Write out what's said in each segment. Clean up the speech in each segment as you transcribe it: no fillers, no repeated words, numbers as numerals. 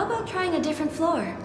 How about trying a different floor?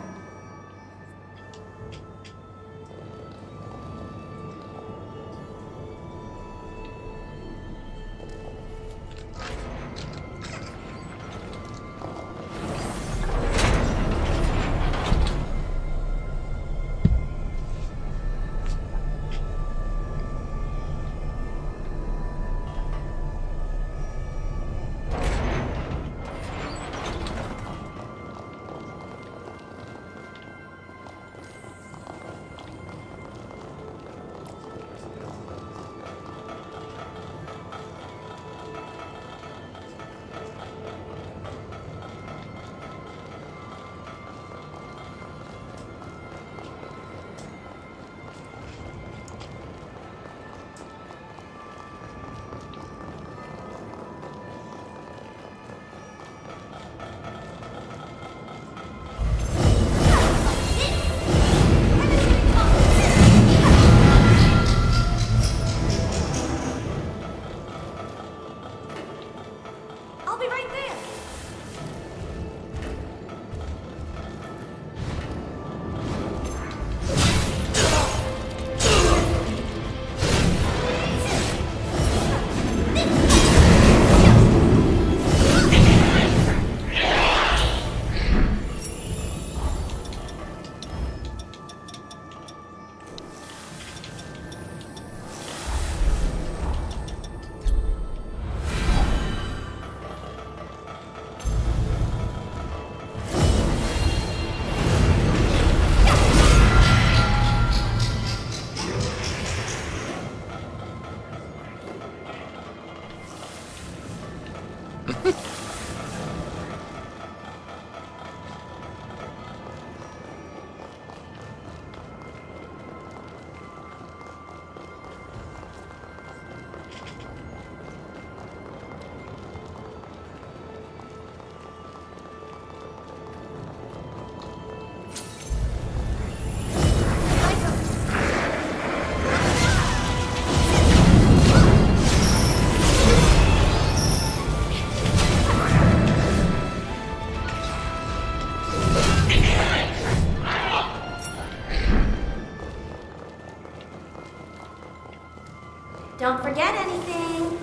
I'll be right there. Don't forget anything.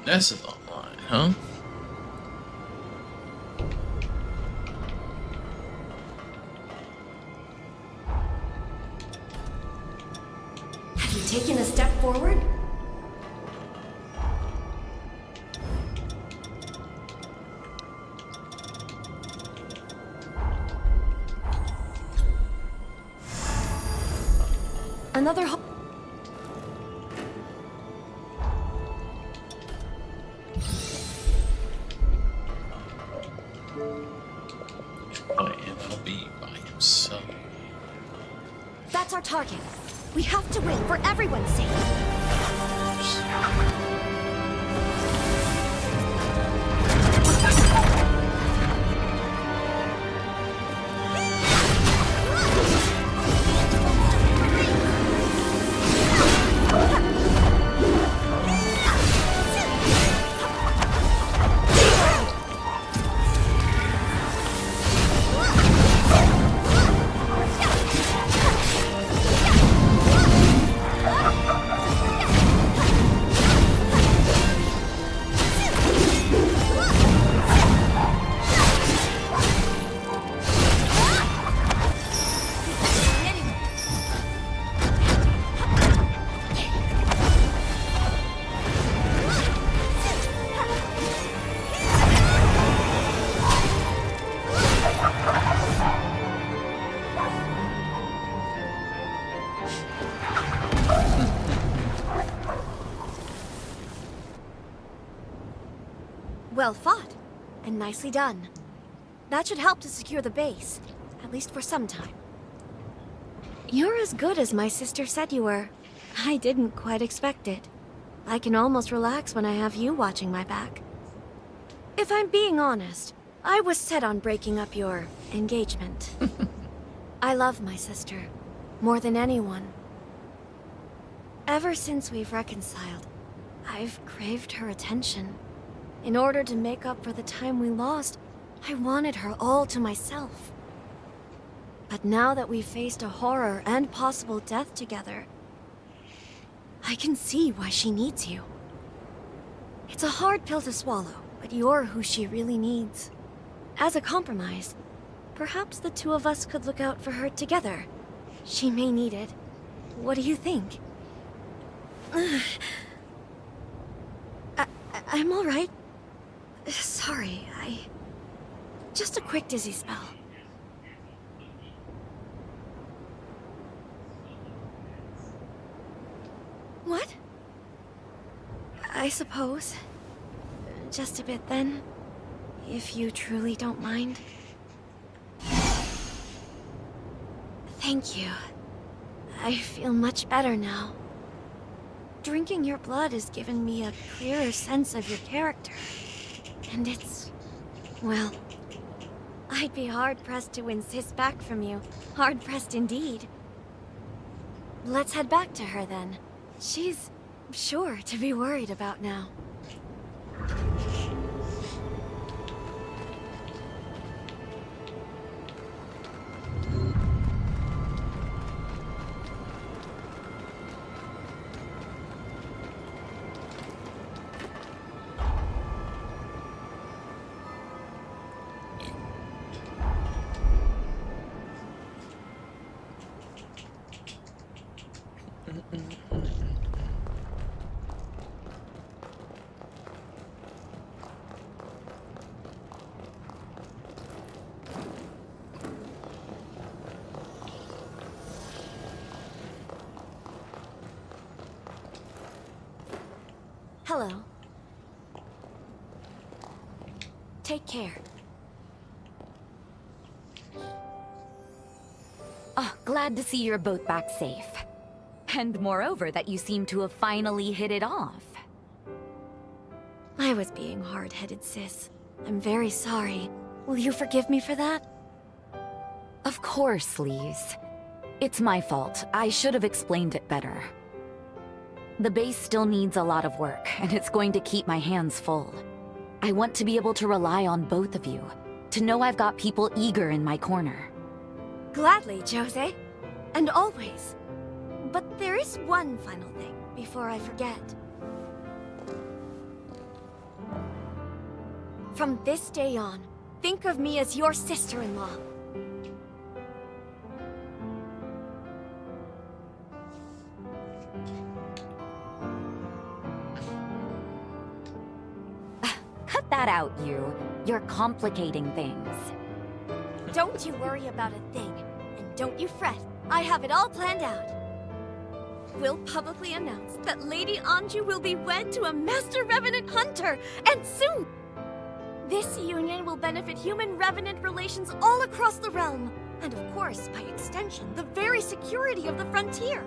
This is online, huh? Have you taken a step forward? Another By MLB by himself. That's our target. We have to win for everyone's sake. Well fought, and nicely done. That should help to secure the base, at least for some time. You're as good as my sister said you were. I didn't quite expect it. I can almost relax when I have you watching my back. If I'm being honest, I was set on breaking up your engagement. I love my sister, more than anyone. Ever since we've reconciled, I've craved her attention. In order to make up for the time we lost, I wanted her all to myself. But now that we've faced a horror and possible death together, I can see why she needs you. It's a hard pill to swallow, but you're who she really needs. As a compromise, perhaps the two of us could look out for her together. She may need it. What do you think? I'm all right. Sorry, just a quick dizzy spell. What? I suppose. Just a bit then, if you truly don't mind. Thank you. I feel much better now. Drinking your blood has given me a clearer sense of your character. And it's... well... I'd be hard-pressed to win Sis back from you. Hard-pressed indeed. Let's head back to her then. She's sure to be worried about now. Hello. Take care. Oh, glad to see you're both back safe. And moreover, that you seem to have finally hit it off. I was being hard-headed, Sis. I'm very sorry. Will you forgive me for that? Of course, Lise. It's my fault. I should have explained it better. The base still needs a lot of work, and it's going to keep my hands full. I want to be able to rely on both of you, to know I've got people eager in my corner. Gladly, Jose. And always. But there is one final thing before I forget. From this day on, think of me as your sister-in-law. Cut that out, you. You're complicating things. Don't you worry about a thing, and don't you fret. I have it all planned out. We'll publicly announce that Lady Anju will be wed to a Master Revenant Hunter, and soon! This union will benefit human-revenant relations all across the realm, and of course, by extension, the very security of the frontier.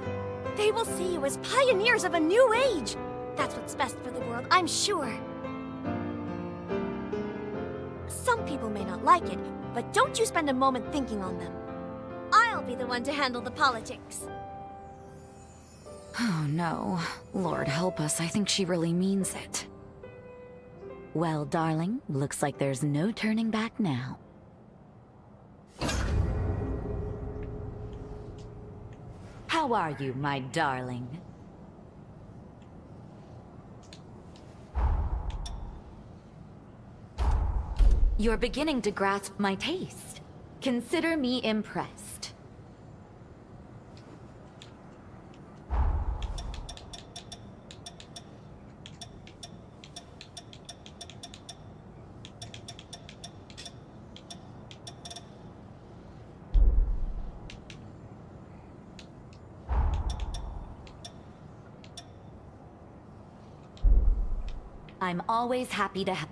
They will see you as pioneers of a new age. That's what's best for the world, I'm sure. Some people may not like it, but don't you spend a moment thinking on them. I'll be the one to handle the politics. Oh no. Lord help us, I think she really means it. Well, darling, looks like there's no turning back now. How are you, my darling? You're beginning to grasp my taste. Consider me impressed. I'm always happy to help.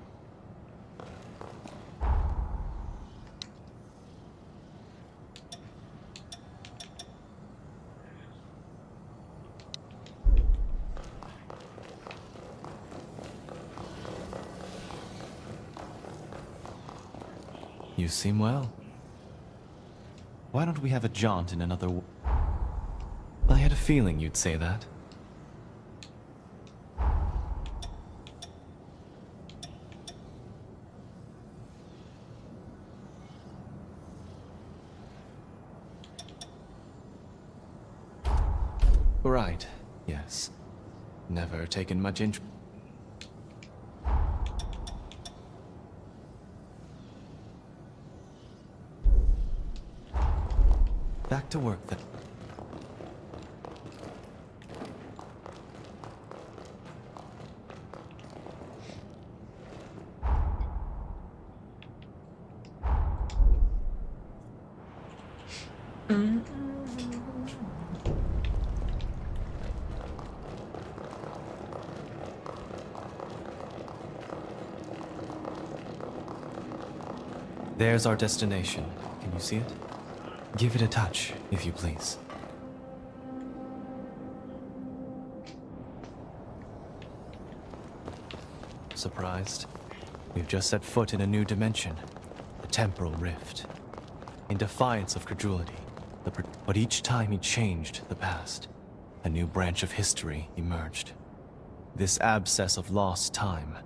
You seem well. Why don't we have a jaunt in another I had a feeling you'd say that. Right, yes. Never taken much interest. Back to work then. There's our destination. Can you see it? Give it a touch, if you please. Surprised? We've just set foot in a new dimension. The temporal rift. In defiance of credulity, but each time he changed the past, a new branch of history emerged. This abscess of lost time,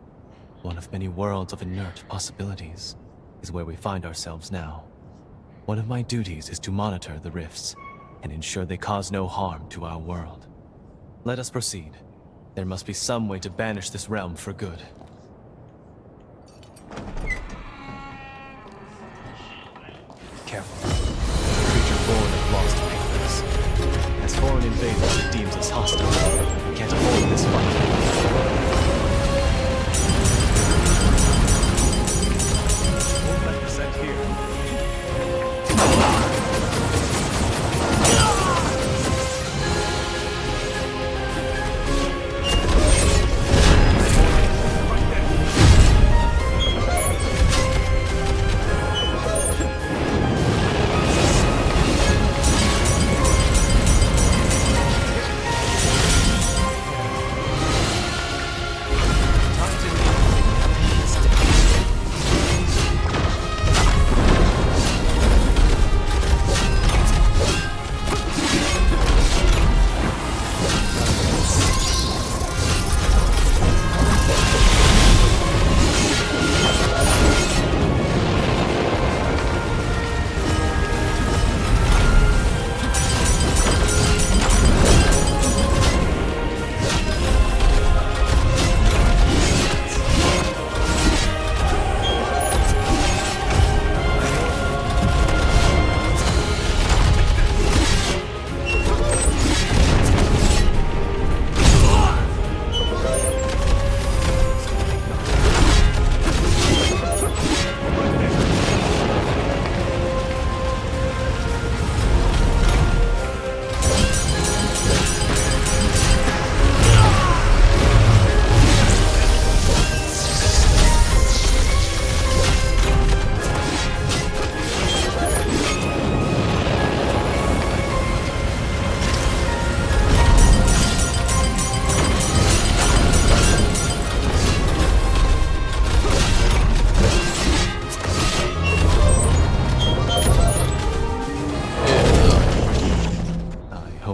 one of many worlds of inert possibilities, is where we find ourselves now. One of my duties is to monitor the rifts and ensure they cause no harm to our world. Let us proceed. There must be some way to banish this realm for good. Careful. A creature born of lost papers. As foreign invaders, it deems us hostile. We can't avoid this fight.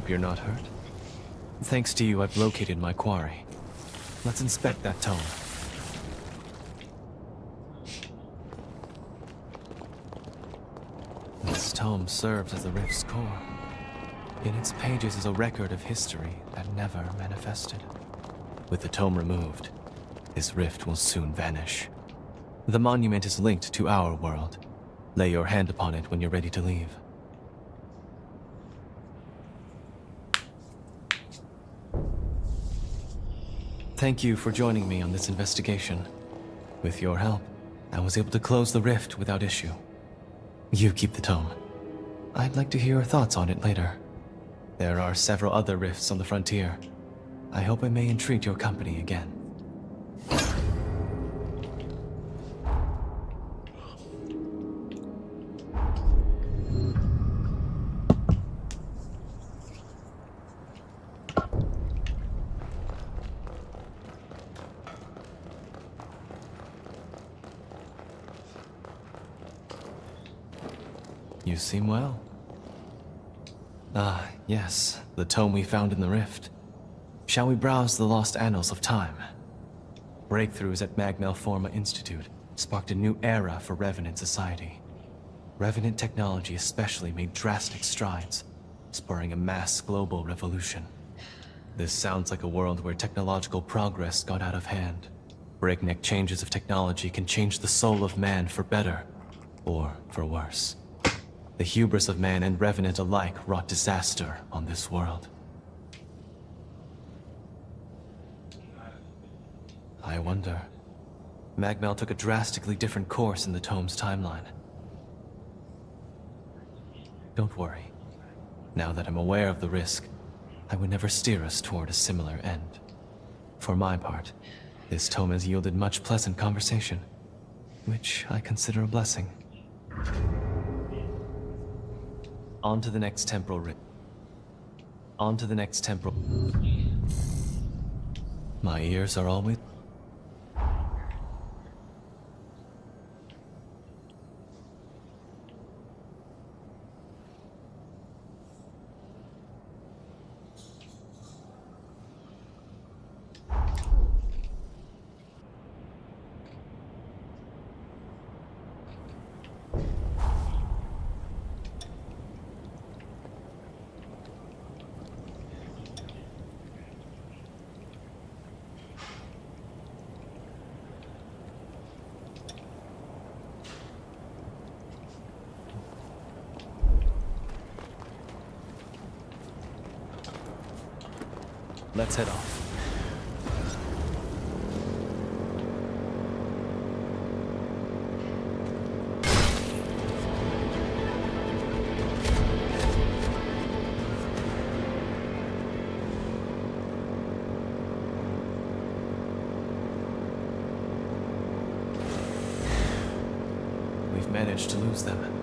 You're not hurt? Thanks to you, I've located my quarry. Let's inspect that tome. This tome serves as the rift's core. In its pages is a record of history that never manifested. With the tome removed, this rift will soon vanish. The monument is linked to our world. Lay your hand upon it when you're ready to leave. Thank you for joining me on this investigation. With your help, I was able to close the rift without issue. You keep the tome. I'd like to hear your thoughts on it later. There are several other rifts on the frontier. I hope I may entreat your company again. You seem well. Ah, yes, the tome we found in the rift. Shall we browse the lost annals of time? Breakthroughs at Mag Malforma Institute sparked a new era for Revenant society. Revenant technology especially made drastic strides, spurring a mass global revolution. This sounds like a world where technological progress got out of hand. Breakneck changes of technology can change the soul of man for better, or for worse. The hubris of man and Revenant alike wrought disaster on this world. I wonder. Magmal took a drastically different course in the tome's timeline. Don't worry. Now that I'm aware of the risk, I would never steer us toward a similar end. For my part, this tome has yielded much pleasant conversation, which I consider a blessing. On to the next temporal rift. On to the next temporal... My ears are always... Let's head off. We've managed to lose them.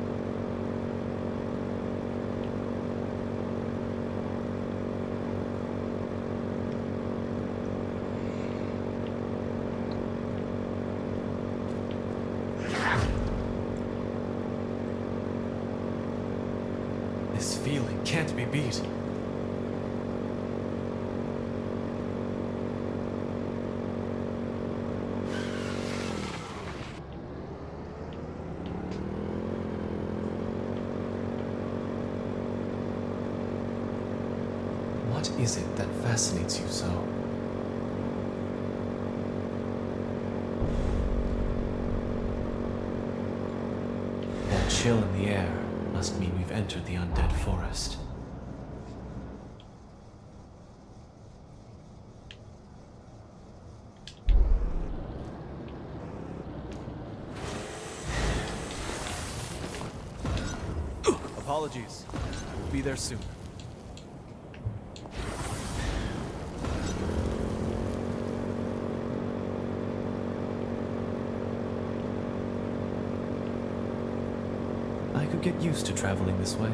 This feeling can't be beat. What is it that fascinates you so? That chill in the air must mean we've entered the undead forest. Apologies. We'll be there soon. I could get used to traveling this way.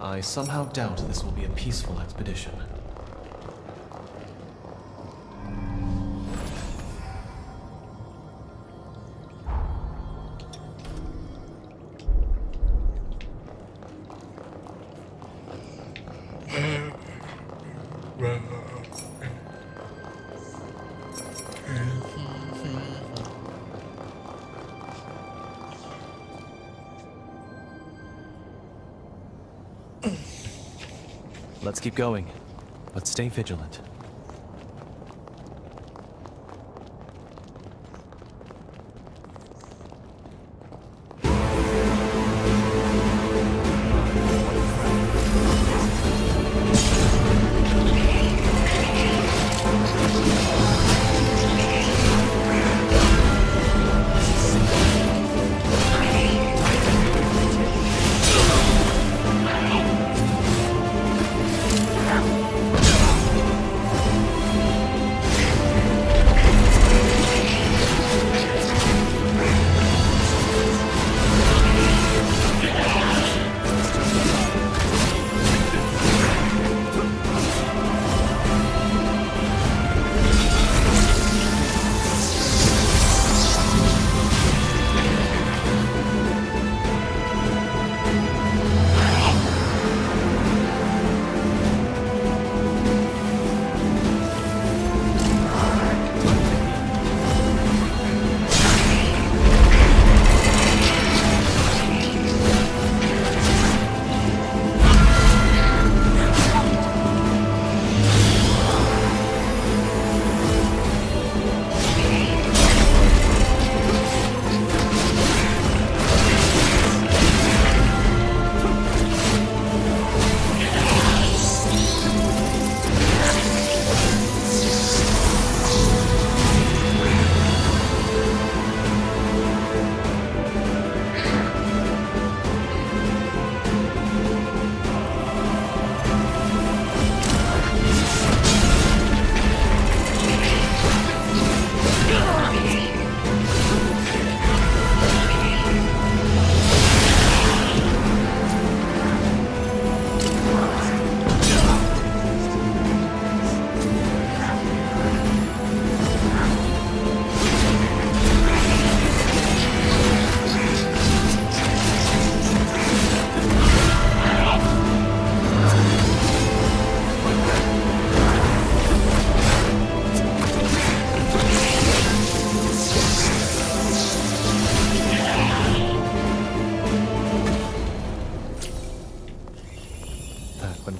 I somehow doubt this will be a peaceful expedition. Let's keep going, but stay vigilant.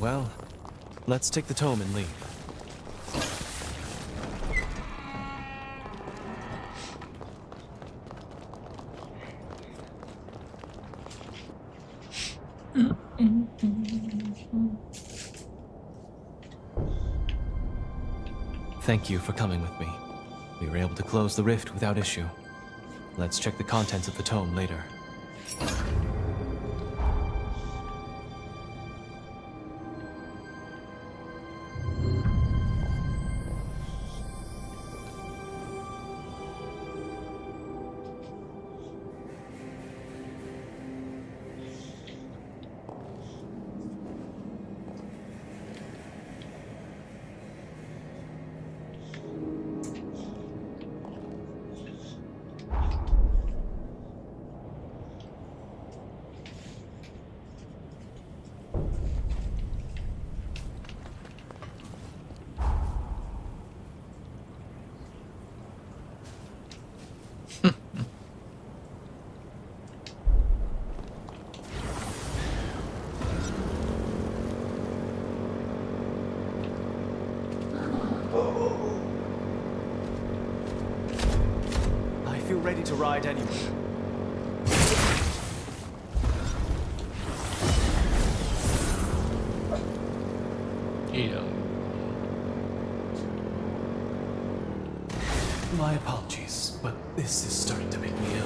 Well, let's take the tome and leave. Thank you for coming with me. We were able to close the rift without issue. Let's check the contents of the tome later. I feel ready to ride anywhere. Yeah. My apologies, but this is starting to make me ill.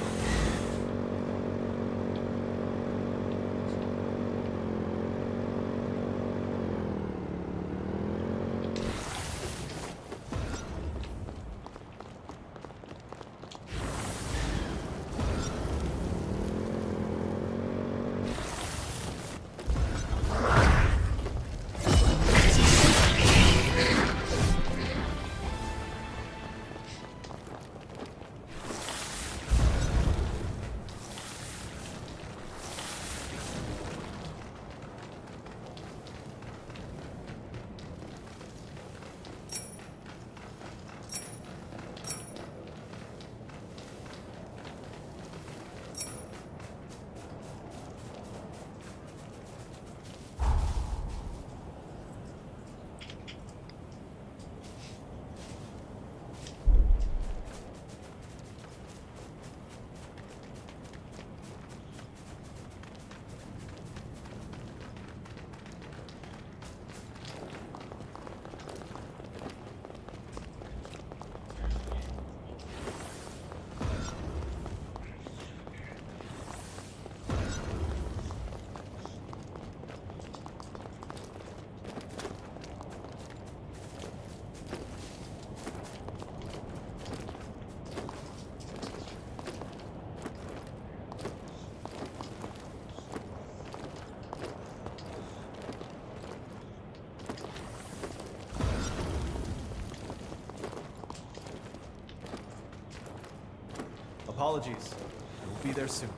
Apologies. I will be there soon.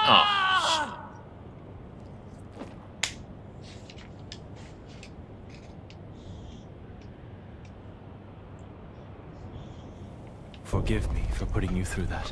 Oh. Forgive me for putting you through that.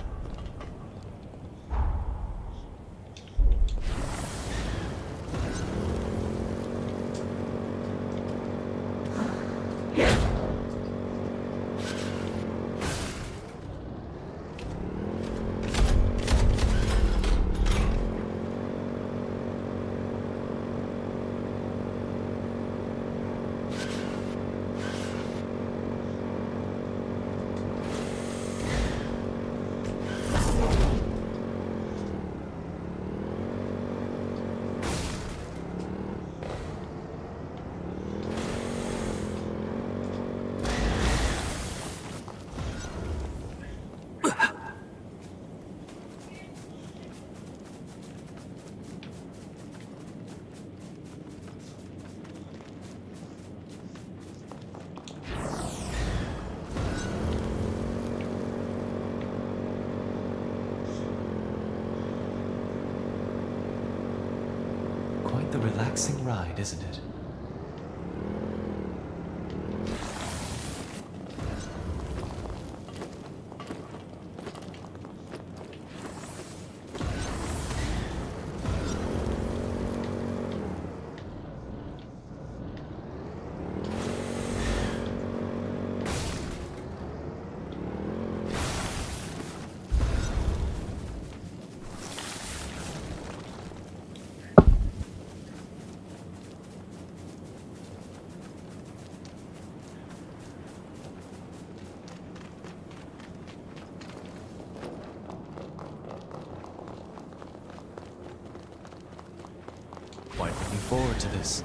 Quite the relaxing ride, isn't it? Quite looking forward to this.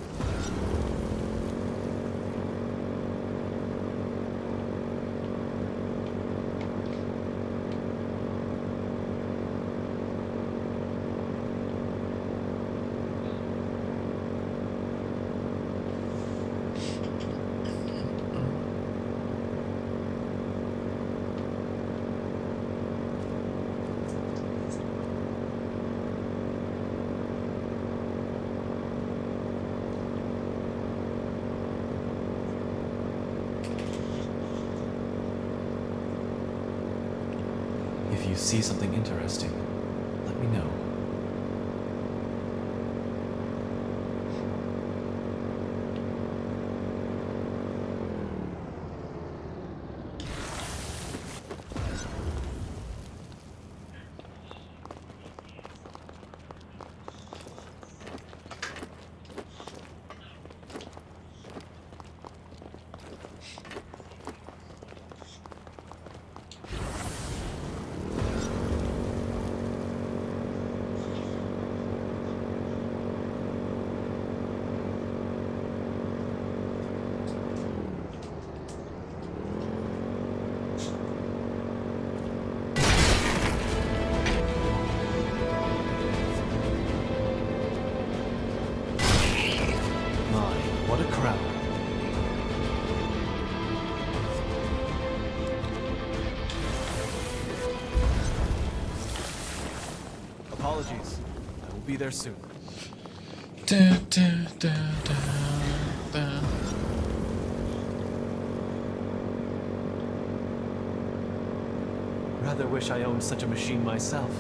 If you see something interesting, let me know. What a crowd. Apologies. I will be there soon. Da, da, da, da, da. Rather wish I owned such a machine myself.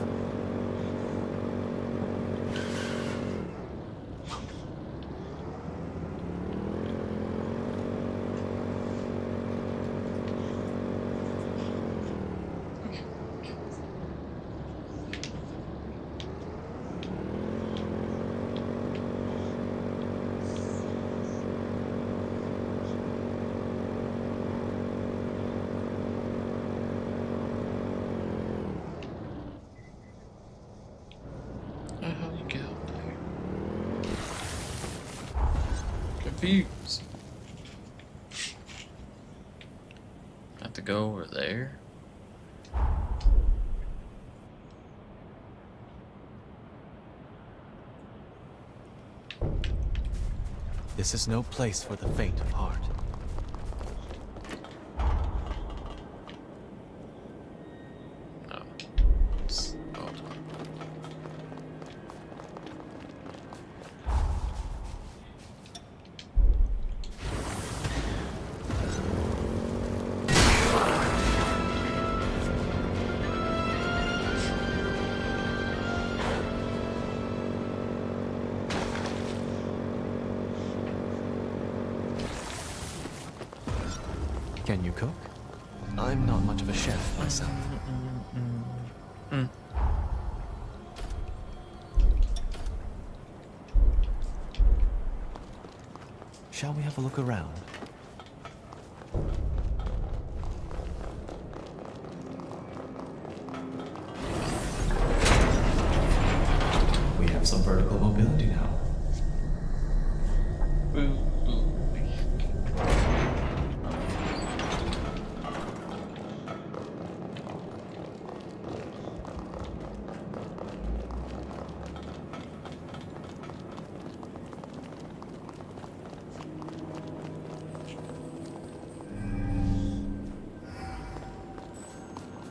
How do you get up there? Confused. I have to go over there? This is no place for the faint of heart. No. It's odd. Can you cook? I'm not much of a chef myself. Shall we have a look around? We have some vertical mobility now.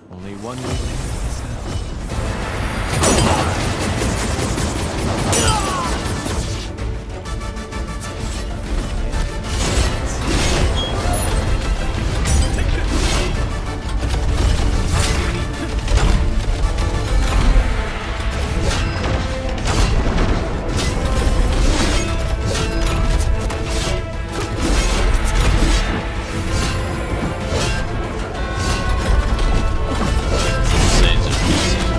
Only one way to exit this now. Saints of Jesus.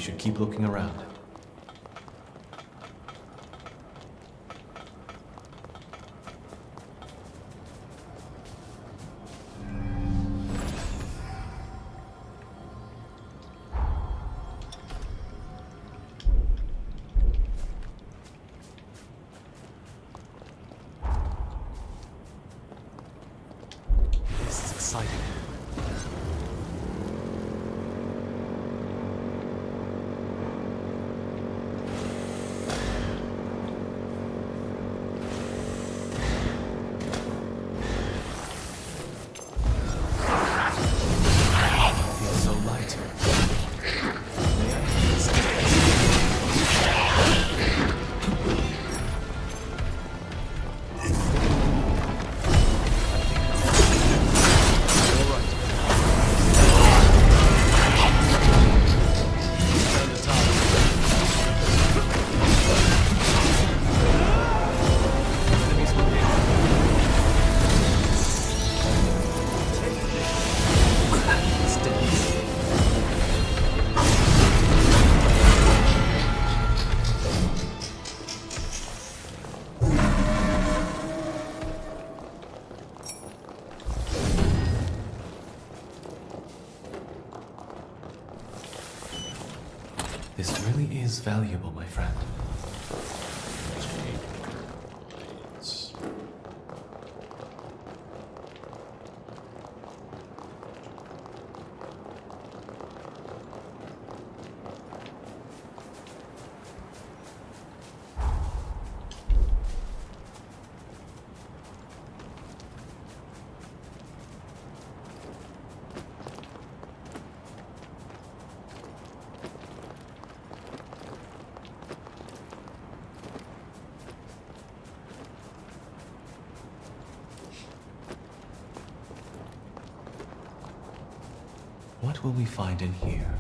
should keep looking around. This is exciting. Feels so light. May I have this? All right. Turn the tide. Enemies within. Steady. This really is valuable, my friend. Blades. What will we find in here?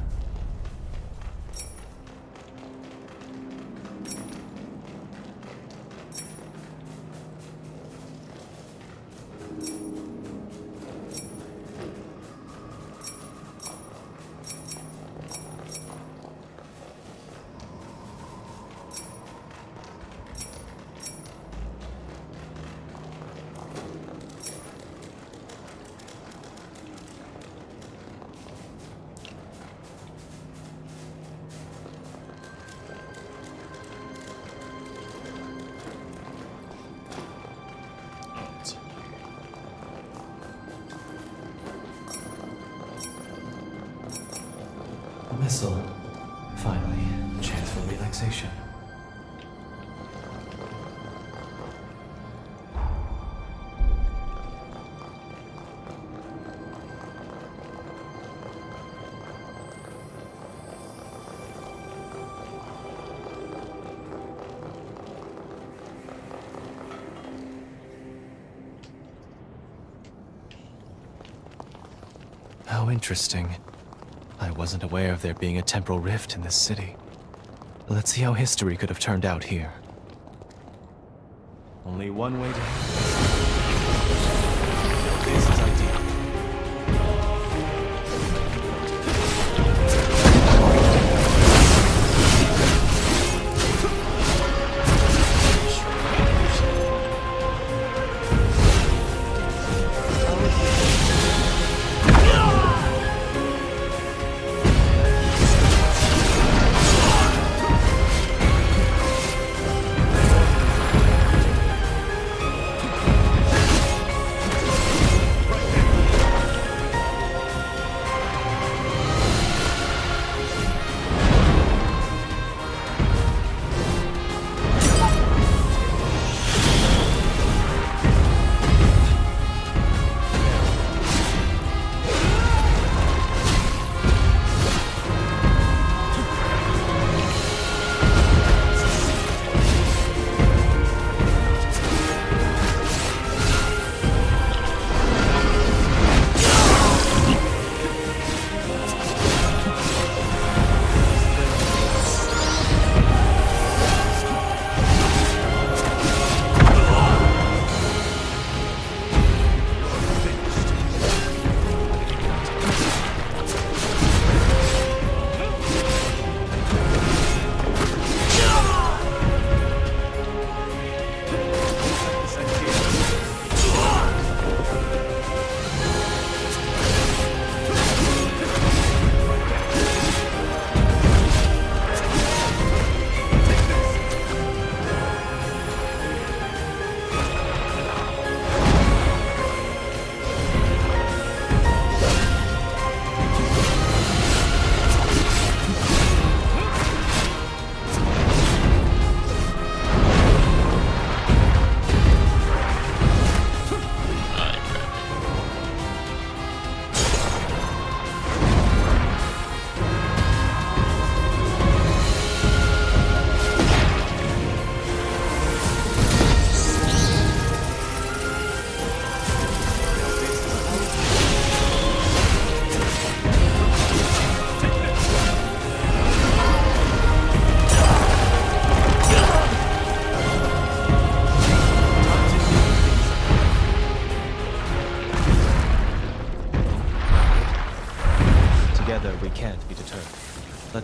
Oh, it's A missile. Finally, a chance for relaxation. How interesting. I wasn't aware of there being a temporal rift in this city. Let's see how history could have turned out here. Only one way to This is ideal.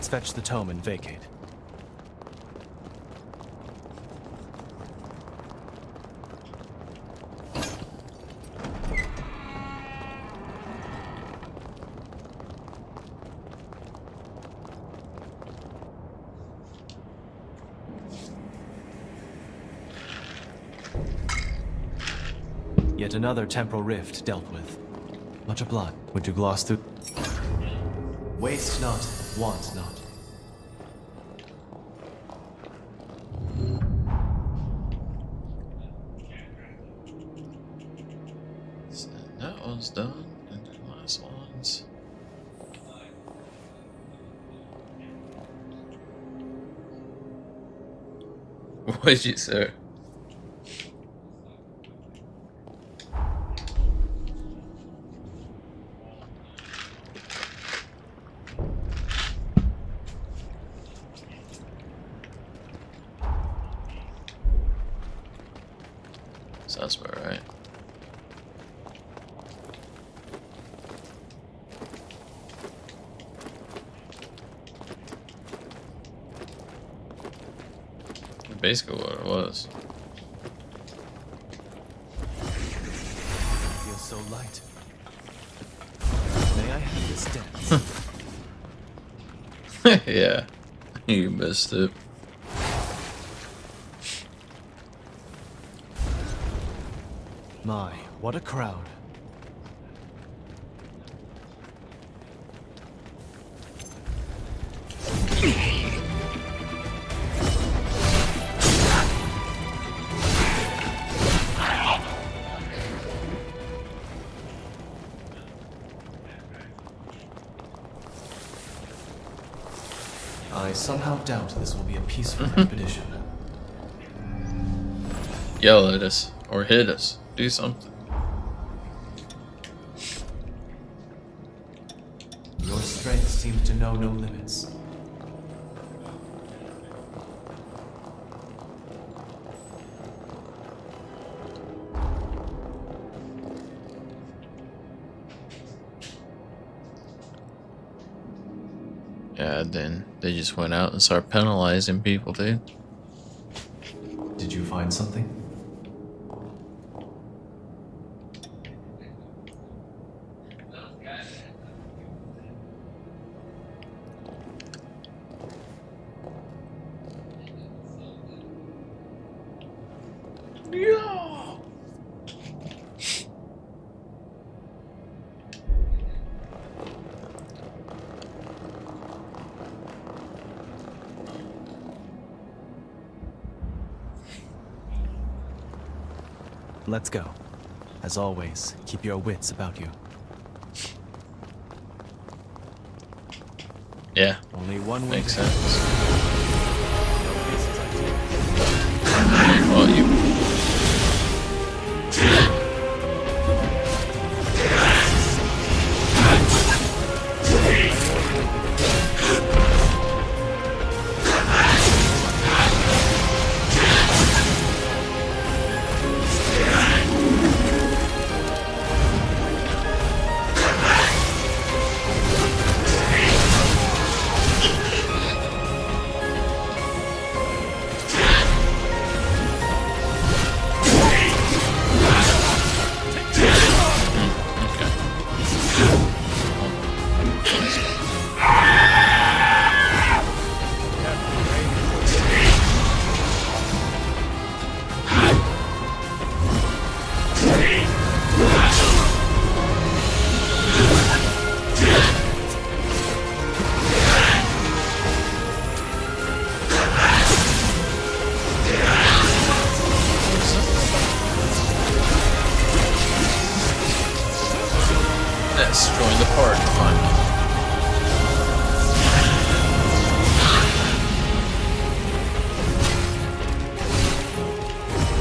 Let's fetch the tome and vacate. Yet another temporal rift dealt with. Much of blood. Would you gloss through? Waste not, want not. So that one's done, and the last one's. What did you say? Sounds about right. Basically what it was. Feels so light. May I have this dance? Yeah, you missed it. My, what a crowd. I somehow doubt this will be a peaceful expedition. Yell at us or hit us. Do something. Your strength seems to know no limits. Yeah, then they just went out and started penalizing people, dude. Did you find something? Let's go. As always, keep your wits about you. Yeah, Only one way makes to- sense. No places I take. Well, you. Let's join the party finally.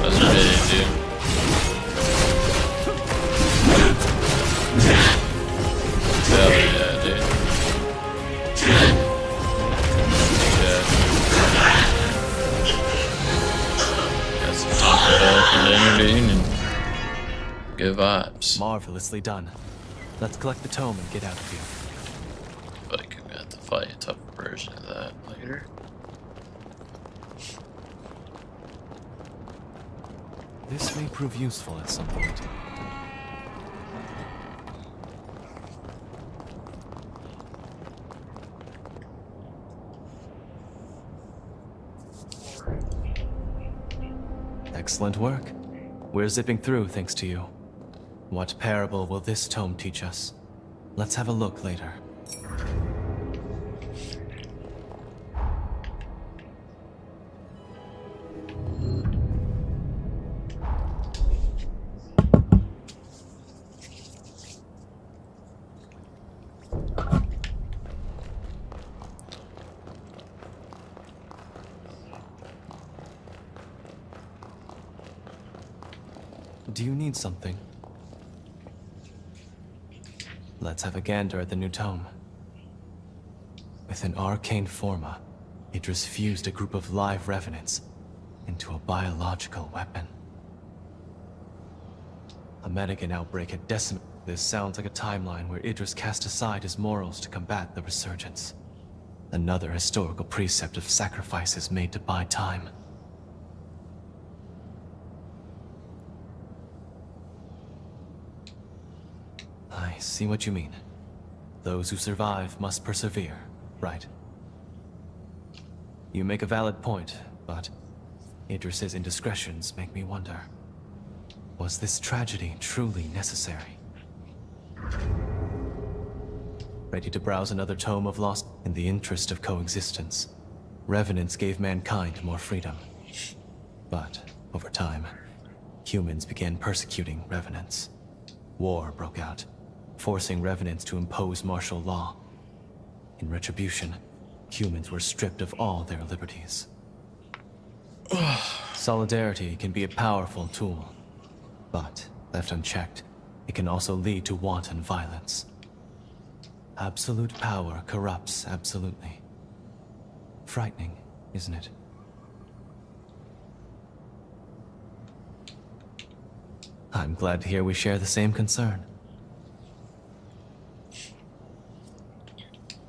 That's ready, dude. Hell yeah, dude. Yeah. Got some Taco Bell for dinner, dude, and good vibes. Marvelously done. Let's collect the tome and get out of here. Like, we have to fight a tough version of that later. This may prove useful at some point. Excellent work. We're zipping through thanks to you. What parable will this tome teach us? Let's have a look later. Do you need something? Let's have a gander at the new tome. With an arcane forma, Idris fused a group of live revenants into a biological weapon. A Medigan outbreak had decimated. This sounds like a timeline where Idris cast aside his morals to combat the resurgence. Another historical precept of sacrifices made to buy time. I see what you mean. Those who survive must persevere, right? You make a valid point, but Idris's indiscretions make me wonder. Was this tragedy truly necessary? Ready to browse another tome of lost in the interest of coexistence? Revenants gave mankind more freedom. But, over time, humans began persecuting Revenants. War broke out, forcing Revenants to impose martial law. In retribution, humans were stripped of all their liberties. Solidarity can be a powerful tool, but, left unchecked, it can also lead to wanton violence. Absolute power corrupts absolutely. Frightening, isn't it? I'm glad to hear we share the same concern.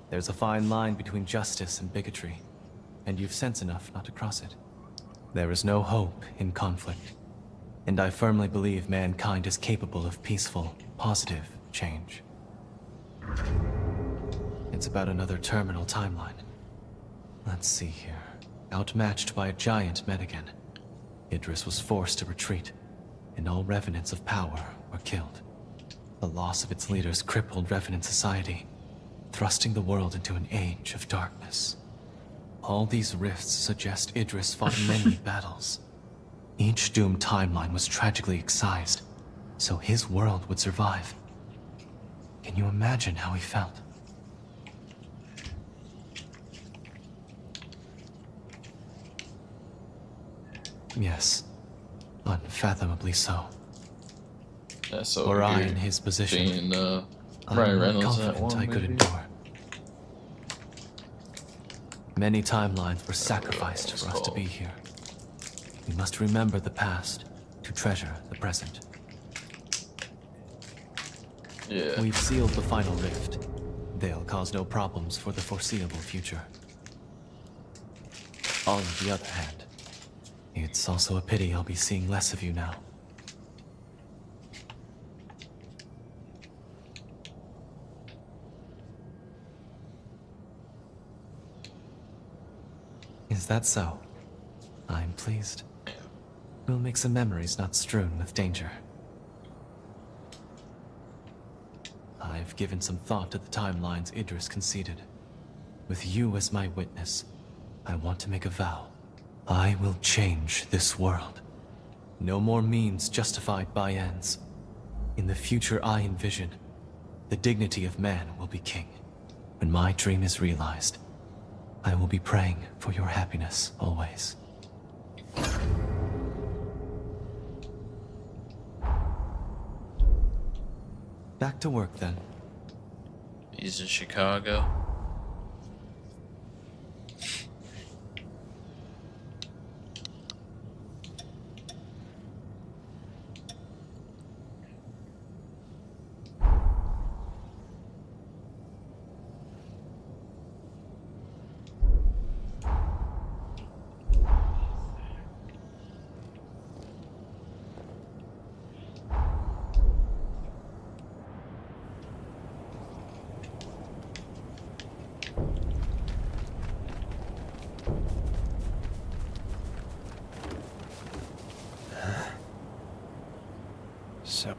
There's a fine line between justice and bigotry, and you've sense enough not to cross it. There is no hope in conflict, and I firmly believe mankind is capable of peaceful, positive change. It's about another terminal timeline. Let's see here. Outmatched by a giant Medigan, Idris was forced to retreat, and all Revenants of power were killed. The loss of its leaders crippled Revenant society, thrusting the world into an age of darkness. All these rifts suggest Idris fought many battles. Each doomed timeline was tragically excised, so his world would survive. Can you imagine how he felt? Yes, unfathomably so. Yeah, so Were I you're in his position, being Ryan I'm Reynolds that confident one, I could maybe? endure. Many timelines were sacrificed for us to be here. We must remember the past to treasure the present. Yeah. We've sealed the final rift. They'll cause no problems for the foreseeable future. On the other hand, it's also a pity I'll be seeing less of you now. Is that so? I'm pleased. We'll make some memories not strewn with danger. I've given some thought to the timelines Idris conceded. With you as my witness, I want to make a vow. I will change this world. No more means justified by ends. In the future I envision, the dignity of man will be king. When my dream is realized, I will be praying for your happiness always. Back to work then. He's in Chicago. So...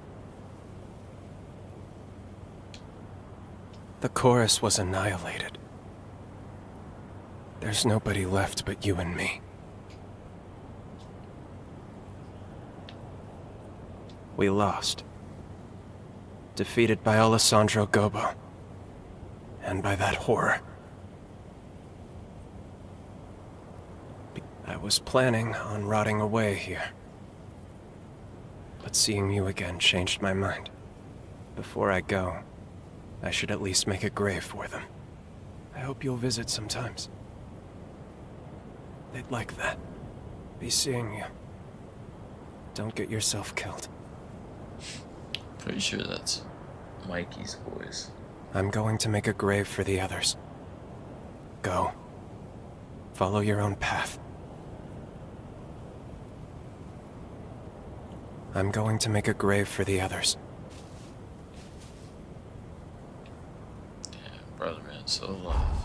The chorus was annihilated. There's nobody left but you and me. We lost. Defeated by Alessandro Gobo. And by that horror. I was planning on rotting away here. But seeing you again changed my mind. Before I go, I should at least make a grave for them. I hope you'll visit sometimes. They'd like that. Be seeing you. Don't get yourself killed. Pretty sure that's Mikey's voice. I'm going to make a grave for the others. Go. Follow your own path. I'm going to make a grave for the others. Damn, brother, man, so alive.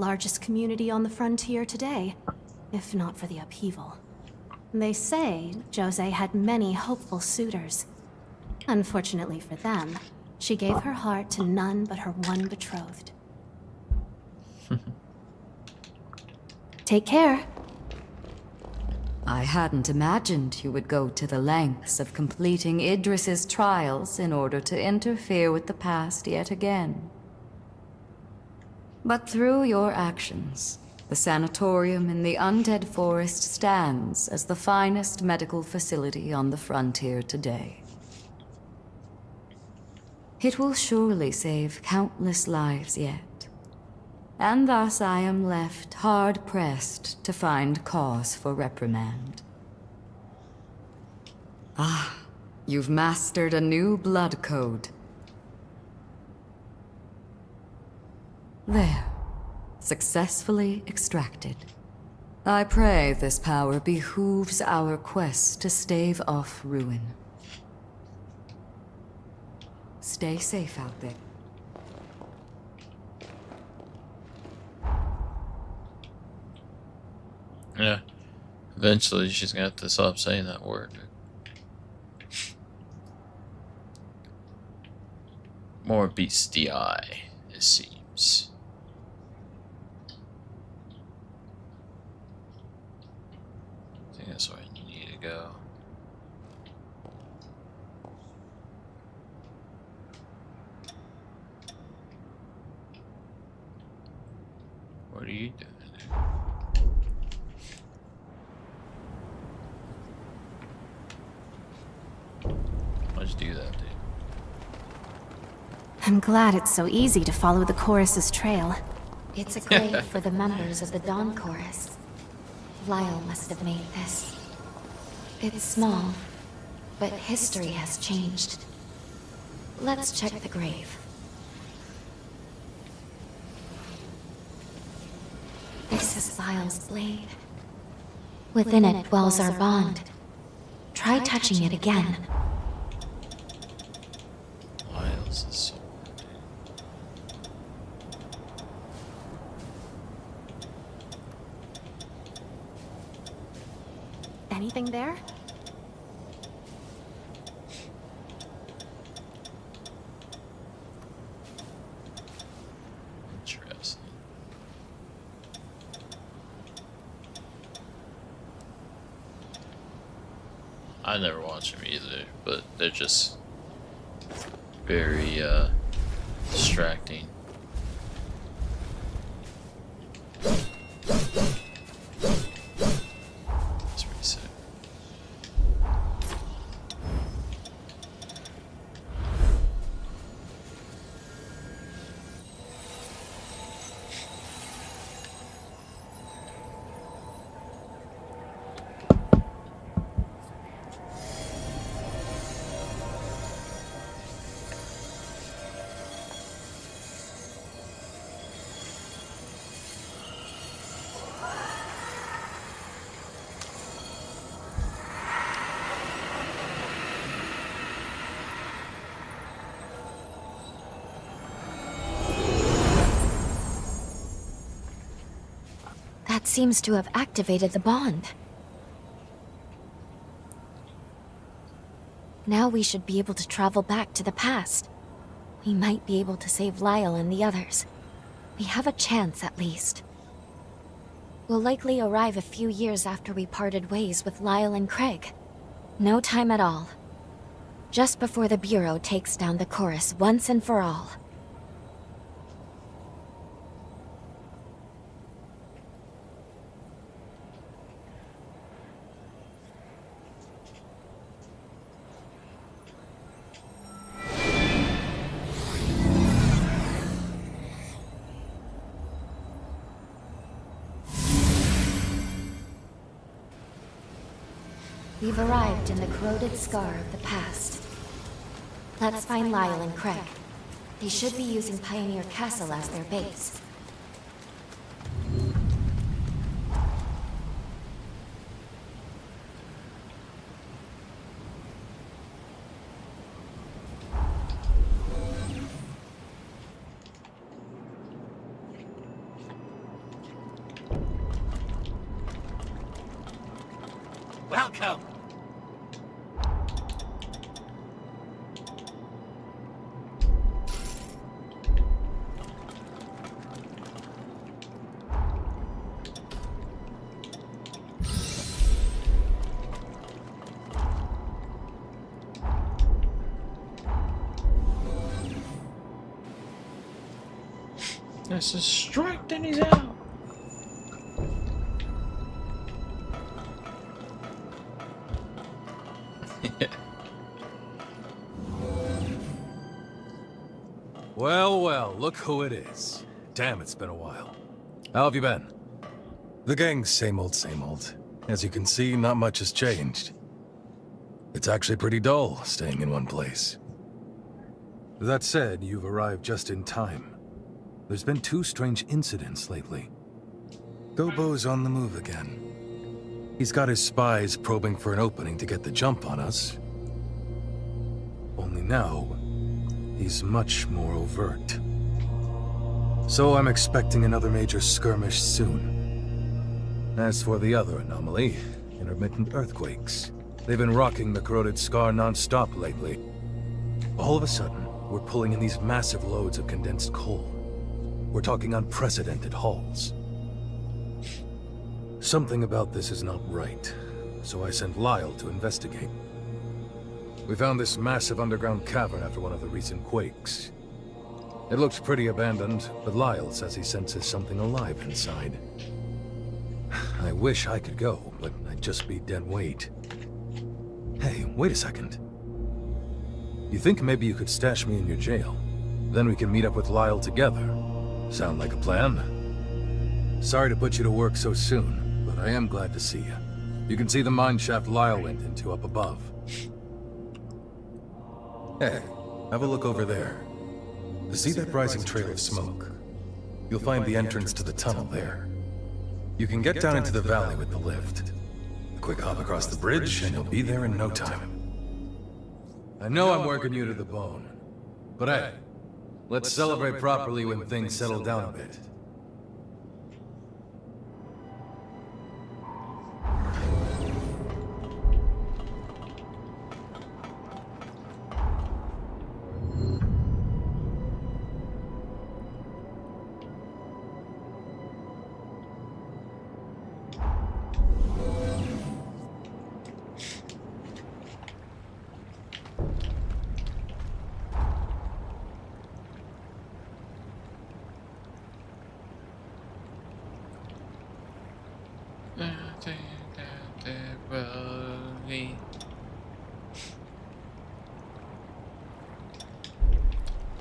largest community on the frontier today, if not for the upheaval. They say Jose had many hopeful suitors. Unfortunately for them, she gave her heart to none but her one betrothed. Take care. I hadn't imagined you would go to the lengths of completing Idris's trials in order to interfere with the past yet again. But through your actions, the sanatorium in the Undead Forest stands as the finest medical facility on the frontier today. It will surely save countless lives yet. And thus I am left hard-pressed to find cause for reprimand. Ah, you've mastered a new blood code. There. Successfully extracted. I pray this power behooves our quest to stave off ruin. Stay safe out there. Yeah. Eventually she's gonna have to stop saying that word. More bestiae, it seems. I think that's where I need to go. What are you doing there? Why'd you do that, dude? I'm glad it's so easy to follow the chorus's trail. It's a grave for the members of the Dawn Chorus. Lyle must have made this. It's small, but history has changed. Let's check the grave. This is Lyle's blade. Within it dwells our bond. Try touching it again. Lyle's sword. Anything there? Interesting. I never watch them either, but they're just very distracting. Let's reset. That seems to have activated the bond. Now we should be able to travel back to the past. We might be able to save Lyle and the others. We have a chance, at least. We'll likely arrive a few years after we parted ways with Lyle and Craig. No time at all. Just before the Bureau takes down the Chorus once and for all. We've arrived in the corroded scar of the past. Let's find Lyle and Craig. They should be using Pioneer Castle as their base. Welcome. That's a strike, then he's out. Well, well, look who it is. Damn, it's been a while. How have you been? The gang's same old, same old. As you can see, not much has changed. It's actually pretty dull, staying in one place. That said, you've arrived just in time. There's been 2 strange incidents lately. Gobo's on the move again. He's got his spies probing for an opening to get the jump on us. Only now, he's much more overt. So I'm expecting another major skirmish soon. As for the other anomaly, intermittent earthquakes. They've been rocking the Corroded Scar non-stop lately. All of a sudden, we're pulling in these massive loads of condensed coal. We're talking unprecedented hauls. Something about this is not right, so I sent Lyle to investigate. We found this massive underground cavern after one of the recent quakes. It looks pretty abandoned, but Lyle says he senses something alive inside. I wish I could go, but I'd just be dead weight. Hey, wait a second. You think maybe you could stash me in your jail? Then we can meet up with Lyle together. Sound like a plan? Sorry to put you to work so soon, but I am glad to see you. You can see the mine shaft Lyle went into up above. Hey, have a look over there. See that rising trail of smoke? You'll find the entrance to the tunnel there. You can get down into the valley with the lift. A quick hop across the bridge, and you'll be there in no time. I know I'm working you to the bone, but hey, let's celebrate properly when things settle down a bit.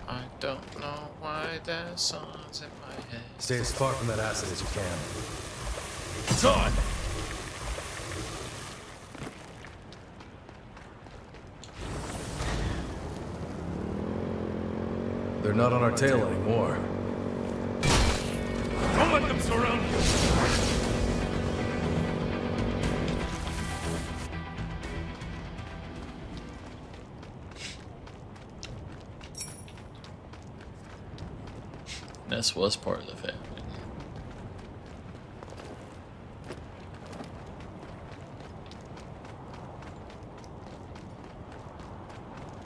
I don't know why that song's in my head. Stay as far from that acid as you can. It's on! They're not on our tail anymore. Don't let them surround you! This was part of the family.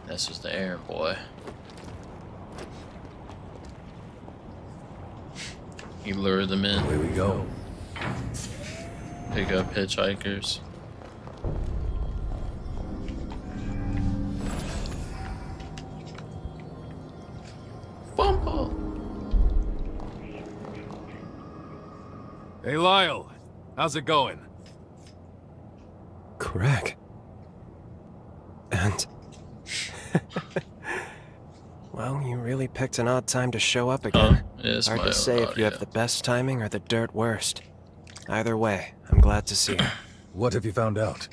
This was the errand boy. He lured them in. Away we go. Pick up hitchhikers. Fumble! Hey Lyle, how's it going? Craig. And... well, you really picked an odd time to show up again. It's Hard my to say own if you have audio. the best timing or the dirt worst. Either way, I'm glad to see you. What have you found out?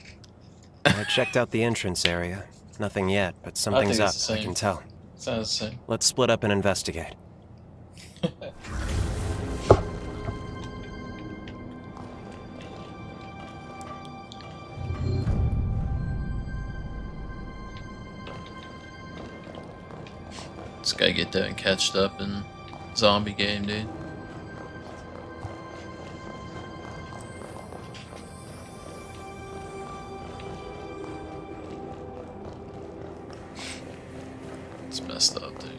I checked out the entrance area. Nothing yet, but something's up, it's the I same. can tell. Sounds the same. Let's split up and investigate. Just gotta get that catched up in zombie game, dude. dude.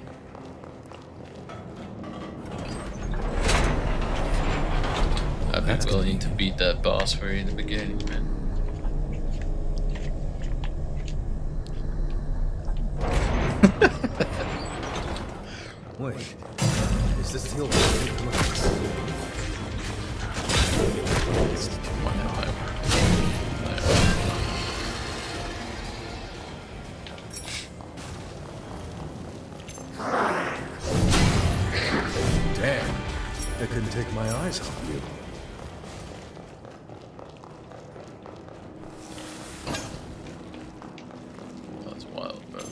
I'd be willing to beat that boss for you in the beginning, man. Wait, is this the old Damn, I couldn't take my eyes off you. That's wild, bro.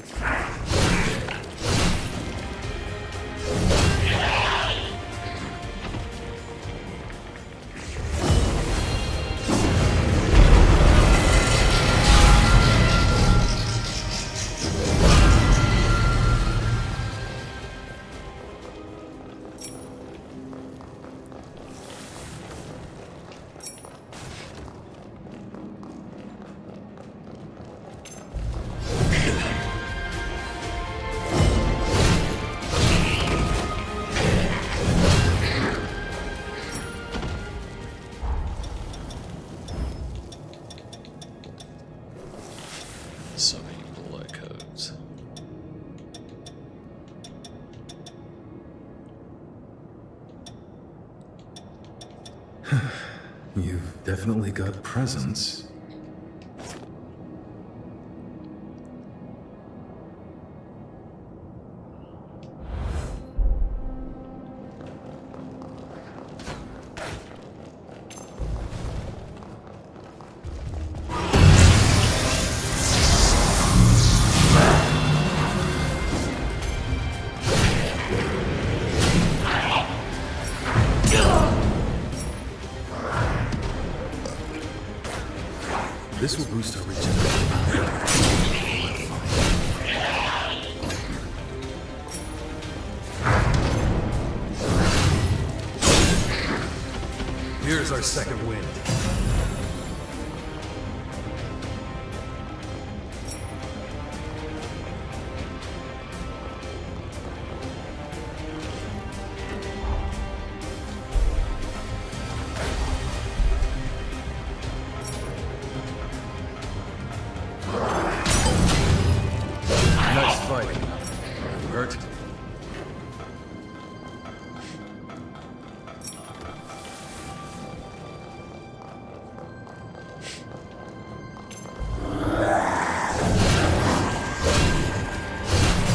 So many bullet codes. You've definitely got presence. This will boost our regeneration. Here's our second wind. Nice fighting. You hurt?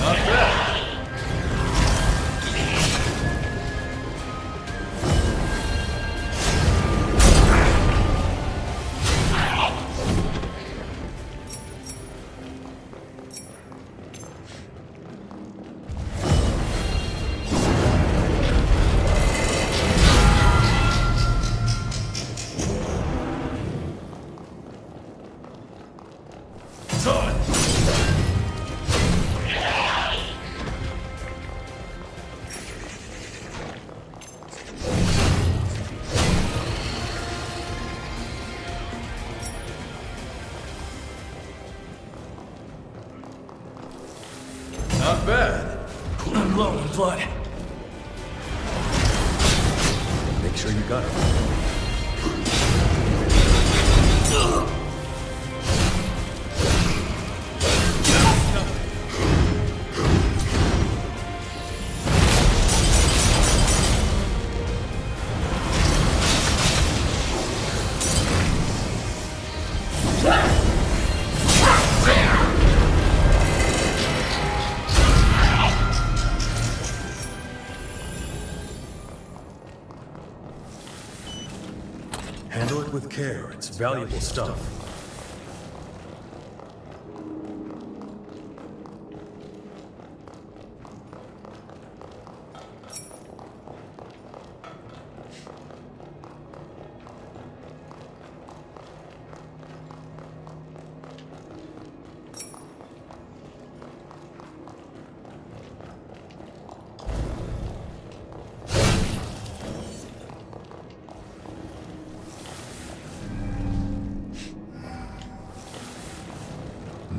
Not bad. Not bad. I'm low in blood. Make sure you got it. Handle it with care. It's valuable stuff.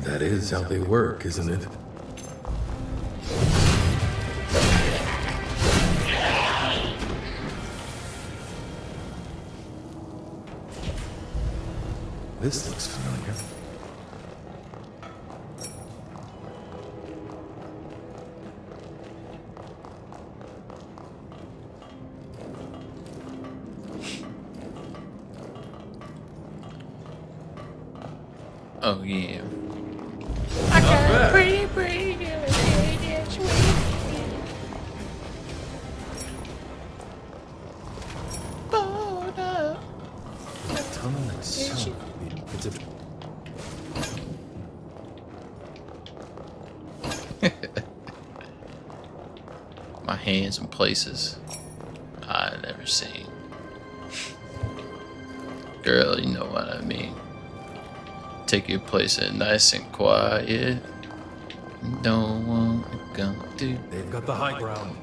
That is how they work, isn't it? This looks familiar. Oh yeah. My hands in places I've never seen. Girl, you know what I mean. Take your place in nice and quiet. Don't want to come to. They've got the high ground.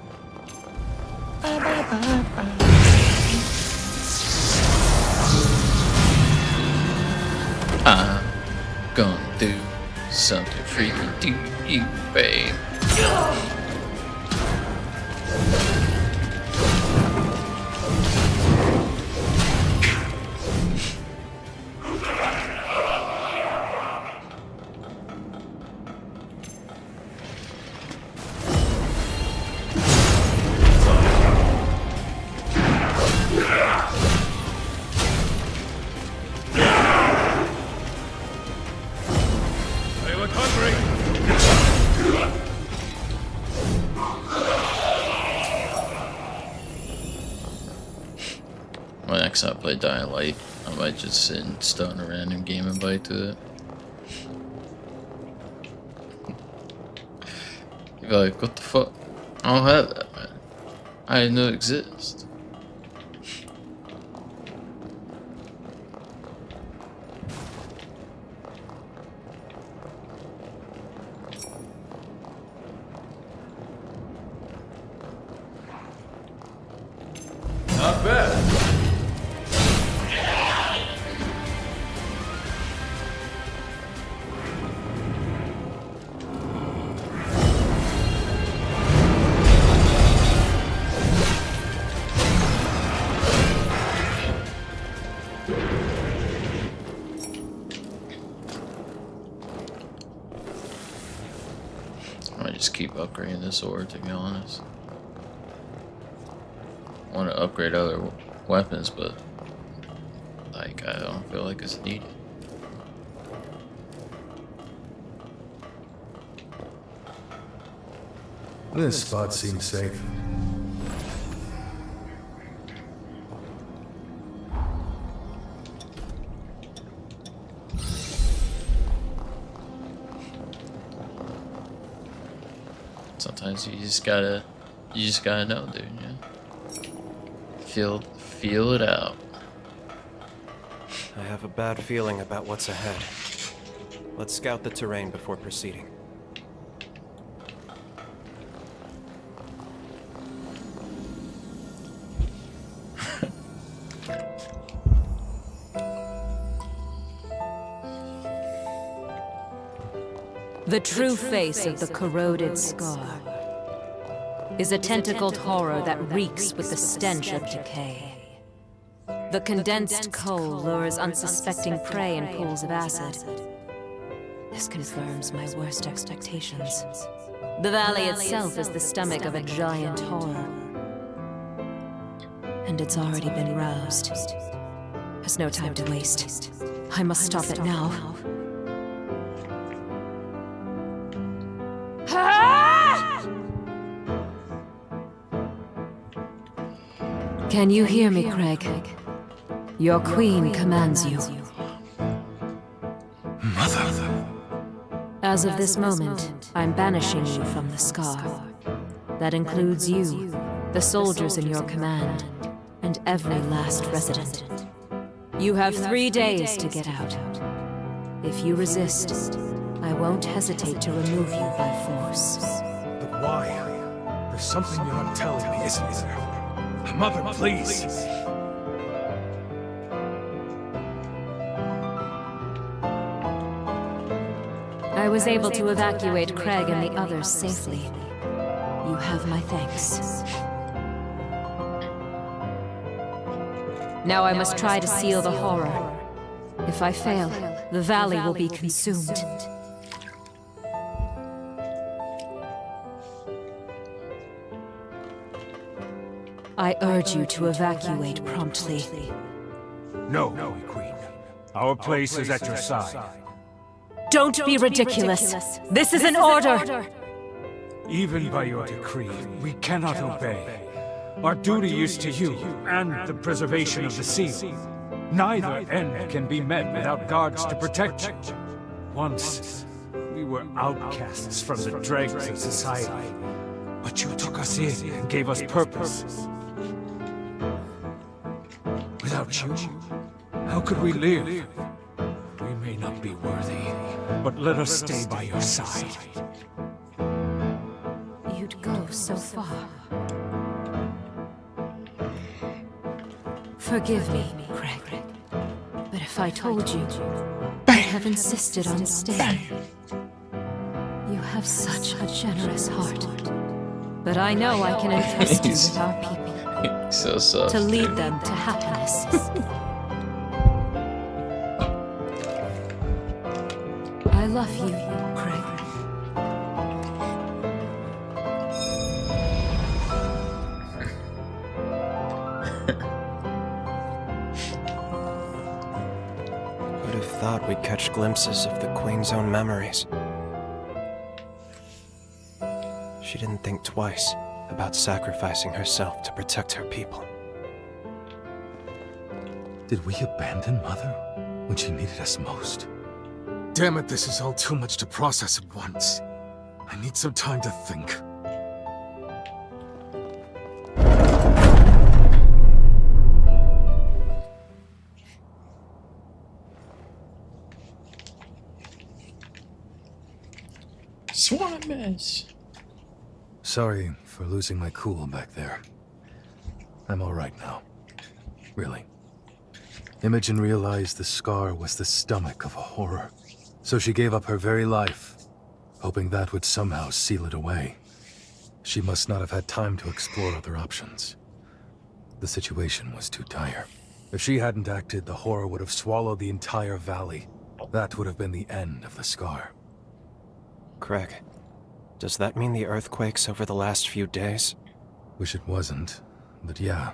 I'm gonna do something freaky to you, babe. They look hungry. When next time I play Dying Light, I might just sit and start a random game and bite to it. You're like, what the fuck? I don't have that, man. I didn't know it exists. Not bad. I might just keep upgrading this sword, to be honest. I want to upgrade other weapons, but like I don't feel like it's needed. This spot seems safe. Sometimes you just gotta know, dude. Yeah. Feel it out. I have a bad feeling about what's ahead. Let's scout the terrain before proceeding. The true face of the corroded scar is a tentacled horror that reeks with the stench of decay. The condensed coal lures unsuspecting prey in pools of acid. This confirms my worst expectations. The valley itself is the stomach of a giant horror. And it's already been roused. There's no time to waste. I must stop it now. Can you hear me, Craig? Your queen commands you. Mother. As of this moment, I'm banishing you from the Scar. That includes you, the soldiers in your command, and every last resident. You have 3 days to get out. If you resist, I won't hesitate to remove you by force. But why? There's something you're not telling me, isn't there? Mother, please. I was able to evacuate Craig and the others safely. You have my thanks. Now I must try to seal the horror. If I fail, the valley will be consumed. I urge you to evacuate promptly. No, Queen. Our place is at your side. Don't be ridiculous. This is an order. Even by your decree, we cannot obey. Our duty is to you, and the preservation of the seal. Neither end can be met without guards to protect you. Once, we were outcasts from the dregs of society. But you took us in and gave us purpose. Without you, how could we live? We may not be worthy, but let us stay by your side. You'd go so far. Forgive me, Craig. But if I told you, I have insisted on staying. You have such a generous heart. But I know I can entrust you with our people. So soft. To lead them to happiness. I love you, Craig. Who'd have thought we'd catch glimpses of the Queen's own memories? She didn't think twice about sacrificing herself to protect her people. Did we abandon Mother when she needed us most? Damn it, this is all too much to process at once. I need some time to think. Swamp mess. Sorry for losing my cool back there. I'm all right now. Really. Imogen realized the scar was the stomach of a horror, so she gave up her very life, hoping that would somehow seal it away. She must not have had time to explore other options. The situation was too dire. If she hadn't acted, the horror would have swallowed the entire valley. That would have been the end of the scar. Craig, does that mean the earthquakes over the last few days? Wish it wasn't, but yeah.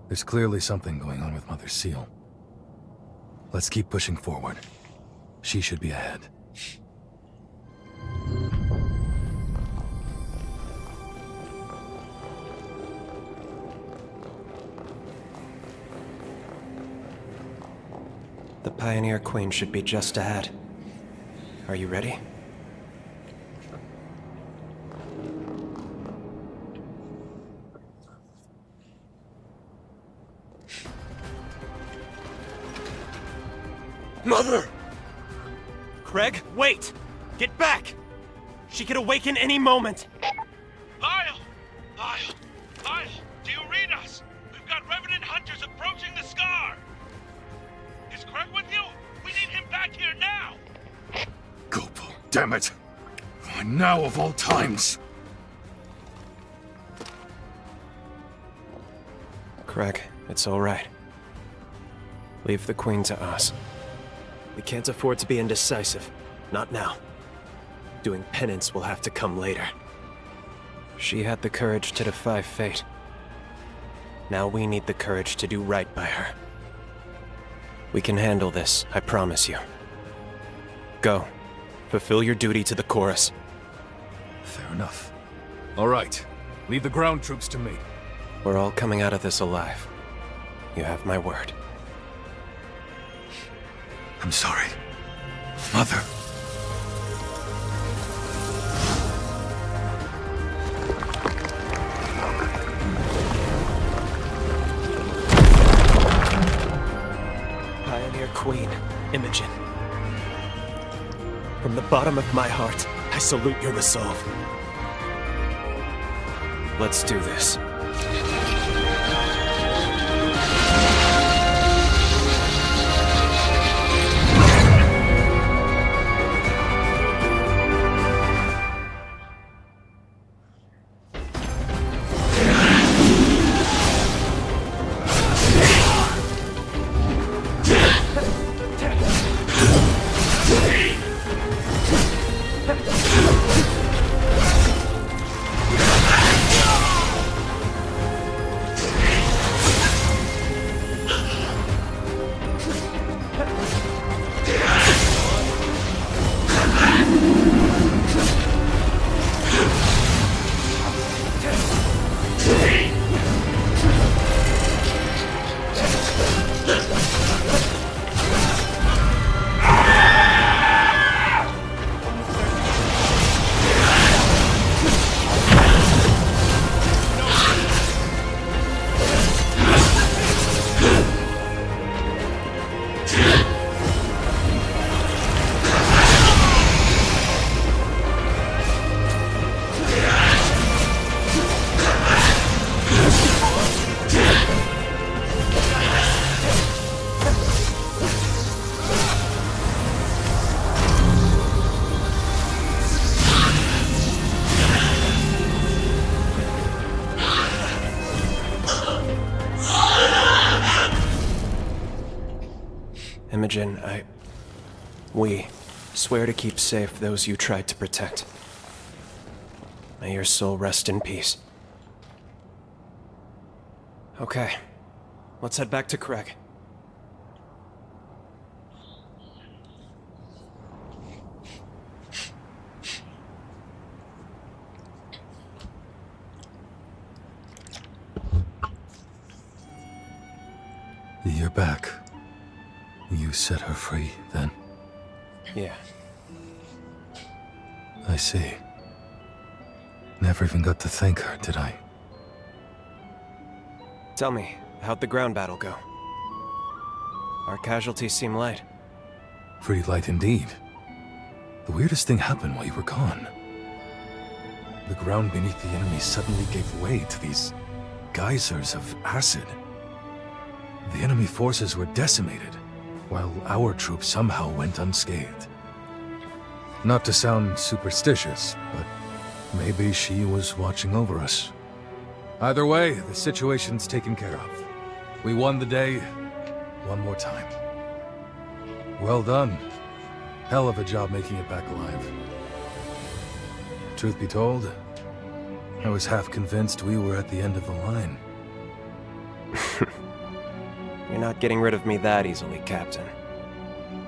There's clearly something going on with Mother Seal. Let's keep pushing forward. She should be ahead. The Pioneer Queen should be just ahead. Are you ready? Mother! Craig, wait! Get back! She could awaken any moment! Lyle! Lyle, do you read us? We've got Revenant hunters approaching the scar! Is Craig with you? We need him back here now! Gopal, damn it! Why now of all times? Craig, it's all right. Leave the Queen to us. We can't afford to be indecisive. Not now. Doing penance will have to come later. She had the courage to defy fate. Now we need the courage to do right by her. We can handle this, I promise you. Go. Fulfill your duty to the chorus. Fair enough. All right. Leave the ground troops to me. We're all coming out of this alive. You have my word. I'm sorry. Mother. Pioneer Queen, Imogen. From the bottom of my heart, I salute your resolve. Let's do this. Imogen, we swear to keep safe those you tried to protect. May your soul rest in peace. Okay, let's head back to Craig. You're back. You set her free, then? Yeah. I see. Never even got to thank her, did I? Tell me, how'd the ground battle go? Our casualties seem light. Pretty light indeed. The weirdest thing happened while you were gone. The ground beneath the enemy suddenly gave way to these geysers of acid. The enemy forces were decimated, while our troops somehow went unscathed. Not to sound superstitious, but maybe she was watching over us. Either way, the situation's taken care of. We won the day one more time. Well done. Hell of a job making it back alive. Truth be told, I was half convinced we were at the end of the line. You're not getting rid of me that easily, Captain.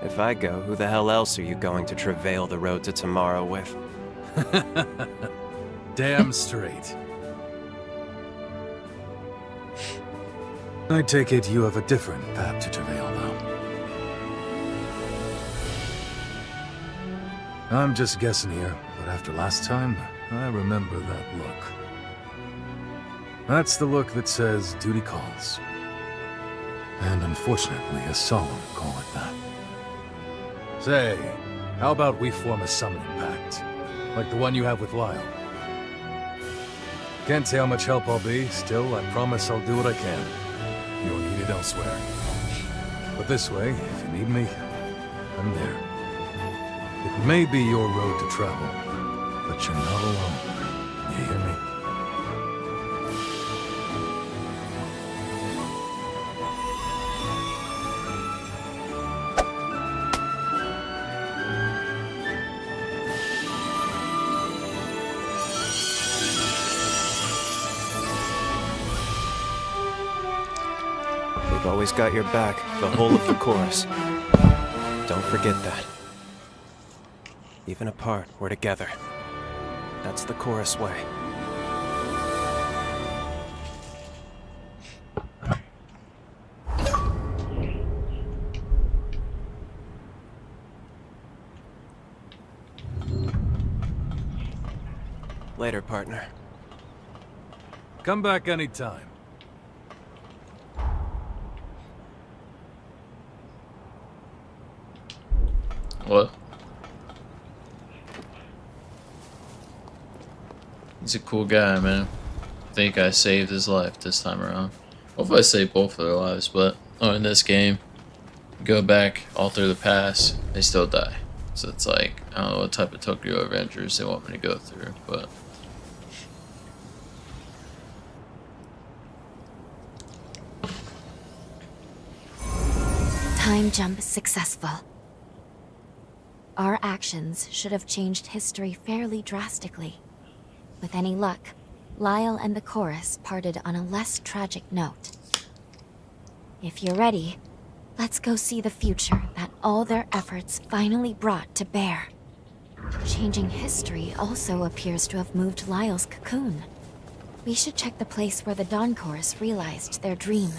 If I go, who the hell else are you going to travail the road to tomorrow with? Damn straight. I take it you have a different path to travail, though. I'm just guessing here, but after last time, I remember that look. That's the look that says duty calls. And unfortunately, a solemn call at that. Say, how about we form a summoning pact? Like the one you have with Lyle? Can't say how much help I'll be, still, I promise I'll do what I can. You'll need it elsewhere. But this way, if you need me, I'm there. It may be your road to travel, but you're not alone. You hear me? We've always got your back, the whole of the chorus. Don't forget that. Even apart, we're together. That's the chorus way. Later, partner. Come back anytime. What? He's a cool guy, man. I think I saved his life this time around. Hopefully I saved both of their lives, but in this game, go back all through the past, they still die. So it's like, I don't know what type of Tokyo Adventures they want me to go through, but... Time jump successful. Our actions should have changed history fairly drastically. With any luck, Lyle and the chorus parted on a less tragic note. If you're ready, let's go see the future that all their efforts finally brought to bear. Changing history also appears to have moved Lyle's cocoon. We should check the place where the Dawn Chorus realized their dream.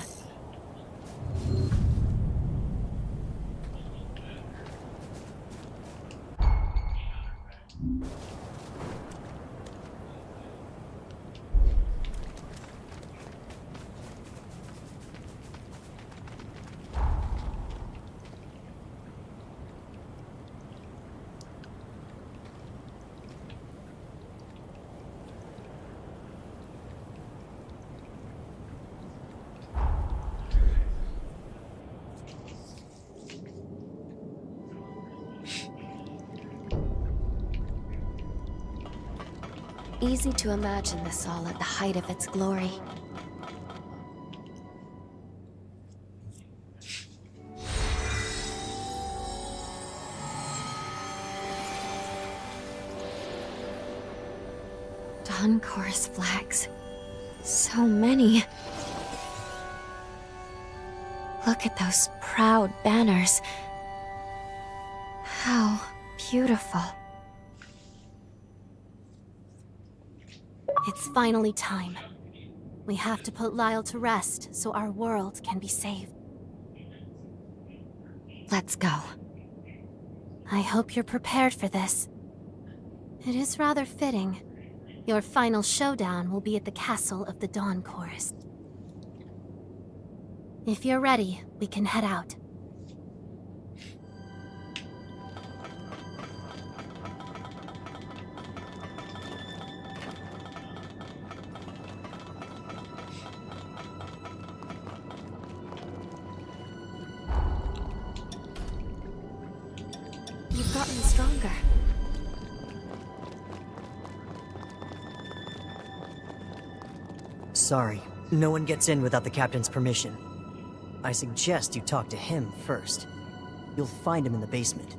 Easy to imagine this all at the height of its glory. Dawn Chorus flags. So many. Look at those proud banners. How beautiful. It's finally time. We have to put Lyle to rest so our world can be saved. Let's go. I hope you're prepared for this. It is rather fitting. Your final showdown will be at the castle of the Dawn Chorus. If you're ready, we can head out. You've gotten stronger. Sorry, no one gets in without the captain's permission. I suggest you talk to him first. You'll find him in the basement.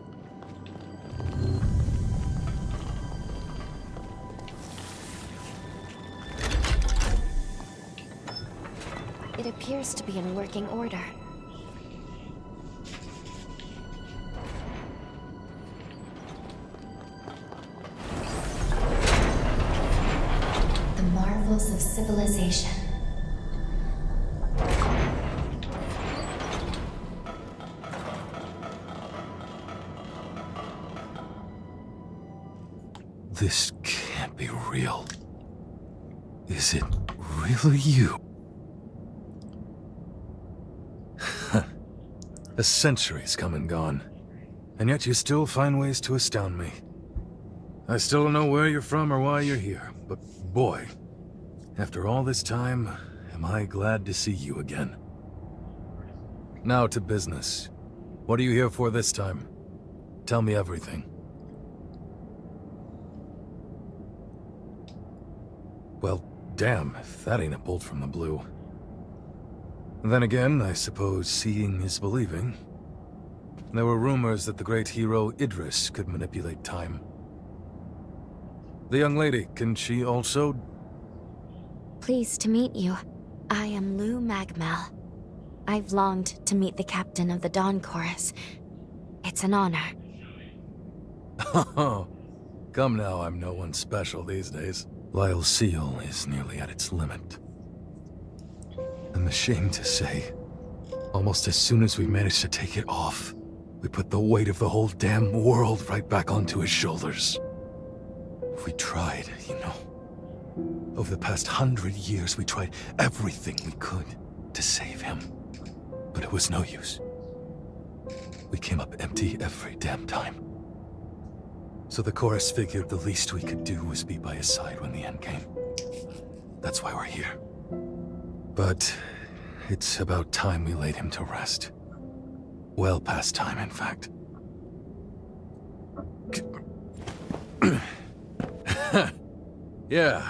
It appears to be in working order. The marvels of civilization. This can't be real. Is it really you? A century's come and gone, and yet you still find ways to astound me. I still don't know where you're from or why you're here, but boy, after all this time, am I glad to see you again. Now to business. What are you here for this time? Tell me everything. Well, damn, if that ain't a bolt from the blue. Then again, I suppose seeing is believing. There were rumors that the great hero Idris could manipulate time. The young lady, can she also? Pleased to meet you. I am Lou Magmel. I've longed to meet the captain of the Dawn Chorus. It's an honor. Oh, come now, I'm no one special these days. Lyle's seal is nearly at its limit. I'm ashamed to say, almost as soon as we managed to take it off, we put the weight of the whole damn world right back onto his shoulders. We tried, you know. Over the past 100 years, we tried everything we could to save him. But it was no use. We came up empty every damn time. So the chorus figured the least we could do was be by his side when the end came. That's why we're here. But it's about time we laid him to rest. Well past time, in fact. Yeah,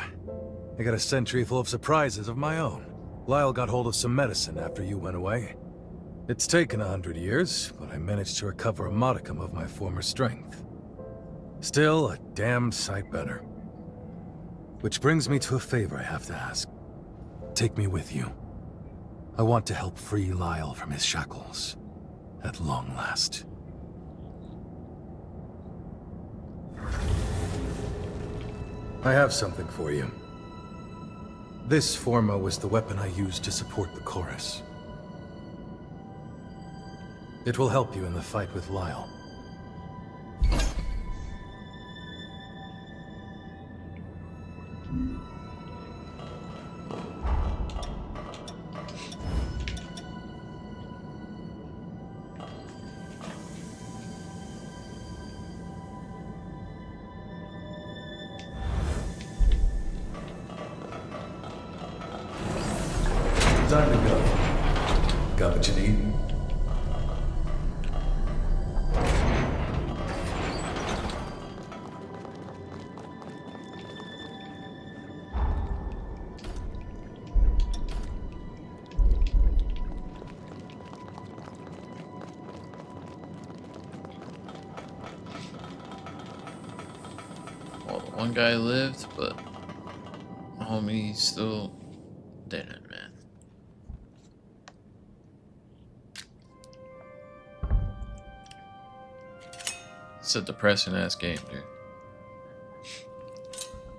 I got a century full of surprises of my own. Lyle got hold of some medicine after you went away. It's taken 100 years, but I managed to recover a modicum of my former strength. Still, a damn sight better. Which brings me to a favor I have to ask. Take me with you. I want to help free Lyle from his shackles. At long last. I have something for you. This Forma was the weapon I used to support the chorus. It will help you in the fight with Lyle. Time to go. Got what you need? Well, one guy lived, but homie still didn't, man. It's a depressing ass game, dude.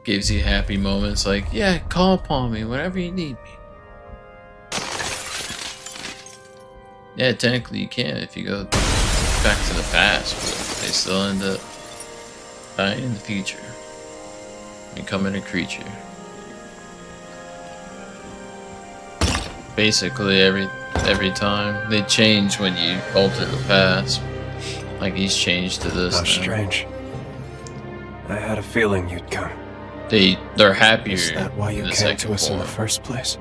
Gives you happy moments like, yeah, call upon me whenever you need me. Yeah, technically you can if you go back to the past, but they still end up dying in the future. Becoming a creature. Basically every time they change when you alter the past. Like he's changed to this. How now. strange. I had a feeling you'd come. They're happier. Is that why you in the came to second us in the form, first place?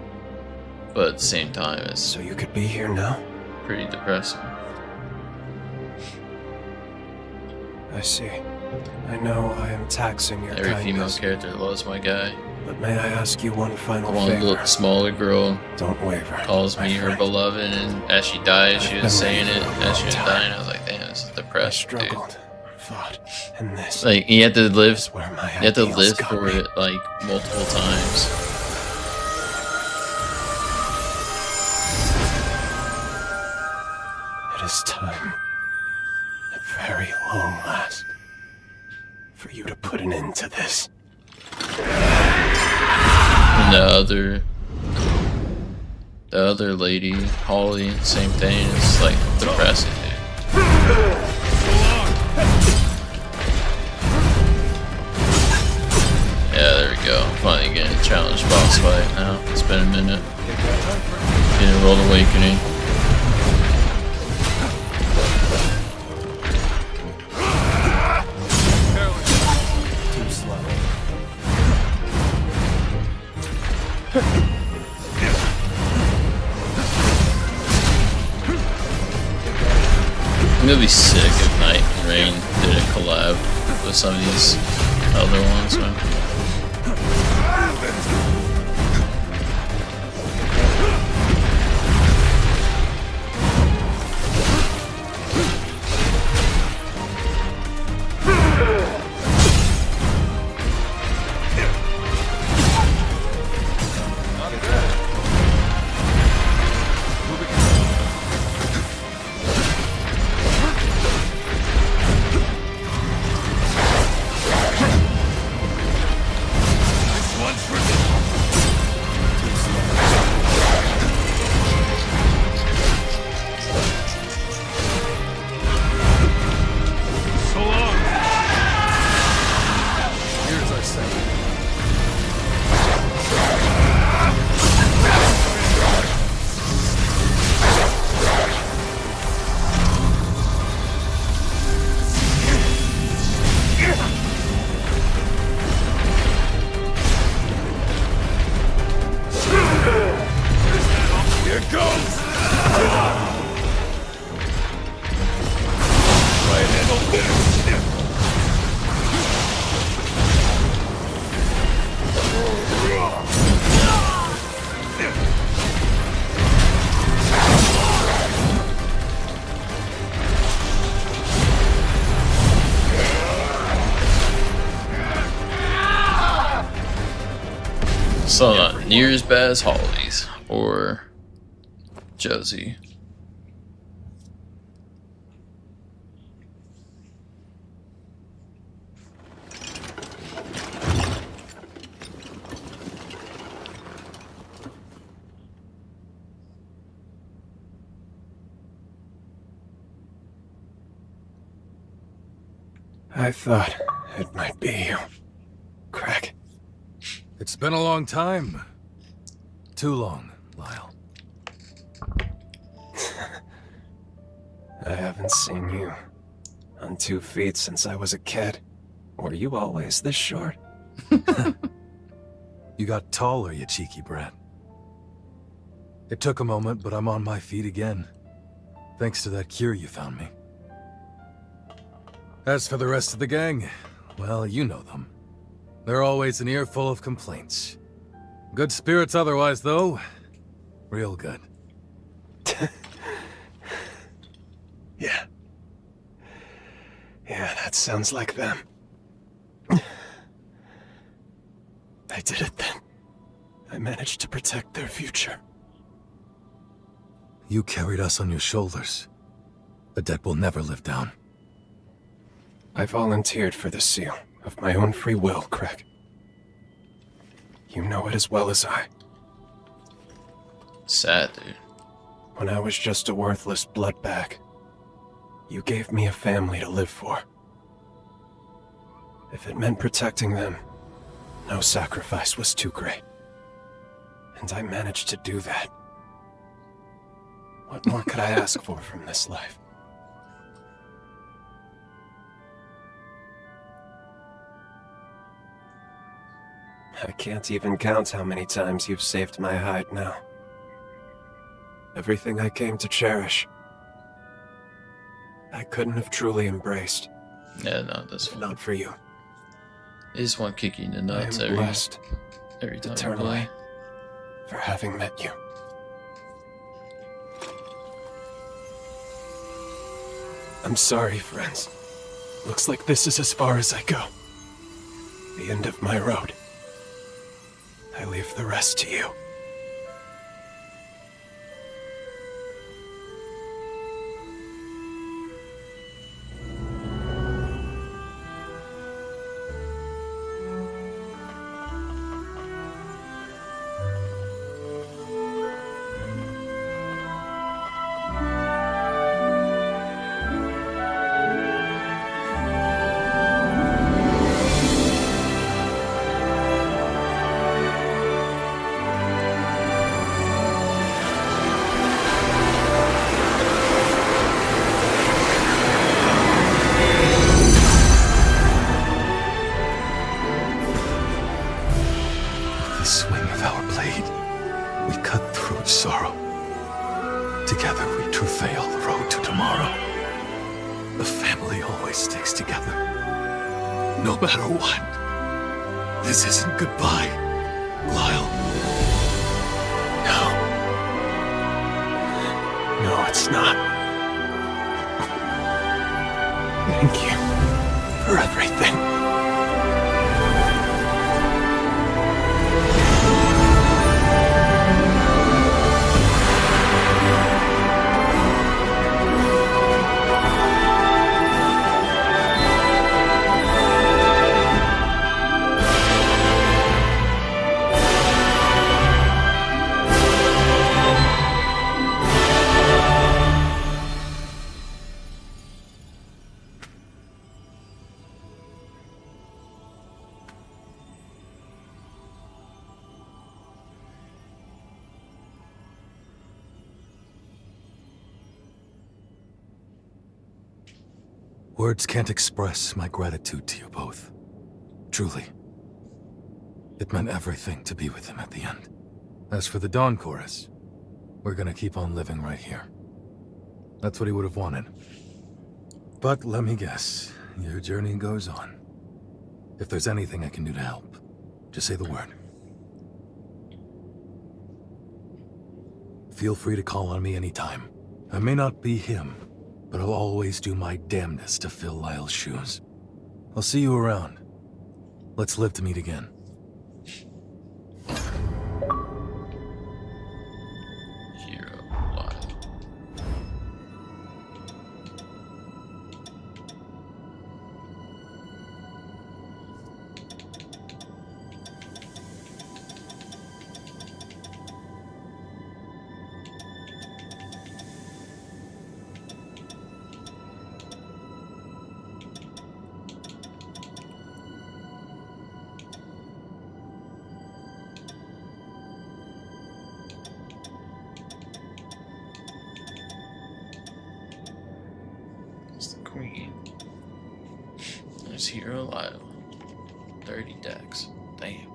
but at the same time, it's So you could be here now? pretty depressing. I see. I know I am taxing your Every female kindness, character loves my guy. but may I ask you one The final one favor? little smaller girl Don't waver. calls my me her friend. beloved, and as she dies, she I've was been saying waiting it for a as she was long time. dying. I was like, damn, this is I depressing, dude. struggled, fought, and this Like you have to live, is where my you have to ideals live got for me. it like multiple times. It is time, at very long last, for you to put an end to this. And the other lady, Holly, same thing. It's like depressing, dude. Yeah, there we go. Finally getting a challenge boss fight now. It's been a minute. Getting World Awakening. Too slow. I'm gonna be sick if Night and Rain did a collab with some of these other ones, man. So long. Here's our second. Here goes. Try and handle this. So not near as bad as Holly's or Josie. I thought it might be you, Craig. It's been a long time. Too long, Lyle. I haven't seen you on 2 feet since I was a kid. Were you always this short? You got taller, you cheeky brat. It took a moment, but I'm on my feet again. Thanks to that cure you found me. As for the rest of the gang, well, you know them. They're always an earful of complaints. Good spirits otherwise, though. Real good. Yeah. Yeah, that sounds like them. I did it then. I managed to protect their future. You carried us on your shoulders. A debt we'll never live down. I volunteered for the seal, of my own free will, Craig. You know it as well as I. Sad, dude. When I was just a worthless blood bag, you gave me a family to live for. If it meant protecting them, no sacrifice was too great. And I managed to do that. What more could I ask for from this life? I can't even count how many times you've saved my hide now. Everything I came to cherish, I couldn't have truly embraced. Yeah, no, that's if fine. not for you. I just want to kick you in the nuts I am blessed every time I eternally play. for having met you. I'm sorry, friends. Looks like this is as far as I go. The end of my road. I leave the rest to you. The swing of our blade, we cut through sorrow. Together we travail the road to tomorrow. The family always sticks together. No matter what. This isn't goodbye, Lyle. No. No, it's not. Thank you for everything. Words can't express my gratitude to you both. Truly. It meant everything to be with him at the end. As for the Dawn Chorus, we're gonna keep on living right here. That's what he would have wanted. But let me guess, your journey goes on. If there's anything I can do to help, just say the word. Feel free to call on me anytime. I may not be him, but I'll always do my damnedest to fill Lyle's shoes. I'll see you around. Let's live to meet again. Hero Lyle. It's the Queen. There's Hero Lyle. 30 decks. Damn.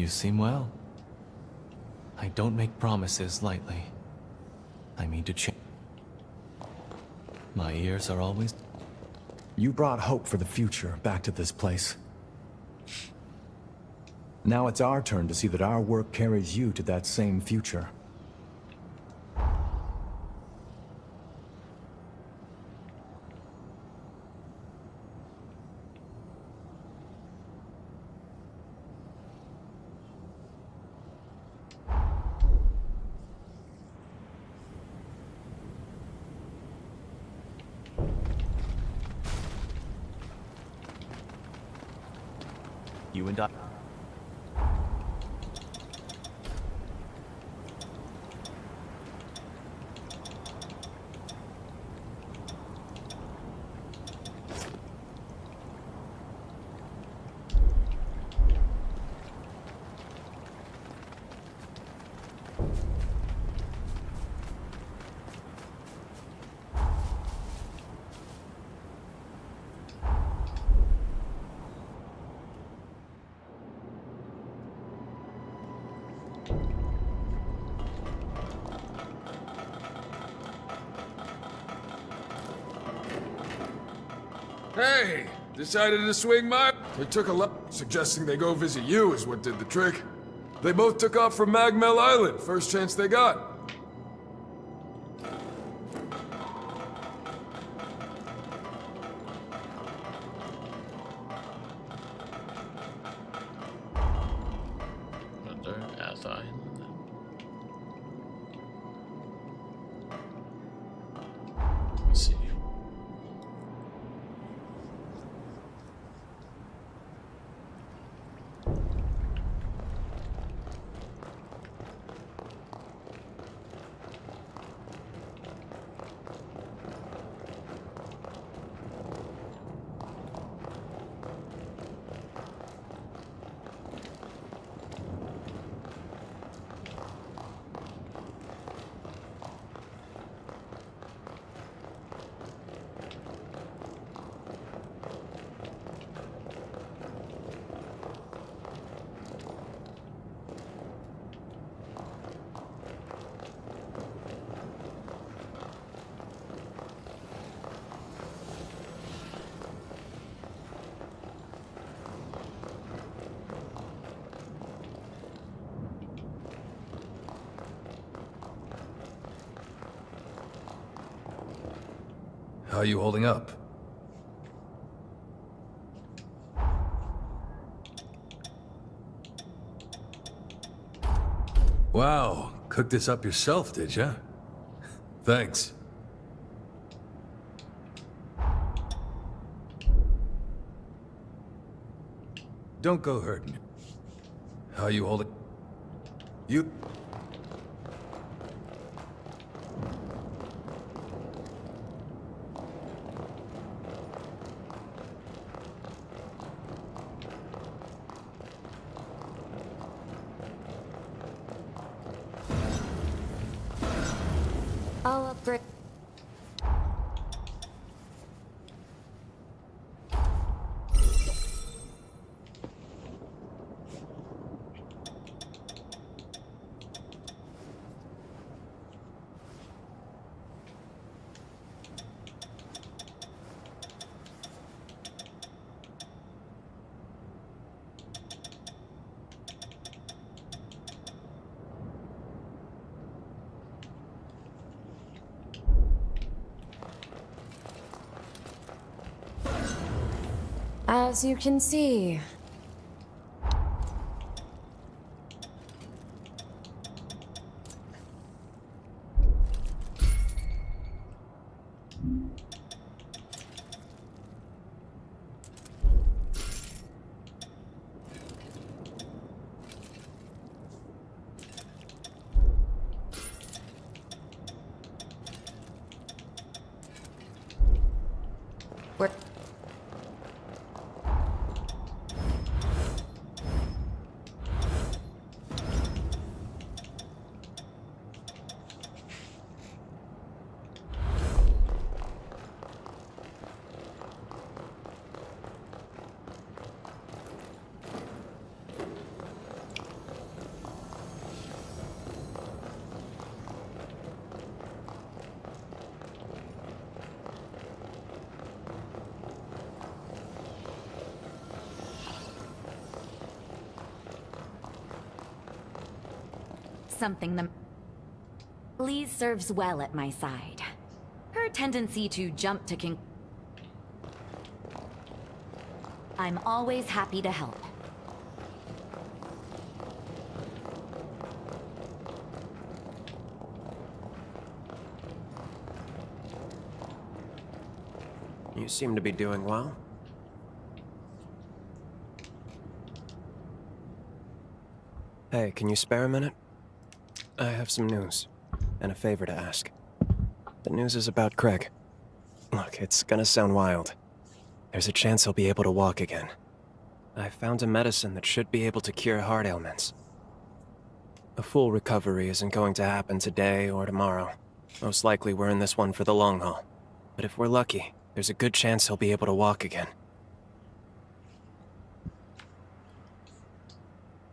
You seem well. I don't make promises lightly. I mean to change. My ears are always... You brought hope for the future back to this place. Now it's our turn to see that our work carries you to that same future. You and I... Hey, decided to swing my... They took a left, suggesting they go visit you is what did the trick. They both took off from Magmel Island, first chance they got. Another Ath Island. Let's see. How you holding up? Wow, cooked this up yourself, did ya? Thanks. Don't go hurting. How you holding? You... I'll upgrade. As you can see. something the... Lee serves well at my side. Her tendency to jump to I'm always happy to help. You seem to be doing well. Hey, can you spare a minute? I have some news, and a favor to ask. The news is about Craig. Look, it's gonna sound wild. There's a chance he'll be able to walk again. I found a medicine that should be able to cure heart ailments. A full recovery isn't going to happen today or tomorrow. Most likely we're in this one for the long haul. But if we're lucky, there's a good chance he'll be able to walk again.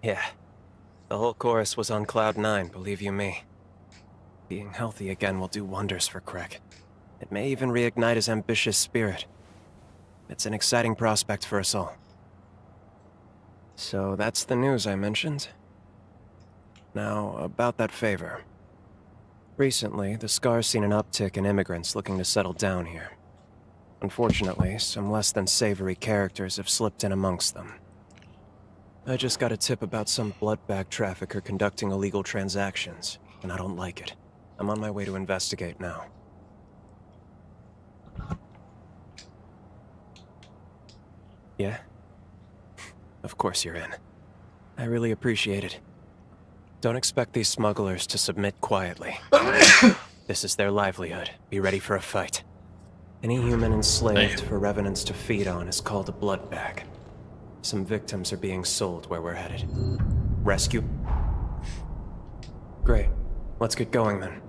Yeah. The whole chorus was on Cloud 9, believe you me. Being healthy again will do wonders for Craig. It may even reignite his ambitious spirit. It's an exciting prospect for us all. So that's the news I mentioned. Now, about that favor. Recently, the Scar's seen an uptick in immigrants looking to settle down here. Unfortunately, some less than savory characters have slipped in amongst them. I just got a tip about some blood bag trafficker conducting illegal transactions, and I don't like it. I'm on my way to investigate now. Yeah? Of course you're in. I really appreciate it. Don't expect these smugglers to submit quietly. This is their livelihood. Be ready for a fight. Any human enslaved for revenants to feed on is called a blood bag. Some victims are being sold where we're headed. Rescue? Great. Let's get going then.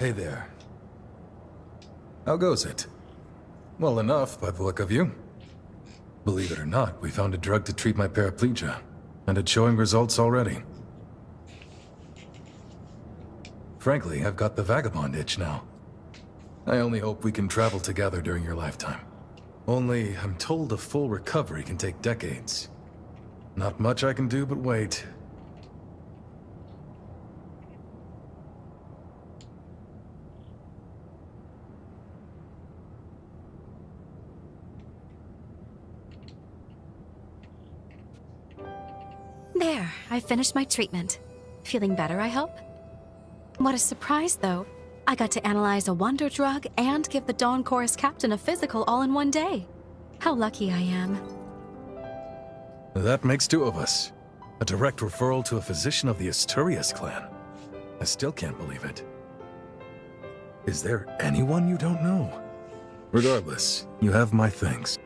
Hey there. How goes it? Well enough, by the look of you. Believe it or not, we found a drug to treat my paraplegia, and it's showing results already. Frankly, I've got the vagabond itch now. I only hope we can travel together during your lifetime. Only, I'm told a full recovery can take decades. Not much I can do but wait. There, I finished my treatment. Feeling better, I hope? What a surprise, though. I got to analyze a wonder drug and give the Dawn Chorus captain a physical all in one day. How lucky I am. That makes two of us. A direct referral to a physician of the Asturias clan. I still can't believe it. Is there anyone you don't know? Regardless, you have my thanks.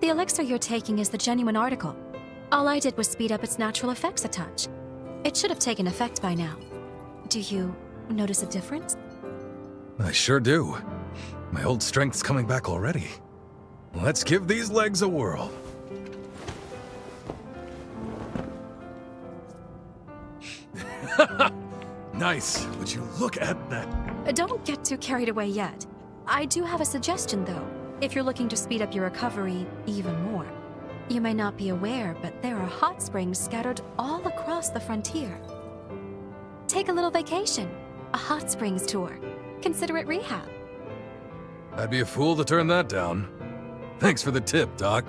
The elixir you're taking is the genuine article. All I did was speed up its natural effects a touch. It should have taken effect by now. Do you notice a difference? I sure do. My old strength's coming back already. Let's give these legs a whirl. Nice. Would you look at that? Don't get too carried away yet. I do have a suggestion, though, if you're looking to speed up your recovery even more. You may not be aware, but there are hot springs scattered all across the frontier. Take a little vacation, a hot springs tour. Consider it rehab. I'd be a fool to turn that down. Thanks for the tip, Doc.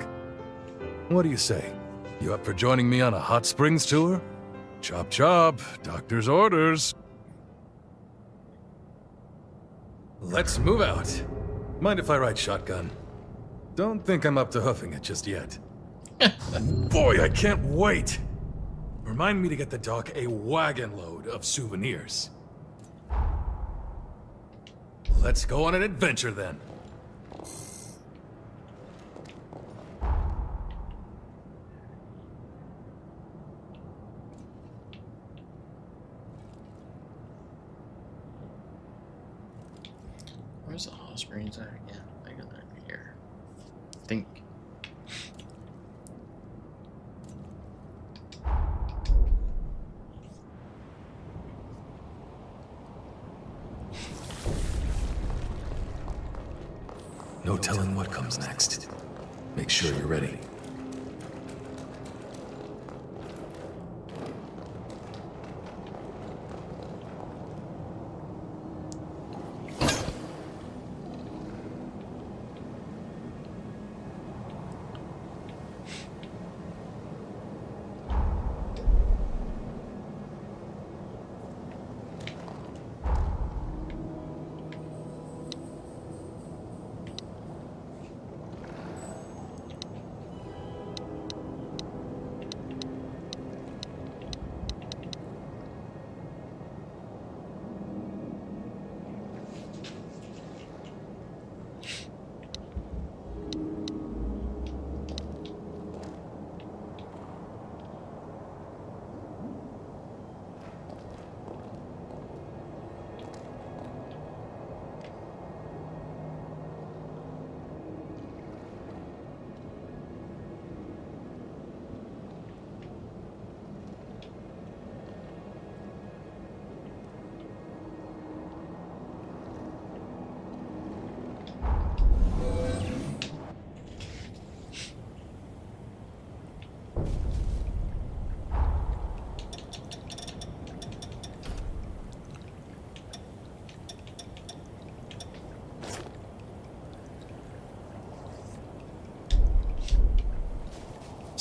What do you say? You up for joining me on a hot springs tour? Chop chop, doctor's orders. Let's move out. Mind if I ride shotgun? Don't think I'm up to hoofing it just yet. Boy, I can't wait! Remind me to get the doc a wagon load of souvenirs. Let's go on an adventure then. Where's the hot springs? screens are again? I got that here. I think. No telling what comes next. Make sure you're ready.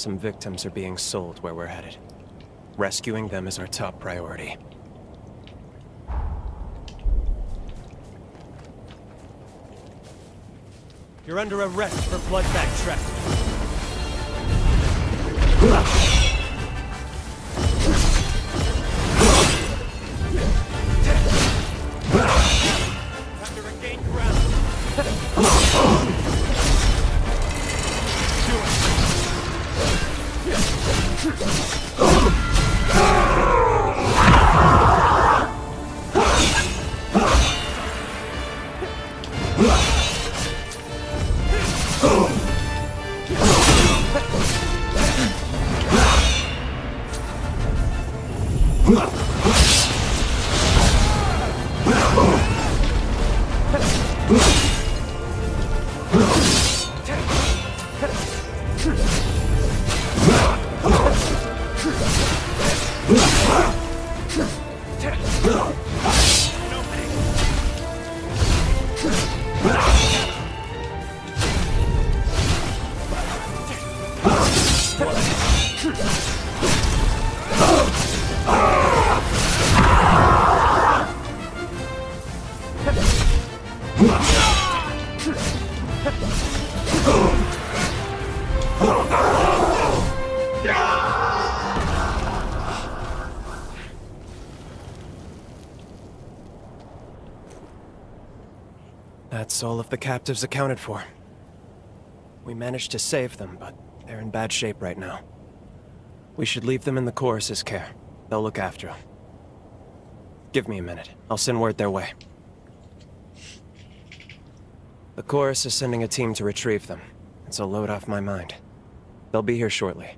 Some victims are being sold where we're headed. Rescuing them is our top priority. You're under arrest for bloodbag trafficking. Time to regain ground. That's all of the captives accounted for. We managed to save them, but they're in bad shape right now. We should leave them in the chorus's care. They'll look after them. Give me a minute. I'll send word their way. The chorus is sending a team to retrieve them. It's a load off my mind. They'll be here shortly.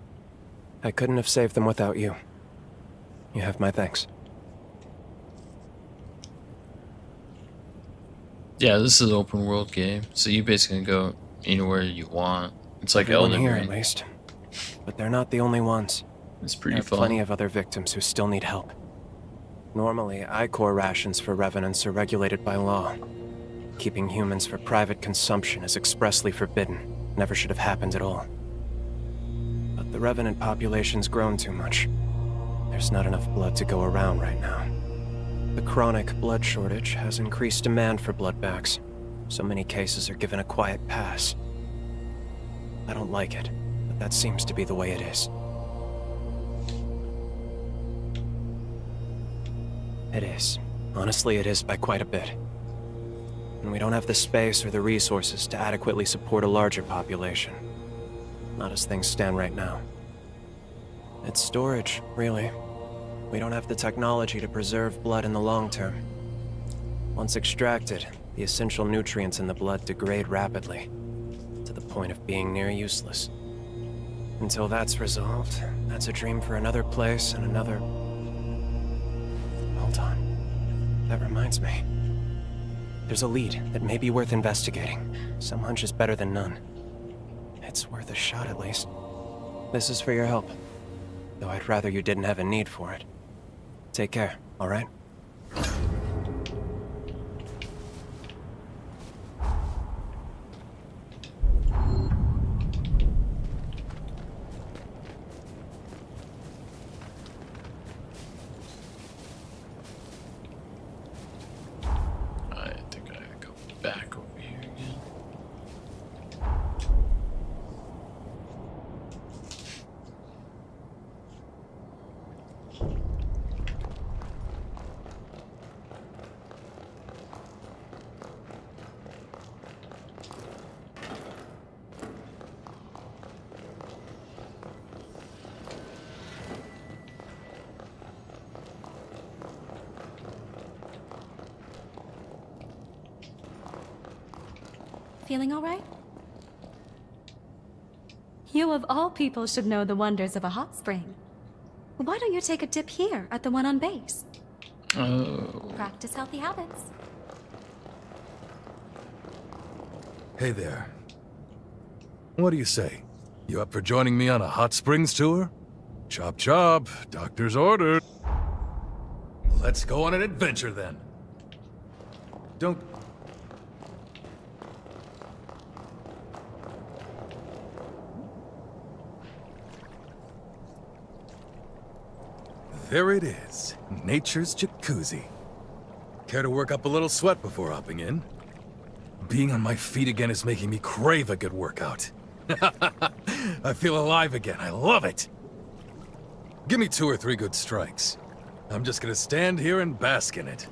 I couldn't have saved them without you. You have my thanks. Yeah, this is an open world game, so you basically can go anywhere you want. It's like Everyone Elden here, Ring. at least. But they're not the only ones. It's pretty There are fun. plenty of other victims who still need help. Normally, Icor rations for revenants are regulated by law. Keeping humans for private consumption is expressly forbidden. Never should have happened at all. But the revenant population's grown too much. There's not enough blood to go around right now. The chronic blood shortage has increased demand for blood bags. So many cases are given a quiet pass. I don't like it, but that seems to be the way it is. It is. Honestly, it is by quite a bit. And we don't have the space or the resources to adequately support a larger population. Not as things stand right now. It's storage, really. We don't have the technology to preserve blood in the long term. Once extracted, The essential nutrients in the blood degrade rapidly, to the point of being near useless. Until that's resolved, that's a dream for another place and another... Hold on. That reminds me. There's a lead that may be worth investigating. Some hunch is better than none. It's worth a shot at least. This is for your help. Though I'd rather you didn't have a need for it. Take care, alright? I think I gotta go back over here again. Feeling all right? You of all people should know the wonders of a hot spring. Why don't you take a dip here at the one on base? Oh. Practice healthy habits. Hey there. What do you say? You up for joining me on a hot springs tour? Chop chop, doctor's ordered. Let's go on an adventure then. Don't... There it is, nature's jacuzzi. Care to work up a little sweat before hopping in? Being on my feet again is making me crave a good workout. I feel alive again, I love it. Give me 2 or 3 good strikes. I'm just gonna stand here and bask in it.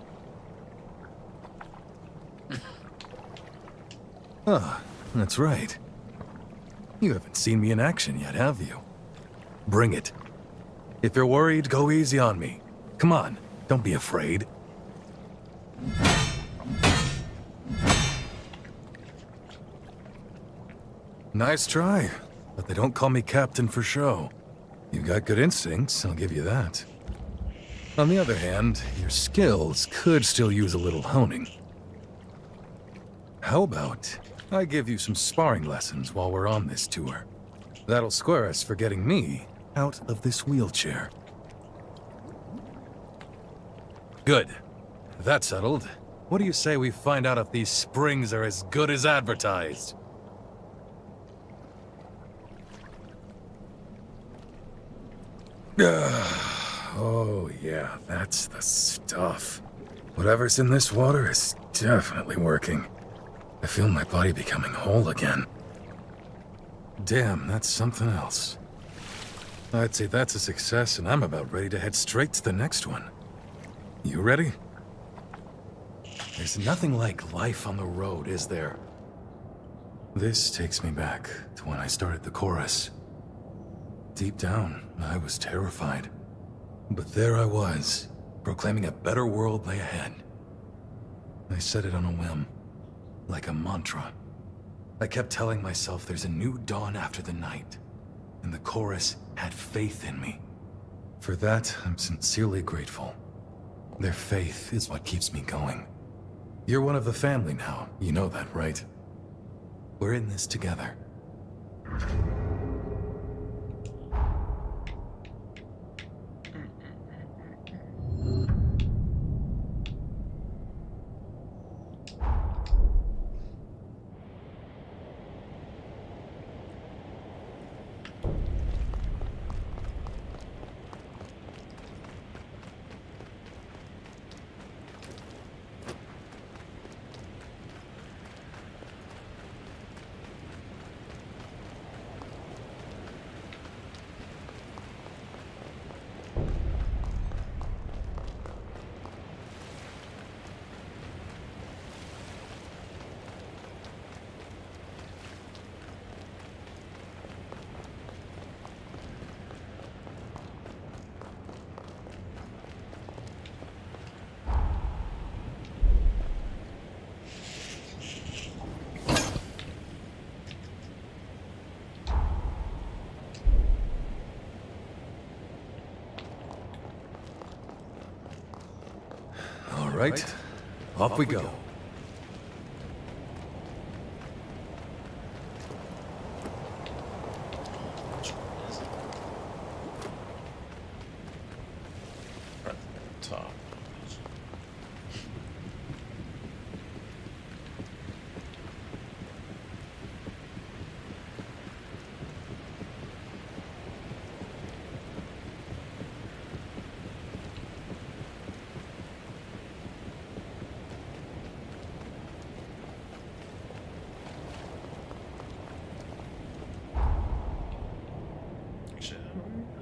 Ah, that's right. You haven't seen me in action yet, have you? Bring it. If you're worried, go easy on me. Come on, don't be afraid. Nice try, but they don't call me captain for show. You've got good instincts, I'll give you that. On the other hand, your skills could still use a little honing. How about I give you some sparring lessons while we're on this tour? That'll square us for getting me out of this wheelchair. Good. That's settled. What do you say we find out if these springs are as good as advertised? Oh yeah, that's the stuff. Whatever's in this water is definitely working. I feel my body becoming whole again. Damn, that's something else. I'd say that's a success, and I'm about ready to head straight to the next one. You ready? There's nothing like life on the road, is there? This takes me back to when I started the chorus. Deep down, I was terrified. But there I was, proclaiming a better world lay ahead. I said it on a whim, like a mantra. I kept telling myself there's a new dawn after the night, and the chorus had faith in me. For that, I'm sincerely grateful. Their faith is what keeps me going. You're one of the family now, you know that, right? We're in this together. right. Off we go. Top. Actually, I don't know.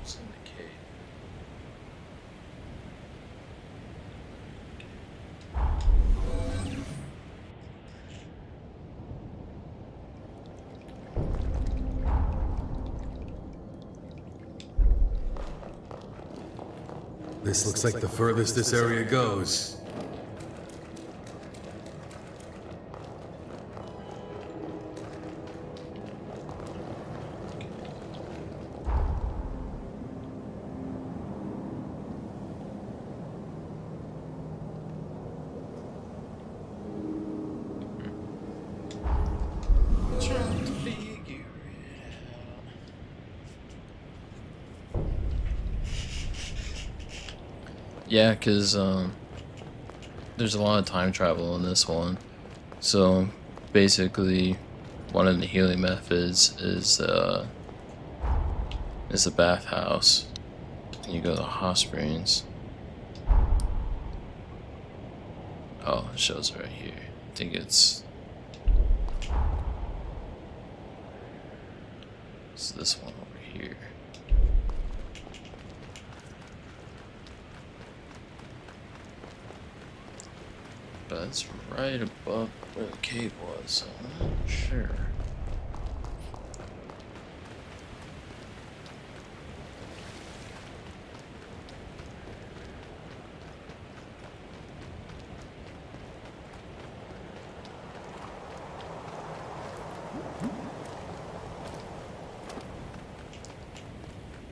It's in the cave. This looks like the furthest this area goes. Trying to figure it out. Yeah, because there's a lot of time travel in this one. So basically, one of the healing methods is the bathhouse. You go to the hot springs. Oh, it shows right here. I think it's this one over here. But it's right above where the cave was, so I'm not sure.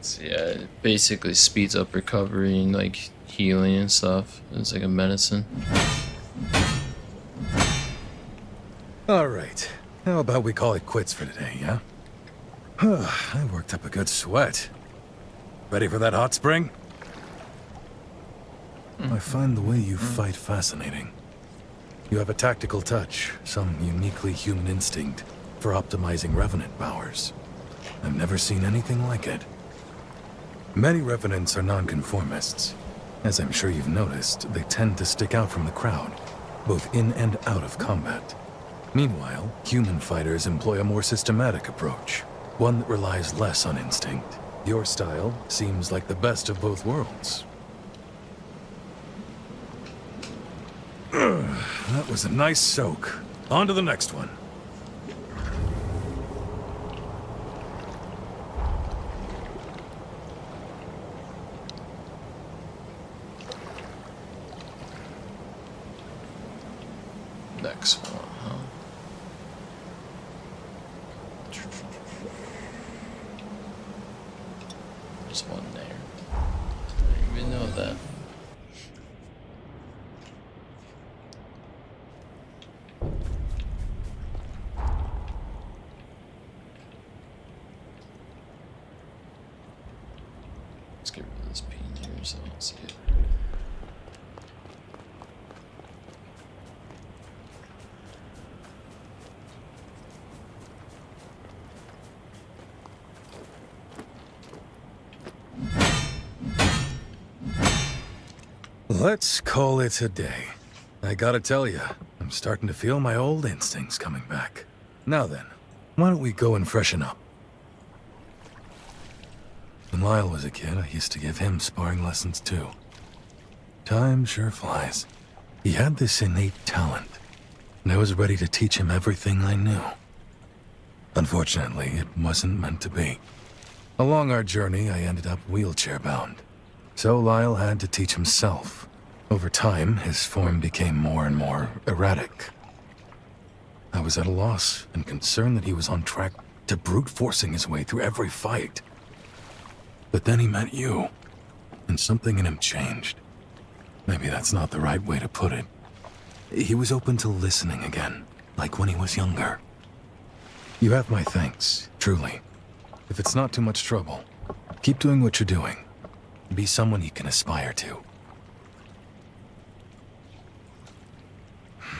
So yeah, it basically speeds up recovery and like healing and stuff. It's like a medicine. All right. How about we call it quits for today, yeah? I worked up a good sweat. Ready for that hot spring? I find the way you fight fascinating. You have a tactical touch, some uniquely human instinct for optimizing Revenant powers. I've never seen anything like it. Many Revenants are nonconformists. As I'm sure you've noticed, they tend to stick out from the crowd, both in and out of combat. Meanwhile, human fighters employ a more systematic approach, one that relies less on instinct. Your style seems like the best of both worlds. That was a nice soak. On to the next one. Next one, huh? There's one there. I didn't even know that. Let's get rid of this pin here so I don't see it. Let's call it a day. I gotta tell you, I'm starting to feel my old instincts coming back. Now then, why don't we go and freshen up? When Lyle was a kid, I used to give him sparring lessons too. Time sure flies. He had this innate talent, and I was ready to teach him everything I knew. Unfortunately, it wasn't meant to be. Along our journey, I ended up wheelchair-bound. So Lyle had to teach himself. Over time, his form became more and more erratic. I was at a loss and concerned that he was on track to brute forcing his way through every fight. But then he met you, and something in him changed. Maybe that's not the right way to put it. He was open to listening again, like when he was younger. You have my thanks, truly. If it's not too much trouble, keep doing what you're doing. Be someone you can aspire to.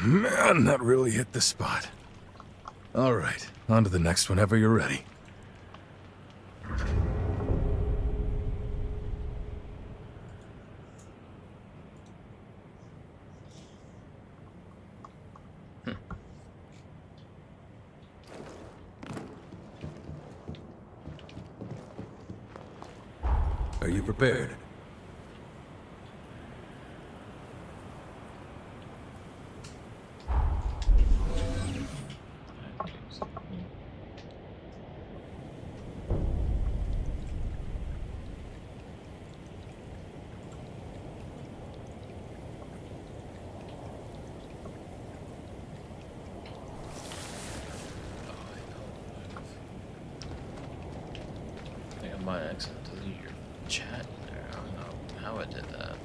Man, that really hit the spot. All right, on to the next whenever you're ready. Are you prepared? I think I might accidentally delete your chat in there. I don't know how I did that.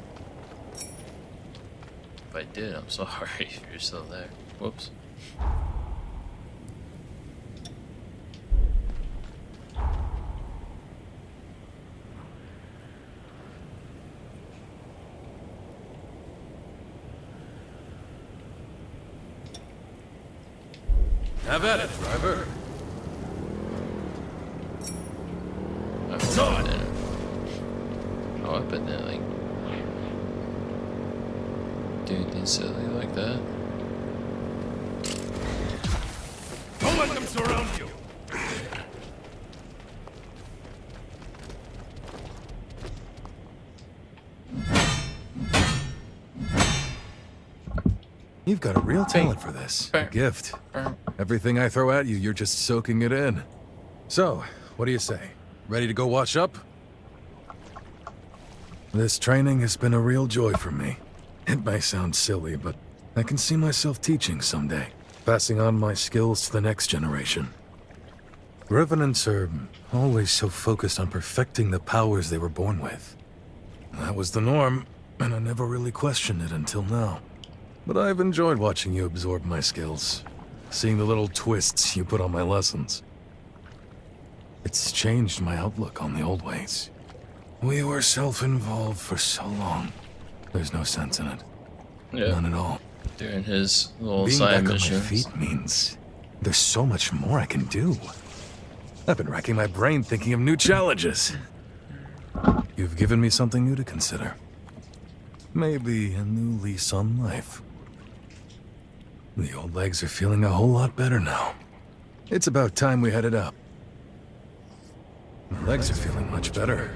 If I did, I'm sorry if you're still there. Whoops. Have at it, driver. Oh, I bet they like do anything silly like that. Don't let them surround you! You've got a real talent for this. A gift. Everything I throw at you, you're just soaking it in. So, what do you say? Ready to go wash up? This training has been a real joy for me. It may sound silly, but I can see myself teaching someday, passing on my skills to the next generation. Revenants are always so focused on perfecting the powers they were born with. That was the norm, and I never really questioned it until now. But I've enjoyed watching you absorb my skills, seeing the little twists you put on my lessons. It's changed my outlook on the old ways. We were self-involved for so long. There's no sense in it. Yeah. None at all. During his little Being side back on missions. my feet means there's so much more I can do. I've been racking my brain thinking of new challenges. You've given me something new to consider. Maybe a new lease on life. The old legs are feeling a whole lot better now. It's about time we headed up. My legs are feeling much better.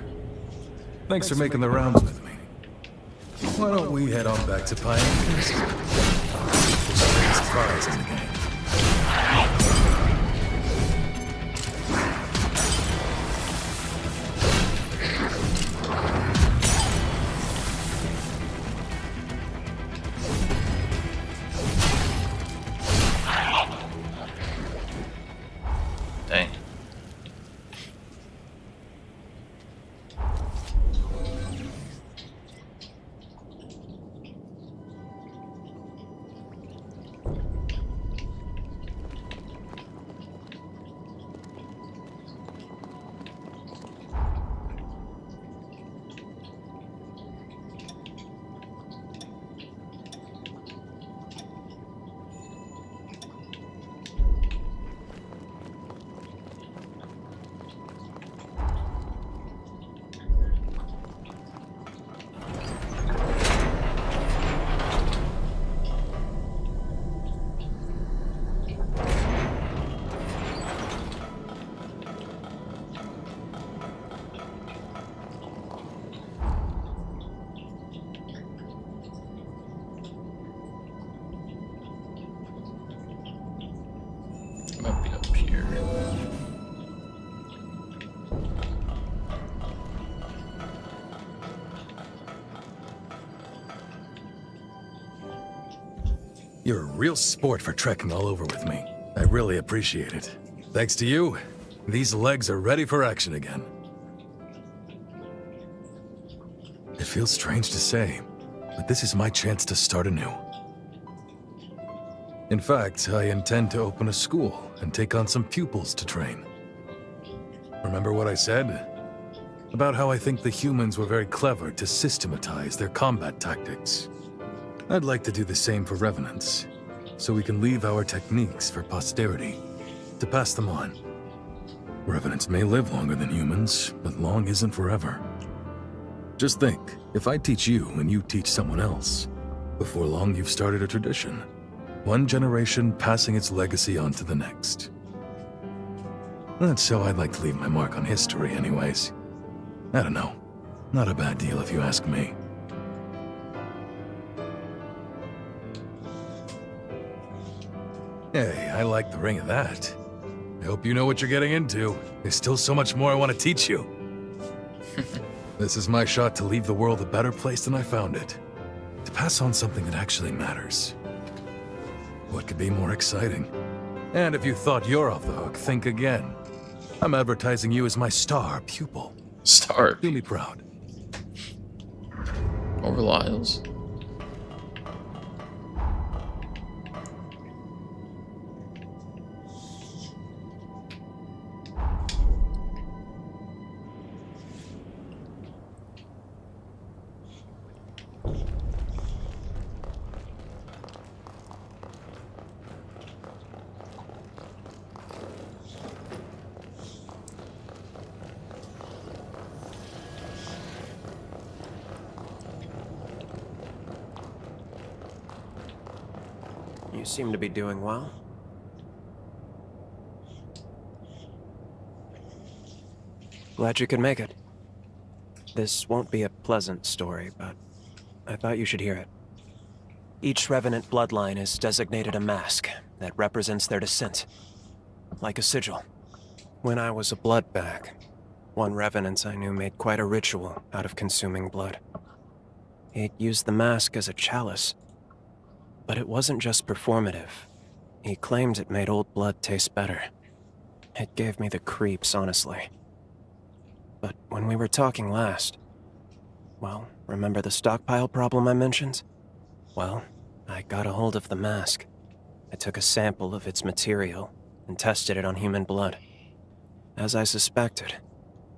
Thanks for making the rounds with me. Why don't we head on back to Pioneer? There's a surprise in the game. Dang. Might be up here. You're a real sport for trekking all over with me. I really appreciate it. Thanks to you, these legs are ready for action again. It feels strange to say, but this is my chance to start anew. In fact, I intend to open a school and take on some pupils to train. Remember what I said? About how I think the humans were very clever to systematize their combat tactics. I'd like to do the same for Revenants, so we can leave our techniques for posterity, to pass them on. Revenants may live longer than humans, but long isn't forever. Just think, if I teach you and you teach someone else, before long you've started a tradition. One generation passing its legacy on to the next. That's how I'd like to leave my mark on history anyways. I don't know. Not a bad deal if you ask me. Hey, I like the ring of that. I hope you know what you're getting into. There's still so much more I want to teach you. This is my shot to leave the world a better place than I found it. To pass on something that actually matters. What could be more exciting? And if you thought you're off the hook, think again. I'm advertising you as my star pupil. Star? Do me proud. Over Lyles? You seem to be doing well. Glad you could make it. This won't be a pleasant story, but I thought you should hear it. Each Revenant bloodline is designated a mask that represents their descent, like a sigil. When I was a blood bag, one Revenant I knew made quite a ritual out of consuming blood. He'd used the mask as a chalice. But it wasn't just performative. He claimed it made old blood taste better. It gave me the creeps, honestly. But when we were talking last... Well, remember the stockpile problem I mentioned? Well, I got a hold of the mask. I took a sample of its material and tested it on human blood. As I suspected,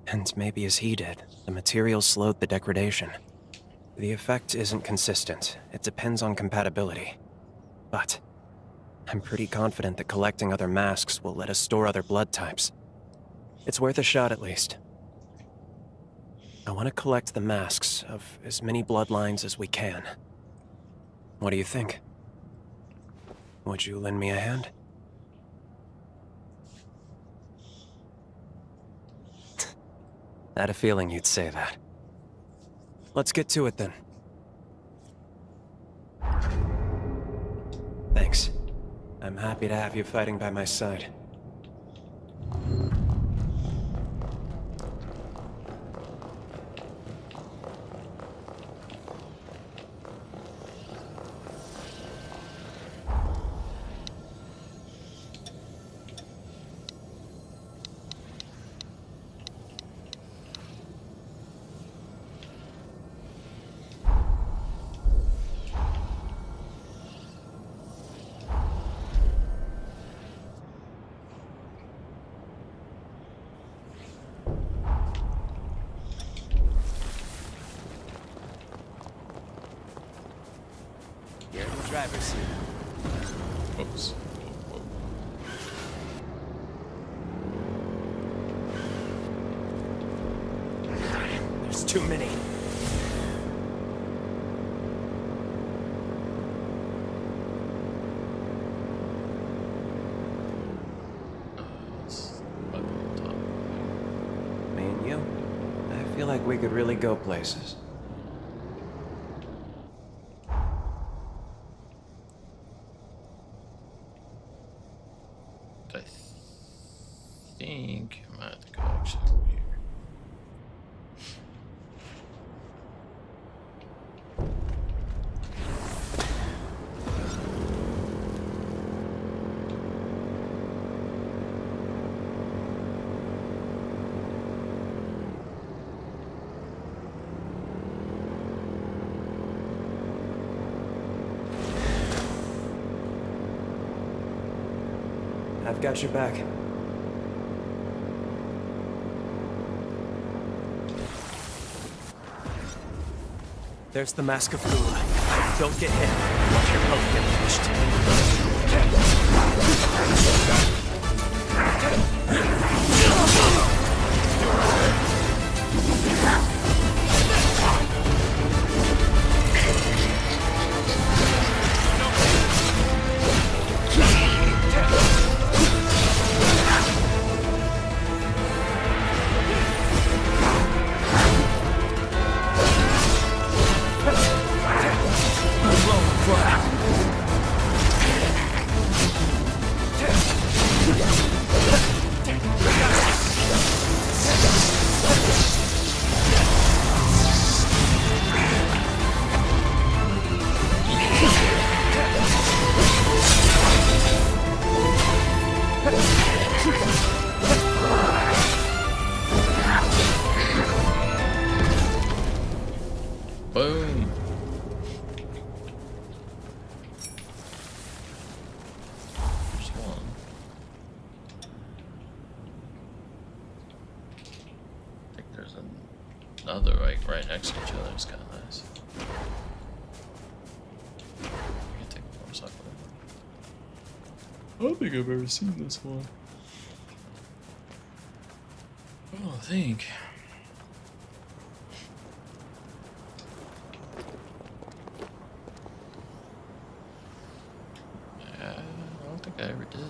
and maybe as he did, the material slowed the degradation. The effect isn't consistent. It depends on compatibility. But I'm pretty confident that collecting other masks will let us store other blood types. It's worth a shot at least. I want to collect the masks of as many bloodlines as we can. What do you think? Would you lend me a hand? I had a feeling you'd say that. Let's get to it then. Thanks. I'm happy to have you fighting by my side. You're in the driver's seat. Oops. There's too many. Me and you, I feel like we could really go places. I think I might have to go actually over here. I've got your back. There's the Mask of Gula. Don't get hit. Watch your boat get Boom. There's one. I think there's another right next to each other. It's kind of nice. I can take the motorcycle. I don't think I've ever seen this one. Oh, I think. I don't think I ever did.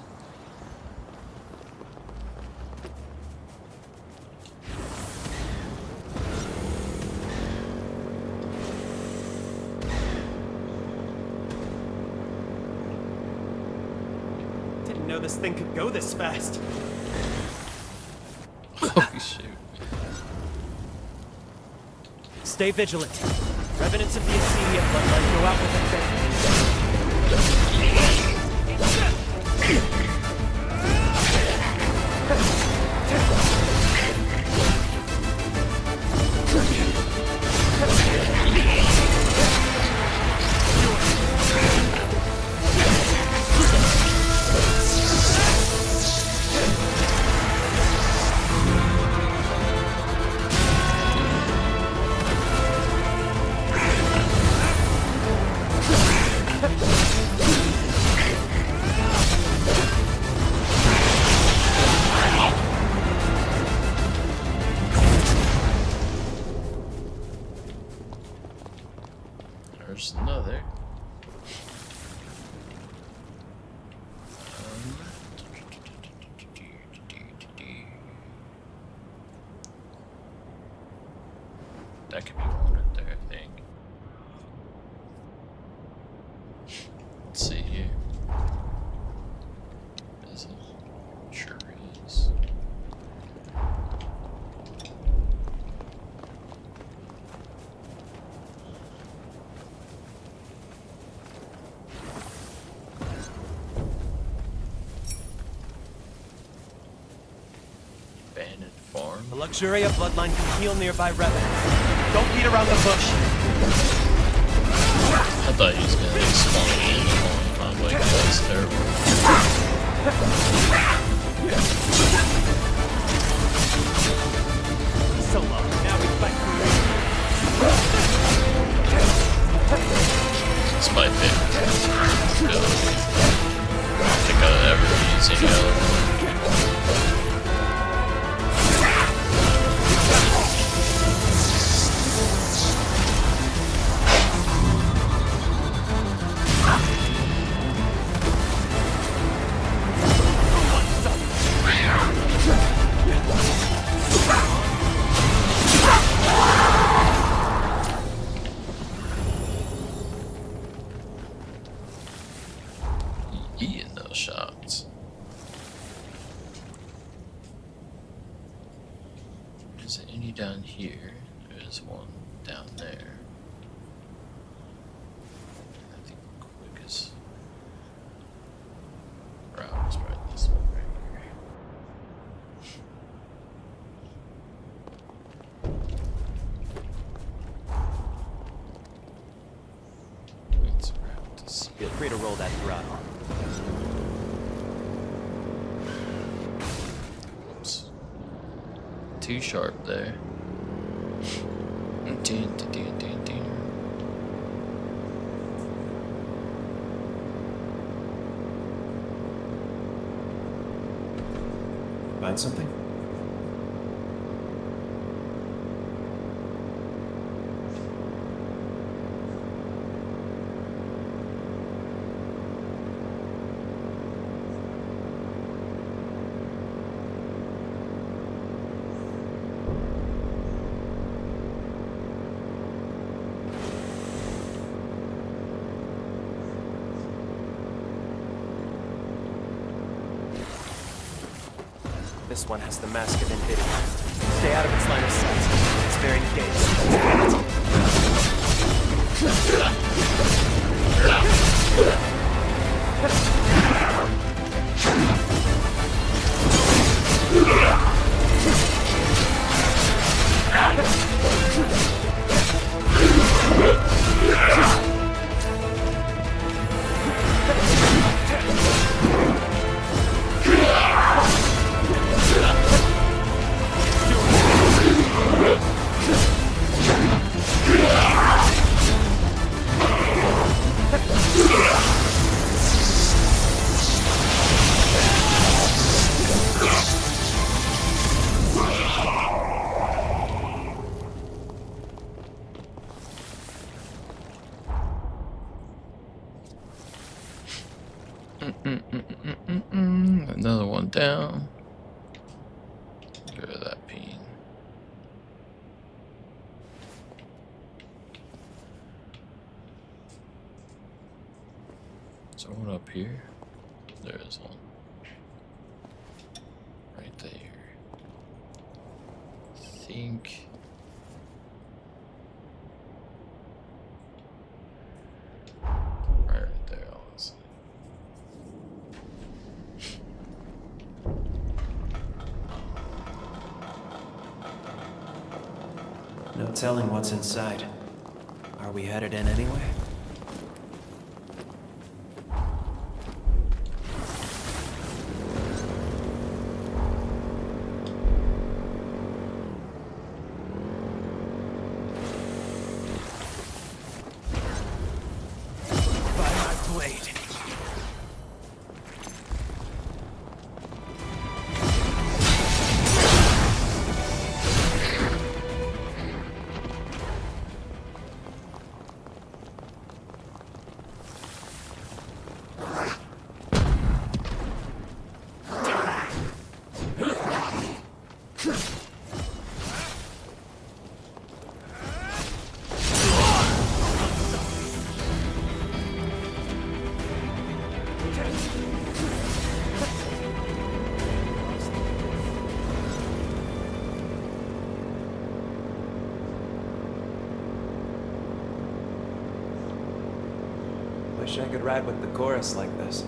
Didn't know this thing could go this fast. Holy shoot. Stay vigilant. Revenants of the Assyria bloodline go out with a bang. There's another. That could be one right there, I think. Let's see here. Is it? Sure is. Abandoned farm. The Luxuria bloodline can heal nearby revenants. Don't beat around the bush. I thought he was gonna spawn in the whole time, like that's terrible. So long. Now we fight It's my favorite build. I don't think I've ever used any other one. Eating those shots. any down here. There's one down there. I think the quickest route is probably this one right here. It's a route to see. Feel free to roll that throttle. Whoops. Too sharp there. Dun, dun, dun, dun, dun. Find something? This one has the mask of NVIDIA. Stay out of its line of sight. It's very engaged. Another one down. Get rid of that peen. Is there one up here? There is one. Right there. I think. Right there, honestly. No telling what's inside. Are we headed in anyway? By my blade. Wish I could ride with the chorus like this.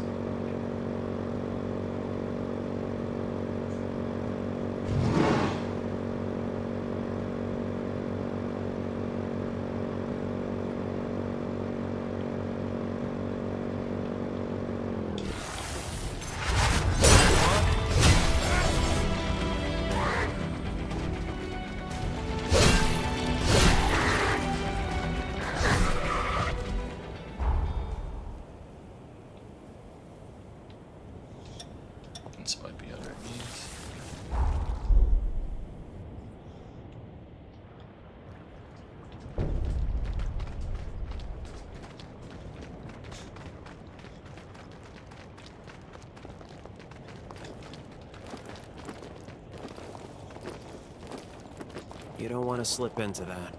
This might be underneath. You don't want to slip into that.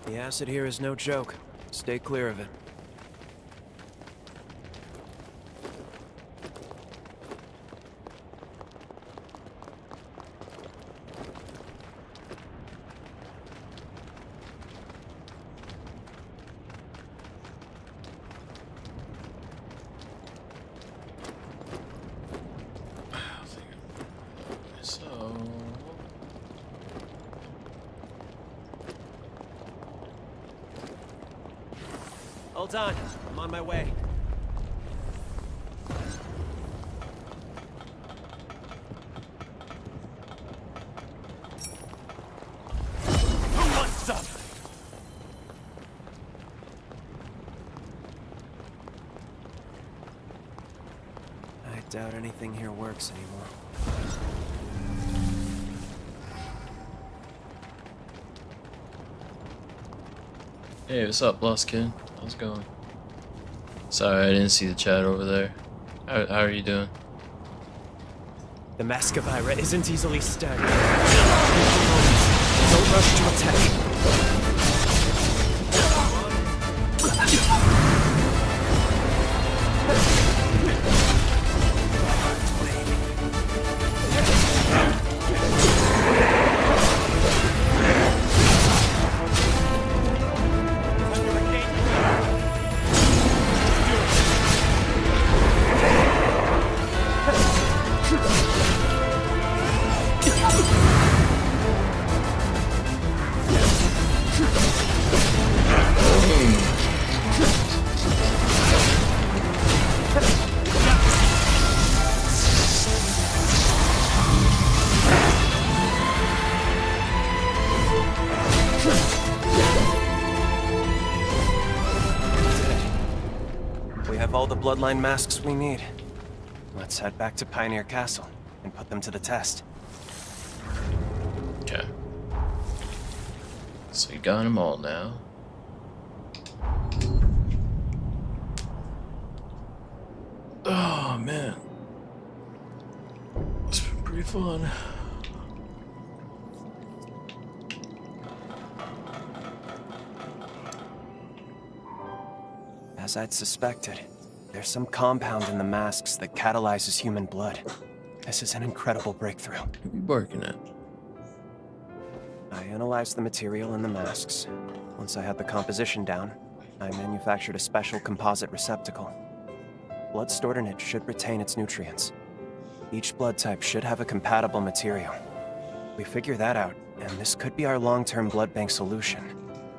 The acid here is no joke. Stay clear of it. So, Hold on. I'm on my way. Who wants some? I doubt anything here works anymore. hey, what's up, Lost Kid? How's it going? Sorry, I didn't see the chat over there. How are you doing? The Masquerira isn't easily staggered. Don't rush to attack. We have all the bloodline masks we need. Let's head back to Pioneer Castle and put them to the test. Okay. So you got them all now. Oh man, it's been pretty fun. As I'd suspected, there's some compound in the masks that catalyzes human blood. This is an incredible breakthrough. What are you barking at? I analyzed the material in the masks. Once I had the composition down, I manufactured a special composite receptacle. Blood stored in it should retain its nutrients. Each blood type should have a compatible material. We figure that out, and this could be our long-term blood bank solution.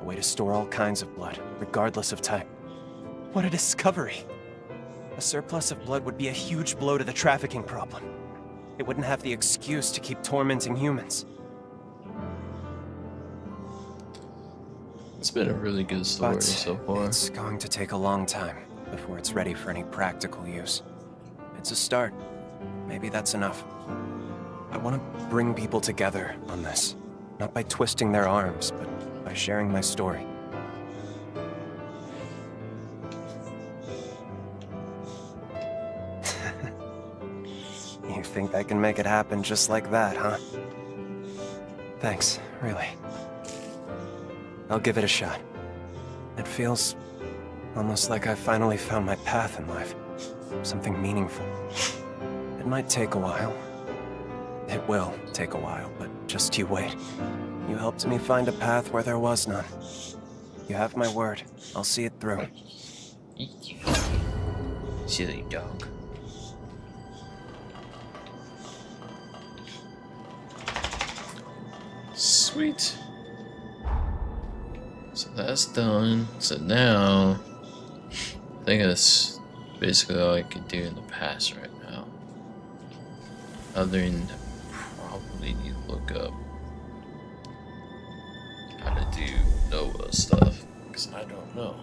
A way to store all kinds of blood, regardless of type. What a discovery! A surplus of blood would be a huge blow to the trafficking problem. It wouldn't have the excuse to keep tormenting humans. It's been a really good story But so far. it's going to take a long time before it's ready for any practical use. It's a start. Maybe that's enough. I want to bring people together on this. Not by twisting their arms, but by sharing my story. You think I can make it happen just like that, huh? Thanks, really. I'll give it a shot. It feels almost like I've finally found my path in life. Something meaningful. It might take a while. It will take a while, but just you wait. You helped me find a path where there was none. You have my word. I'll see it through. Silly dog. Sweet. So that's done. So now, I think that's basically all I could do in the past right now. Other than probably need to look up how to do Nova stuff, because I don't know.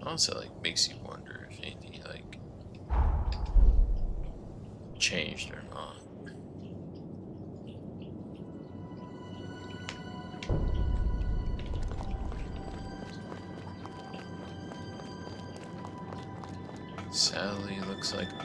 Honestly, like, makes you wonder if anything, like, changed or not. Sadly, looks like not.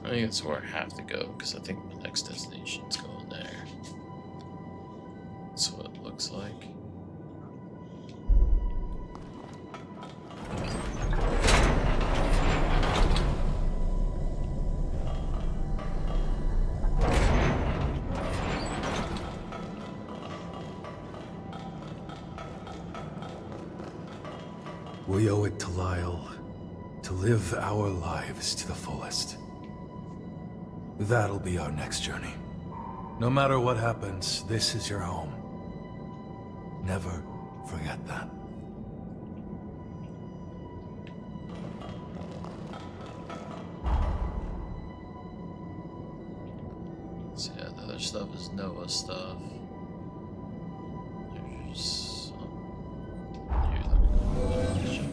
I think that's where I have to go, because I think my next destination's going there. That's what it looks like. We owe it to Lyle to live our lives to the fullest. That'll be our next journey. No matter what happens, this is your home. Never forget that. So yeah, the other stuff is Noah stuff. There's some... Here, let me go.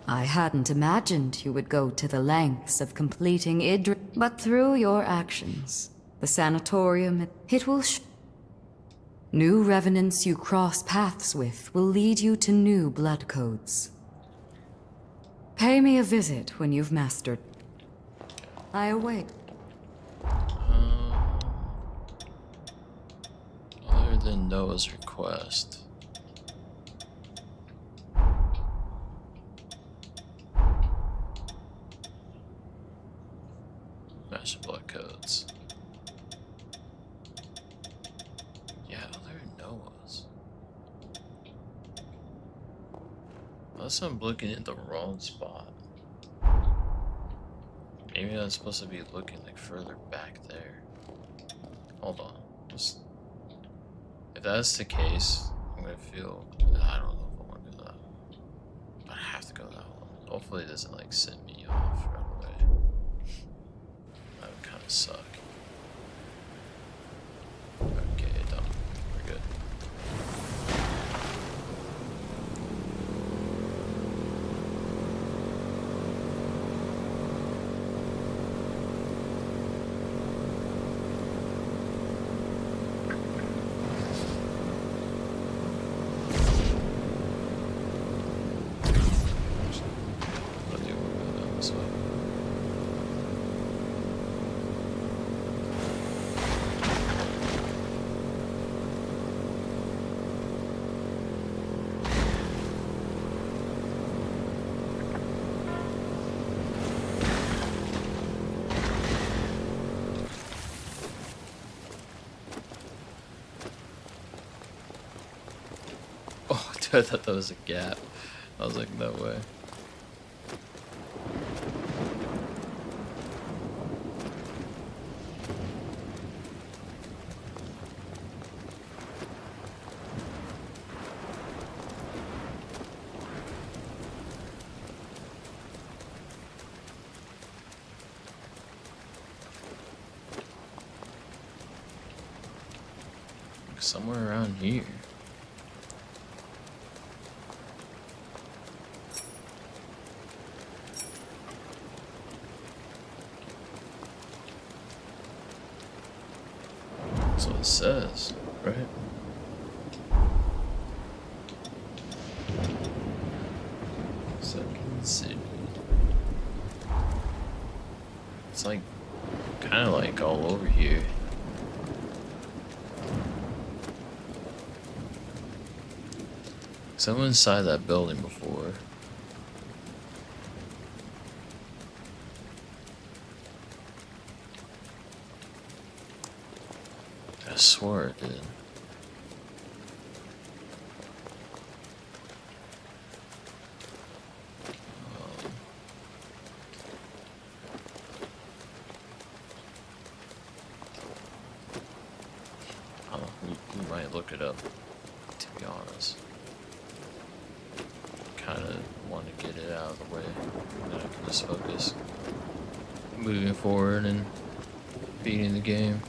I hadn't imagined you would go to the lengths of completing Idris, but through your actions, the sanatorium, it will new revenants you cross paths with will lead you to new blood codes. Pay me a visit when you've mastered. I await. Other than Noah's request. Master blood codes. Yeah, other than Noah's. Unless I'm looking at the wrong spot. Maybe I'm supposed to be looking like further back there. Hold on. If that's the case, I'm gonna feel. I don't know if I want to do that. But I have to go that one. Hopefully it doesn't like send me off right away. That would kind of suck. Okay, done. We're good. I think we'll go down this way. Oh, dude, I thought that was a gap. I was like, no way. Somewhere around here. That's what it says, right? Second city. It's like kind of like all over here. So I went inside that building before. I swore it did. look it up, to be honest. Kind of want to get it out of the way, and then I can just focus moving forward and beating the game.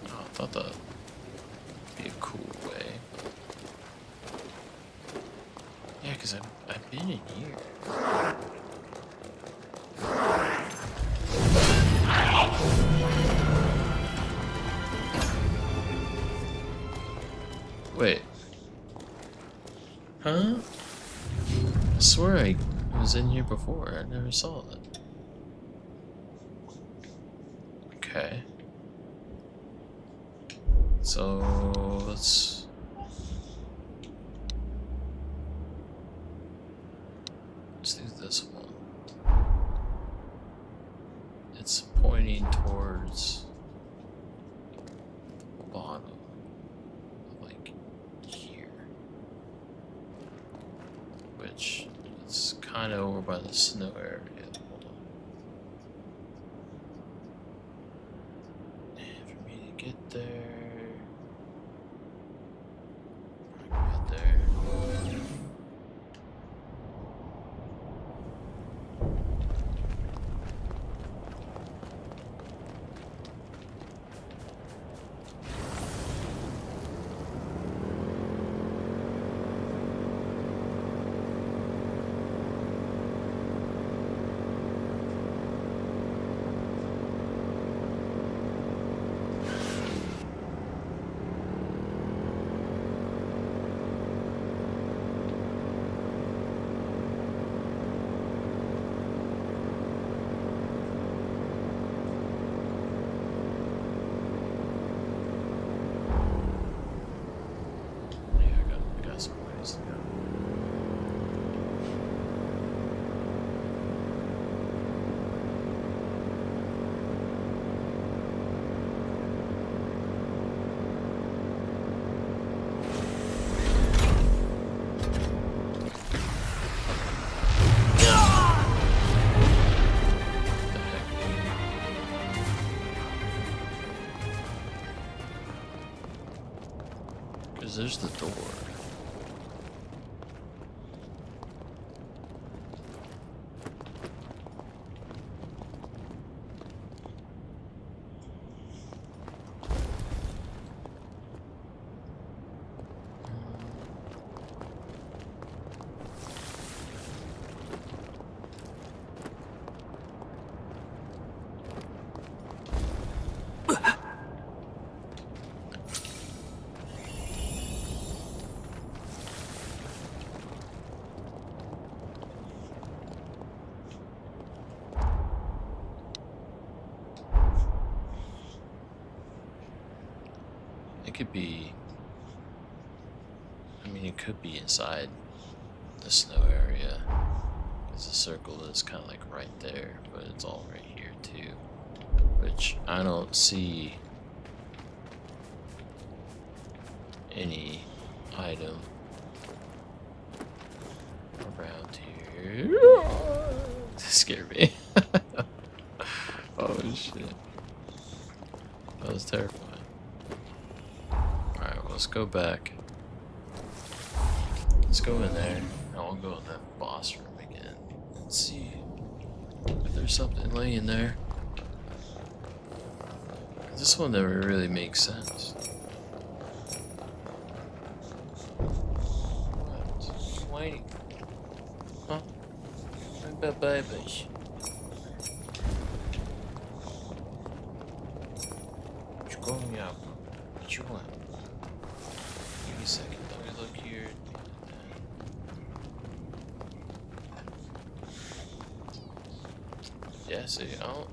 Oh, I thought that'd be a cool way. Yeah, because I've been in here. Wait. Huh? I swear I was in here before. I never saw it. Okay. So let's do this one. It's pointing towards the bottom. Like here. Which is kind of over by the snow area. Hold on. And for me to get there. Right there. I got some ways to go. Because there's the door. It could be, I mean, it could be inside the snow area, because the circle is kind of like right there, but it's all right here too, which I don't see any item around here. That scared me. Oh shit. That was terrifying. Alright, well, let's go back. Let's go in there. Now we'll go in that boss room again and see if there's something laying there. This one never really makes sense. What? Waiting. Huh? Bye bye bye. What you going up? What you want? Give me a second. Let me look here. Yeah, see, I don't.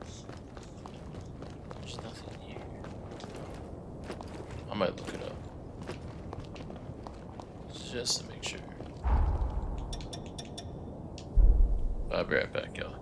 There's nothing here. I might look it up. Just to make sure. I'll be right back, y'all.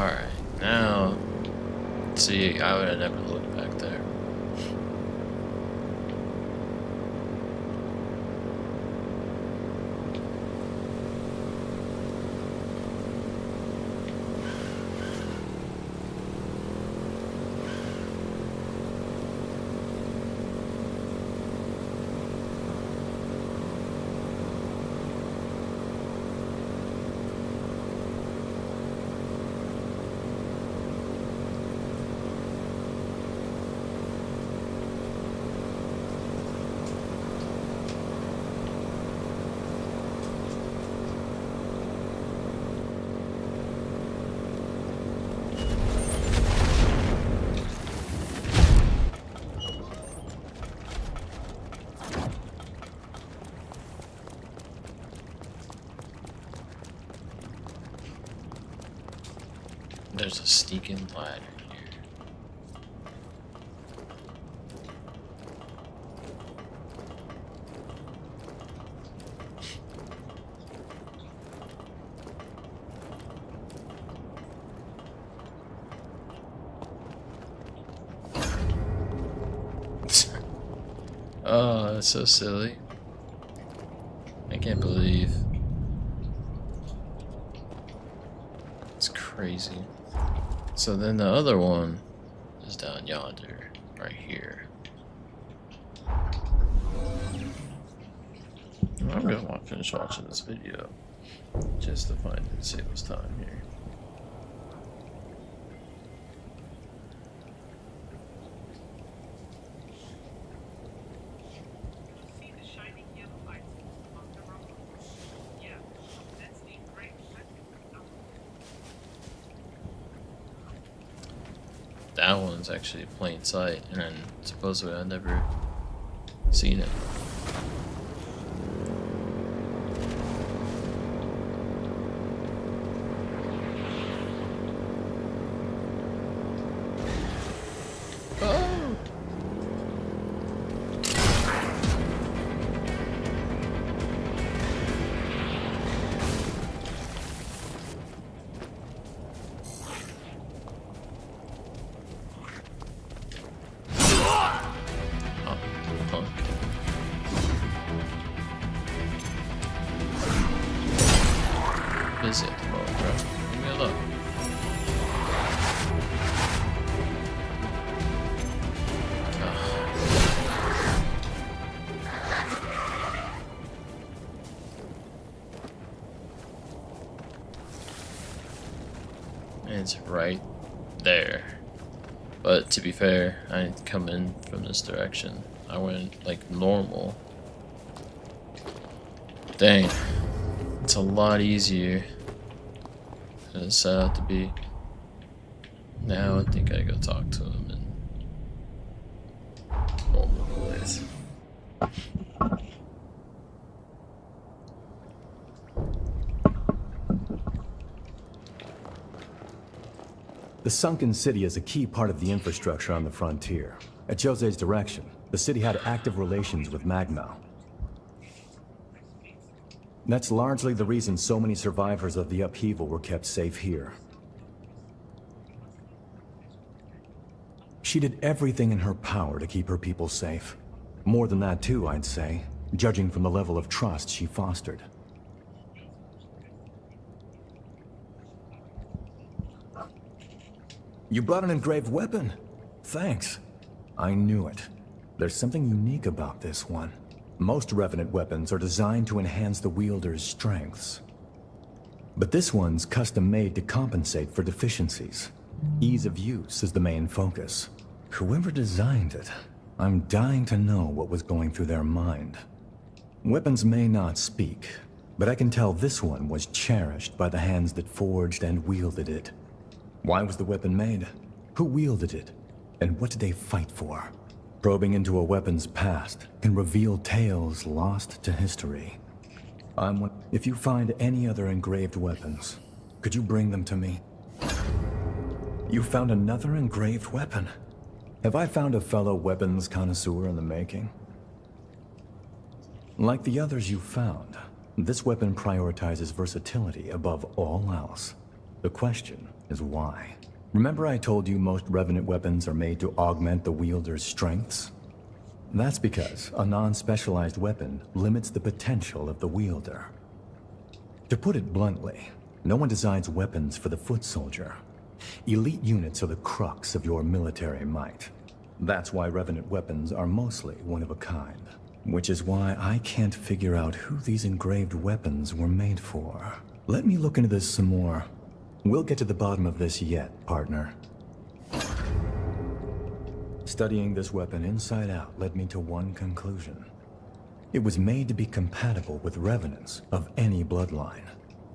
Alright, now... See, I would have never looked back there. There's a sneaking ladder here. Oh, that's so silly. I can't believe. It's crazy. So then the other one is down yonder, right here. I'm gonna finish watching this video just to find it, save us time here. That one's actually plain sight, and then supposedly I've never seen it. Oh! Is it? Oh, bro. Leave me alone. It's right there. But to be fair, I didn't come in from this direction. I went like normal. Dang. It's a lot easier than it set out to be. Now I think I go talk to him and roll the boys. The sunken city is a key part of the infrastructure on the frontier. At Jose's direction, the city had active relations with Magmal. That's largely the reason so many survivors of the upheaval were kept safe here. She did everything in her power to keep her people safe. More than that too, I'd say, judging from the level of trust she fostered. You brought an engraved weapon. Thanks. I knew it. There's something unique about this one. Most Revenant weapons are designed to enhance the wielder's strengths. But this one's custom-made to compensate for deficiencies. Ease of use is the main focus. Whoever designed it, I'm dying to know what was going through their mind. Weapons may not speak, but I can tell this one was cherished by the hands that forged and wielded it. Why was the weapon made? Who wielded it? And what did they fight for? Probing into a weapon's past can reveal tales lost to history. If you find any other engraved weapons, could you bring them to me? You found another engraved weapon? Have I found a fellow weapons connoisseur in the making? Like the others you found, this weapon prioritizes versatility above all else. The question is why. Remember I told you most Revenant weapons are made to augment the wielder's strengths? That's because a non-specialized weapon limits the potential of the wielder. To put it bluntly, no one designs weapons for the foot soldier. Elite units are the crux of your military might. That's why Revenant weapons are mostly one of a kind. Which is why I can't figure out who these engraved weapons were made for. Let me look into this some more. We'll get to the bottom of this yet, partner. Studying this weapon inside out led me to one conclusion. It was made to be compatible with revenants of any bloodline.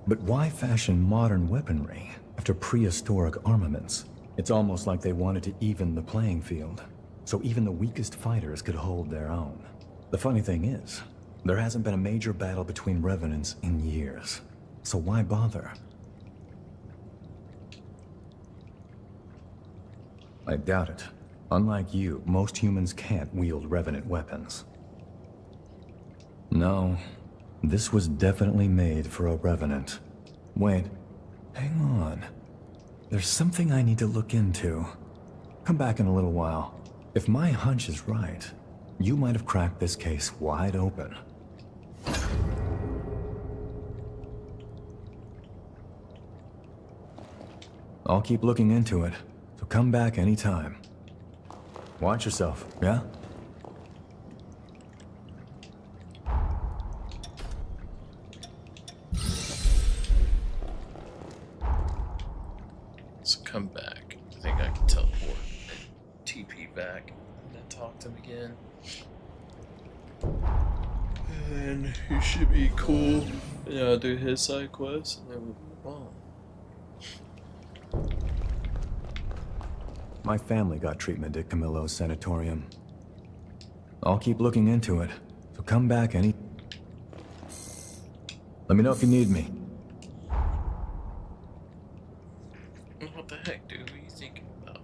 But why fashion modern weaponry after prehistoric armaments? It's almost like they wanted to even the playing field, so even the weakest fighters could hold their own. The funny thing is, there hasn't been a major battle between revenants in years, so why bother? I doubt it. Unlike you, most humans can't wield revenant weapons. No, this was definitely made for a revenant. Wait, hang on. There's something I need to look into. Come back in a little while. If my hunch is right, you might have cracked this case wide open. I'll keep looking into it, so come back anytime. Watch yourself, yeah? So come back. I think I can teleport and TP back and then talk to him again. And he should be cool. Yeah, I'll do his side quest and then we'll move on. My family got treatment at Camillo's sanatorium. I'll keep looking into it, so come back any... Let me know if you need me. What the heck, dude? What are you thinking about?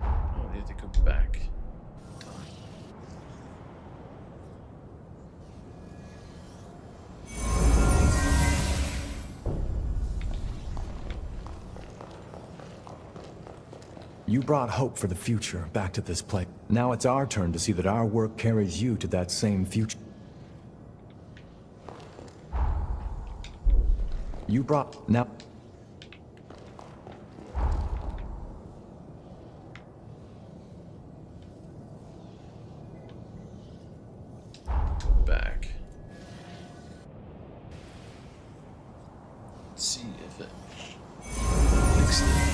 Oh, I need to go back. You brought hope for the future back to this place. Now it's our turn to see that our work carries you to that same future. You brought... Now... Back. Let's see if it fixed it.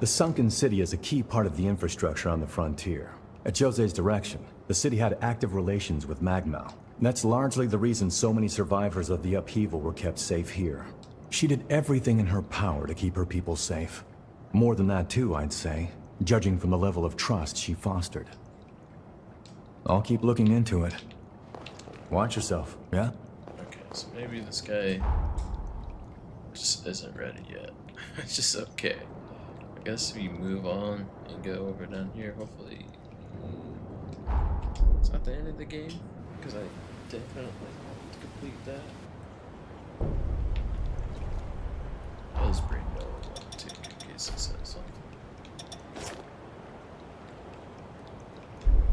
The sunken city is a key part of the infrastructure on the frontier. At Jose's direction, the city had active relations with Magmel. That's largely the reason so many survivors of the upheaval were kept safe here. She did everything in her power to keep her people safe. More than that too, I'd say, judging from the level of trust she fostered. I'll keep looking into it. Watch yourself, yeah? Okay, so maybe this guy just isn't ready yet. It's just okay. I guess we move on and go over down here. Hopefully, it's not the end of the game because I definitely want to complete that. Let's bring Noah up too in case it says something.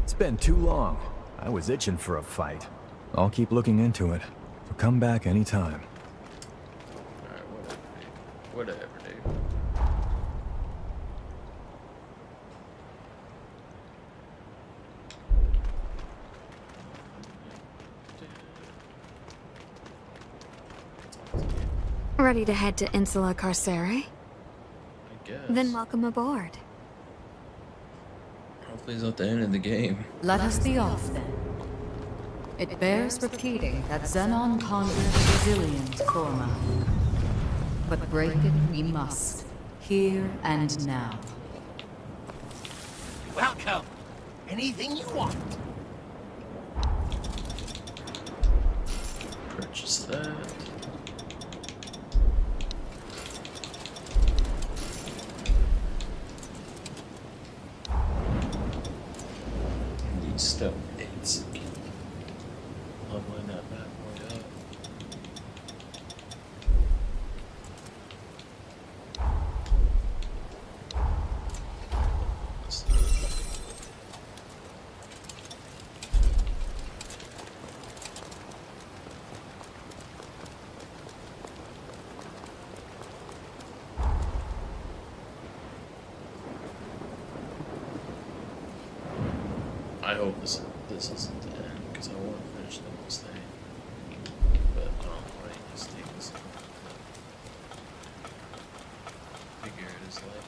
It's been too long. I was itching for a fight. I'll keep looking into it, so come back anytime. Alright, whatever, dude. Ready to head to Insula Carcere? I guess. Then welcome aboard. Hopefully it's not the end of the game. Let us be off then. It bears repeating that Xenon conquered Brazilian's Corma. But break it we must, here and now. Welcome. Anything you want. leveling that bad boy up. I hope this isn't the end, because I want to finish this thing. But I don't know what these things. Figure it is like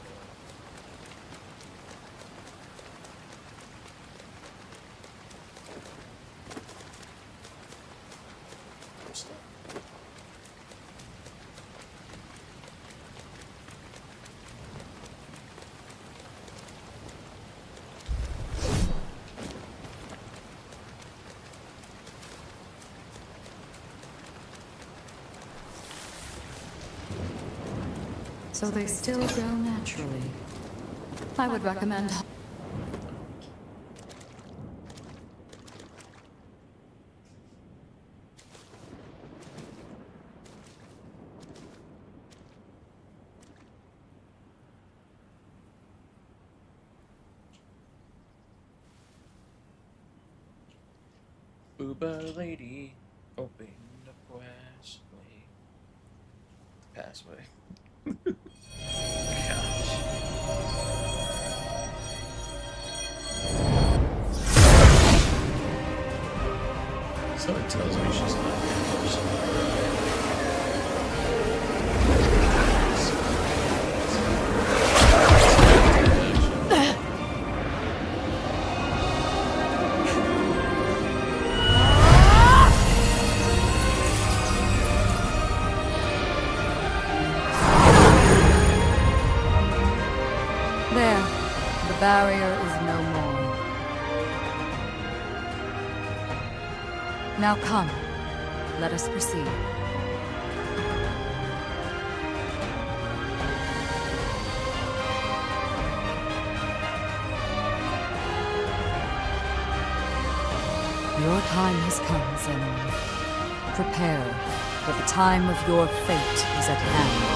So they still grow naturally. I would recommend... Uber lady, open the passway. So it tells me she's not There. The barrier is no more. Now come. Let us proceed. Your time has come, Zenon. Prepare, for the time of your fate is at hand.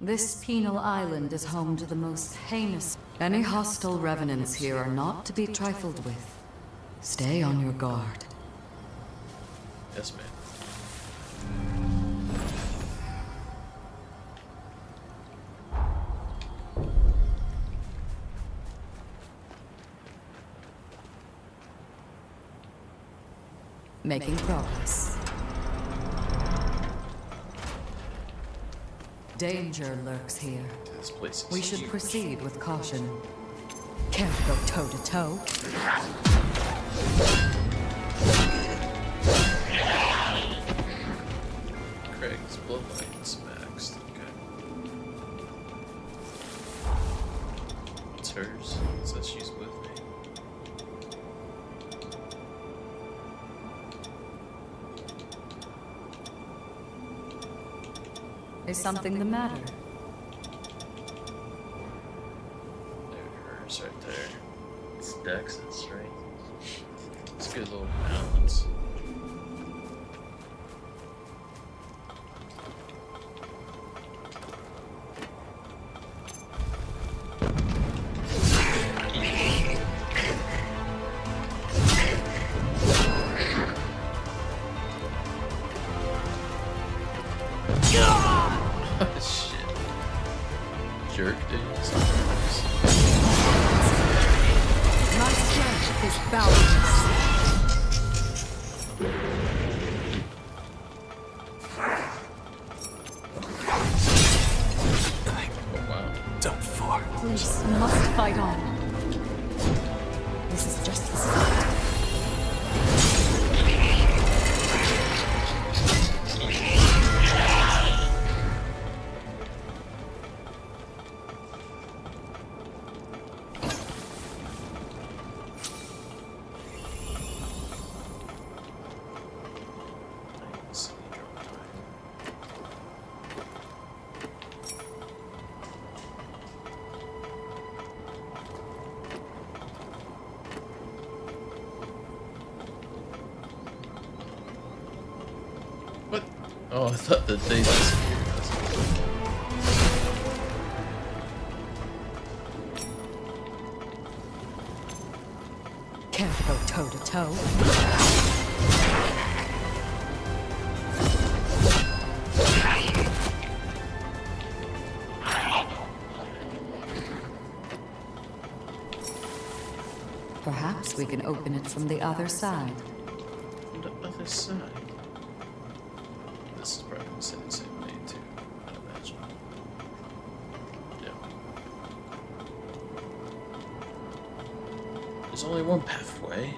This penal island is home to the most heinous. Any hostile revenants here are not to be trifled with. Stay on your guard. Yes, ma'am. Making progress. Danger lurks here. This place is We should huge. proceed with caution. Can't go toe to toe. Craig's bloodline's maxed. Okay. It's hers. It says she's with me. Is something the matter? There, hers right there. It's Dex's, right? It's a good little balance. Shit. Jerk, dude. My strength is boundless. Oh, wow. Done for. Please, you must fight on. This is just the start. Oh, I thought that they disappeared. Can't go toe to toe. Perhaps we can open it from the other side. On the other side. This is probably gonna say the same thing too, I'd imagine. Yeah. There's only one pathway.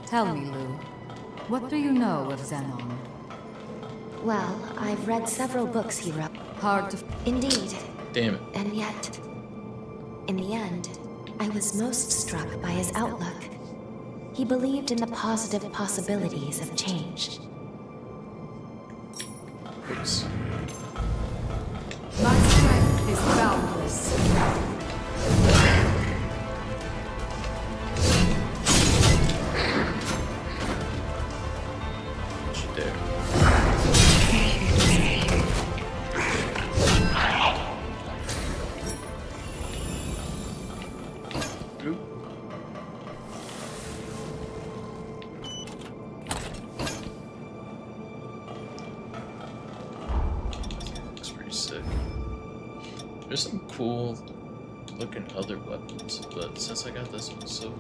Tell me, Lou, what do you know of Zenon? Well, I've read several books he wrote. Hard to... Indeed. Damn it. And yet, in the end, I was most struck by his outlook. He believed in the positive possibilities of change. Oops. My strength is boundless. Don't you dare. Oop. Looks pretty sick. There's some cool looking other weapons, but since I got this one so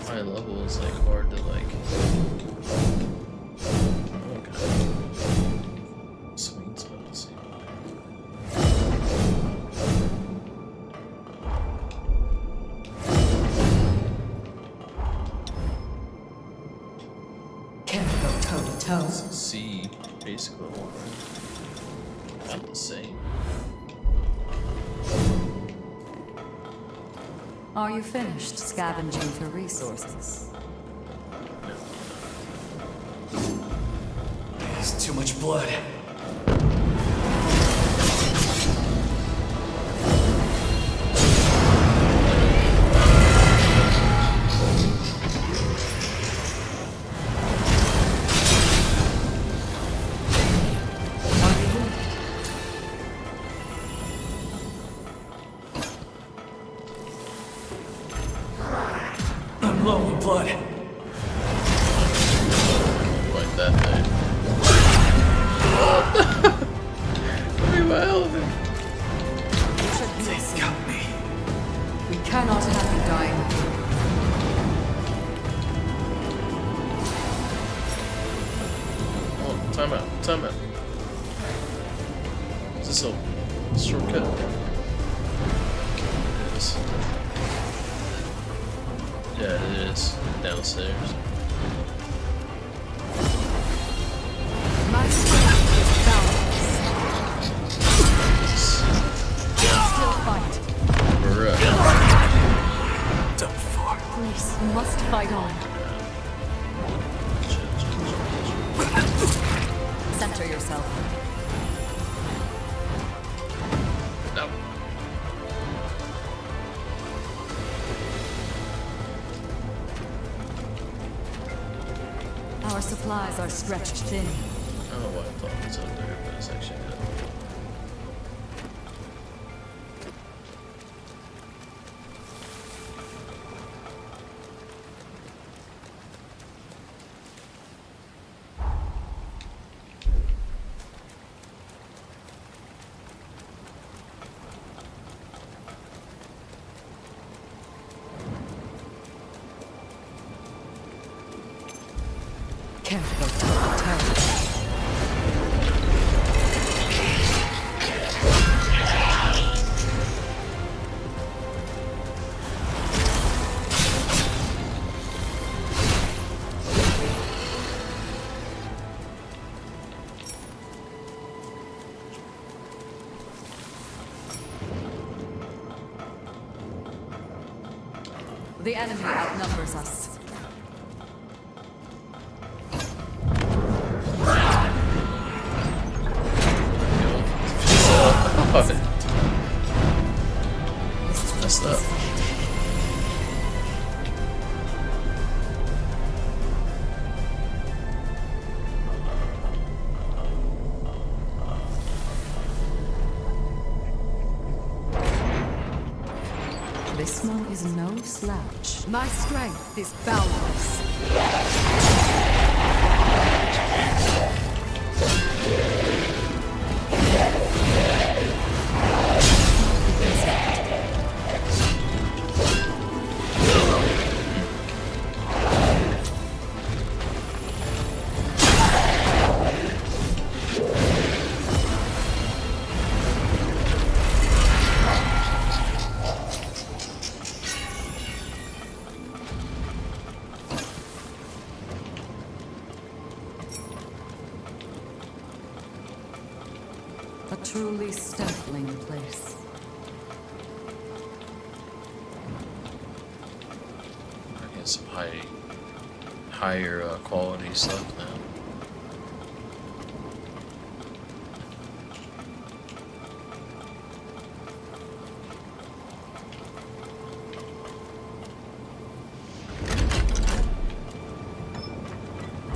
high level, it's like hard to like swing stuff. Let's see. Can't go toe to toe. C, basically. Not the same. Are you finished scavenging for resources? There's too much blood. I'm low in blood. Like that thing. Look at my elephant. They got me. We cannot have you dying. Oh, time out, time out. Is this a shortcut? It is. Yeah, it is. Downstairs. My strength is boundless. Still fight. Bruh. Done for. Please, you must fight on. Center yourself. No. Our supplies are stretched thin. I don't know why I thought it was up there, but it's actually not. Can't go toe to toe. The enemy outnumbers us. Messed up. Abysmo is no slouch. My strength is boundless. A truly stifling place. I get some higher quality stuff now.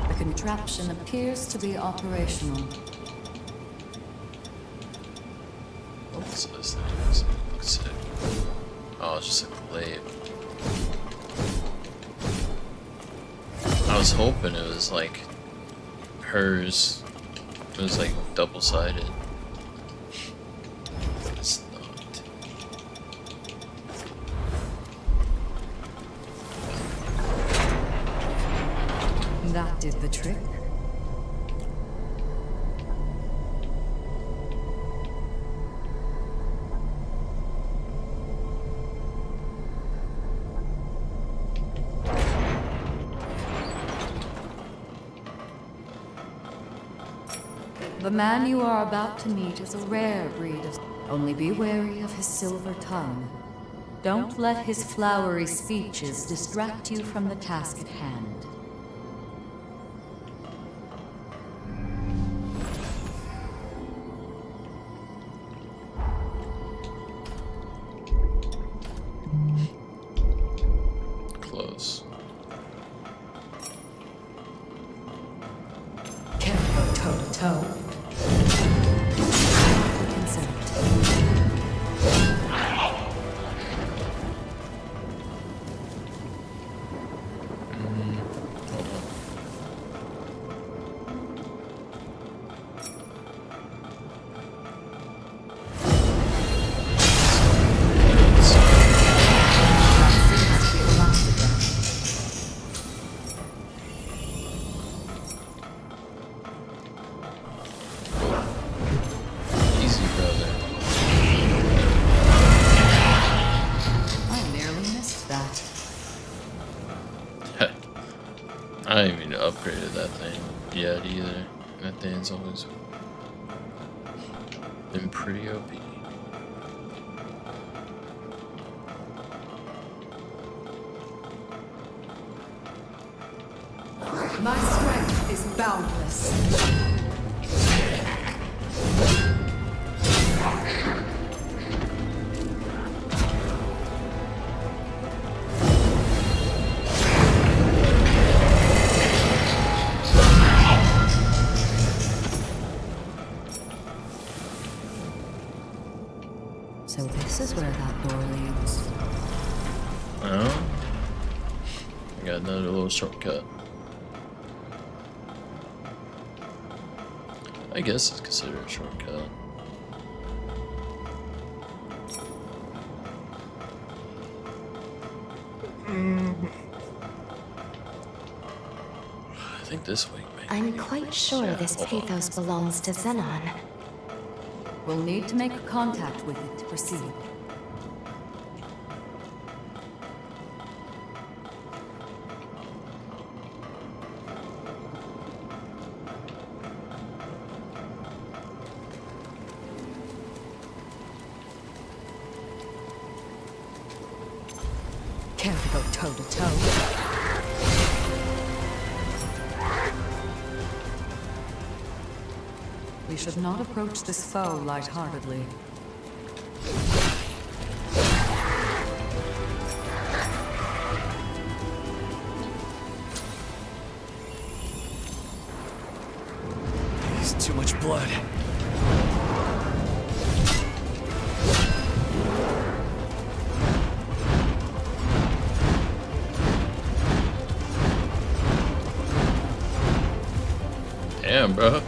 The contraption appears to be operational. What's this thing? Looks sick. Oh, it's just a glaive. I was hoping it was like hers. It was like double-sided. It's not. That did the trick. The man you are about to meet is a rare breed of... Only be wary of his silver tongue. Don't let his flowery speeches distract you from the task at hand. Close. Can't go toe-to-toe. I haven't even upgraded that thing yet either. That thing's always been pretty OP. My strength is boundless. So this is where that door leads. Oh? I got another little shortcut. I guess it's considered a shortcut. I think this way. I'm quite sure this pathos belongs to Xenon. We'll need to make contact with it to proceed. Care to go toe-to-toe? We should not approach this foe lightheartedly. There's too much blood. bro.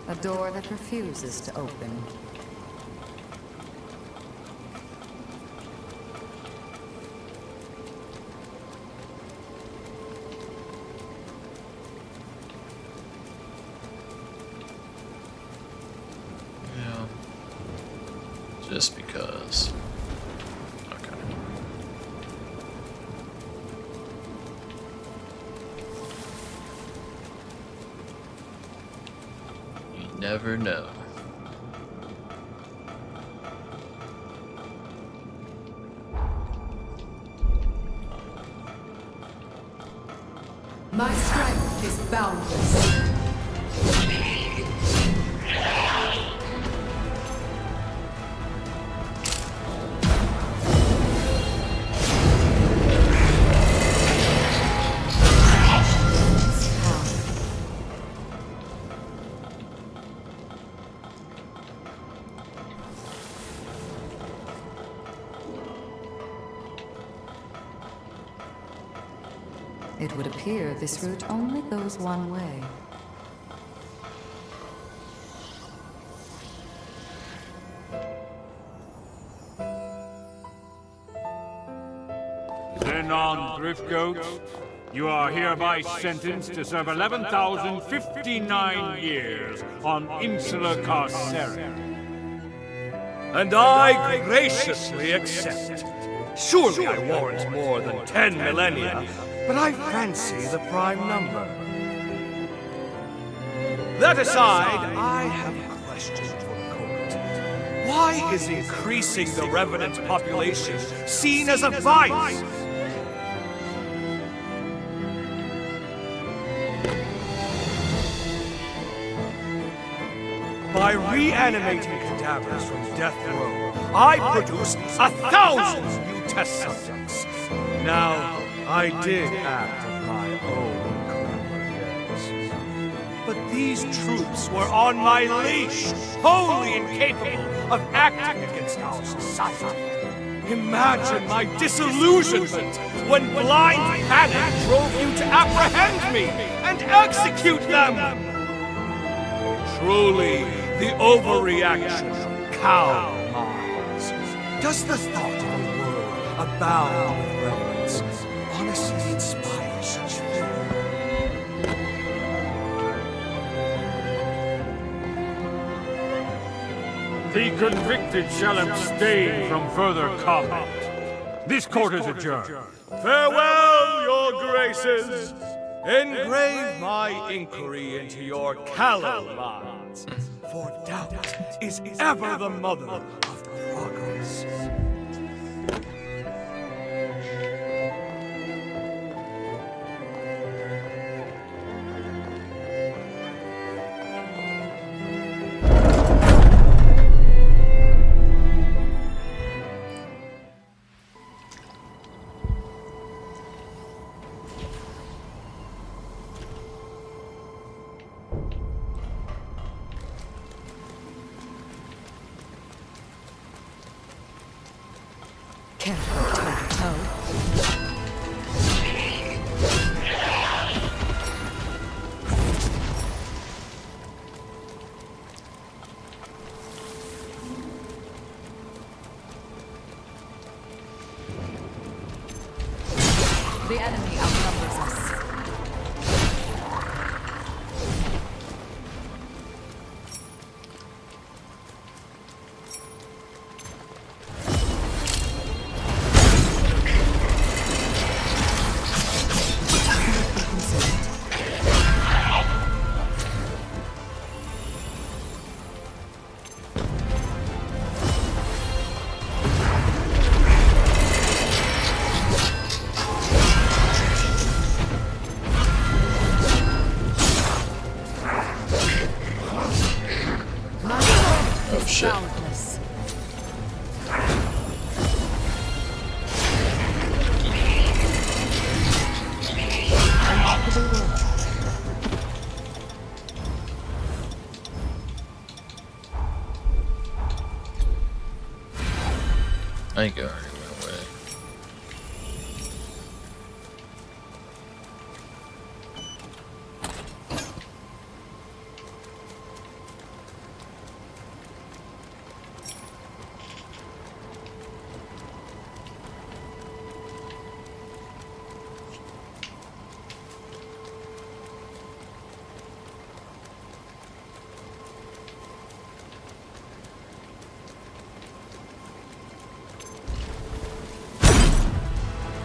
A door that refuses to open. Yeah. Just because. Okay. You never know. My strength is boundless. It would appear this route only goes one way. Zenon Driftgoat, you are hereby sentenced to serve 11,059 years on Insula Carceres. And I graciously accept. Surely I warrant more than 10 millennia, but I fancy the prime number. That aside, I have a question for the court. Why is increasing the Revenant population seen as a vice? By reanimating cadavers from death row, I produce 1,000 new test subjects. Now, I did act of my own cleverness. But these troops were on my leash, wholly incapable of acting against our society. Imagine my disillusionment when blind panic drove you to apprehend me and execute them! Truly, the overreaction of cow minds. Does the thought of a world abound with reverence honestly inspire such fear? The convicted shall abstain from further comment. This court is adjourned. Farewell, your graces! Engrave my inquiry into your callow minds, for doubt is ever the mother of progress. Can't go toe-to-toe. The enemy outnumbers us. I think it already went away.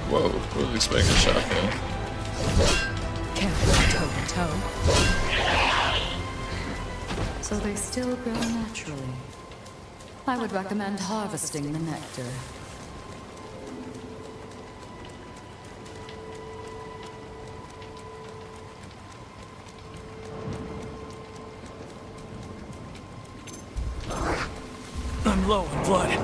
Whoa, wasn't expecting a shotgun. Careful, toe-to-toe. So they still grow naturally. I would recommend harvesting the nectar. I'm low on blood.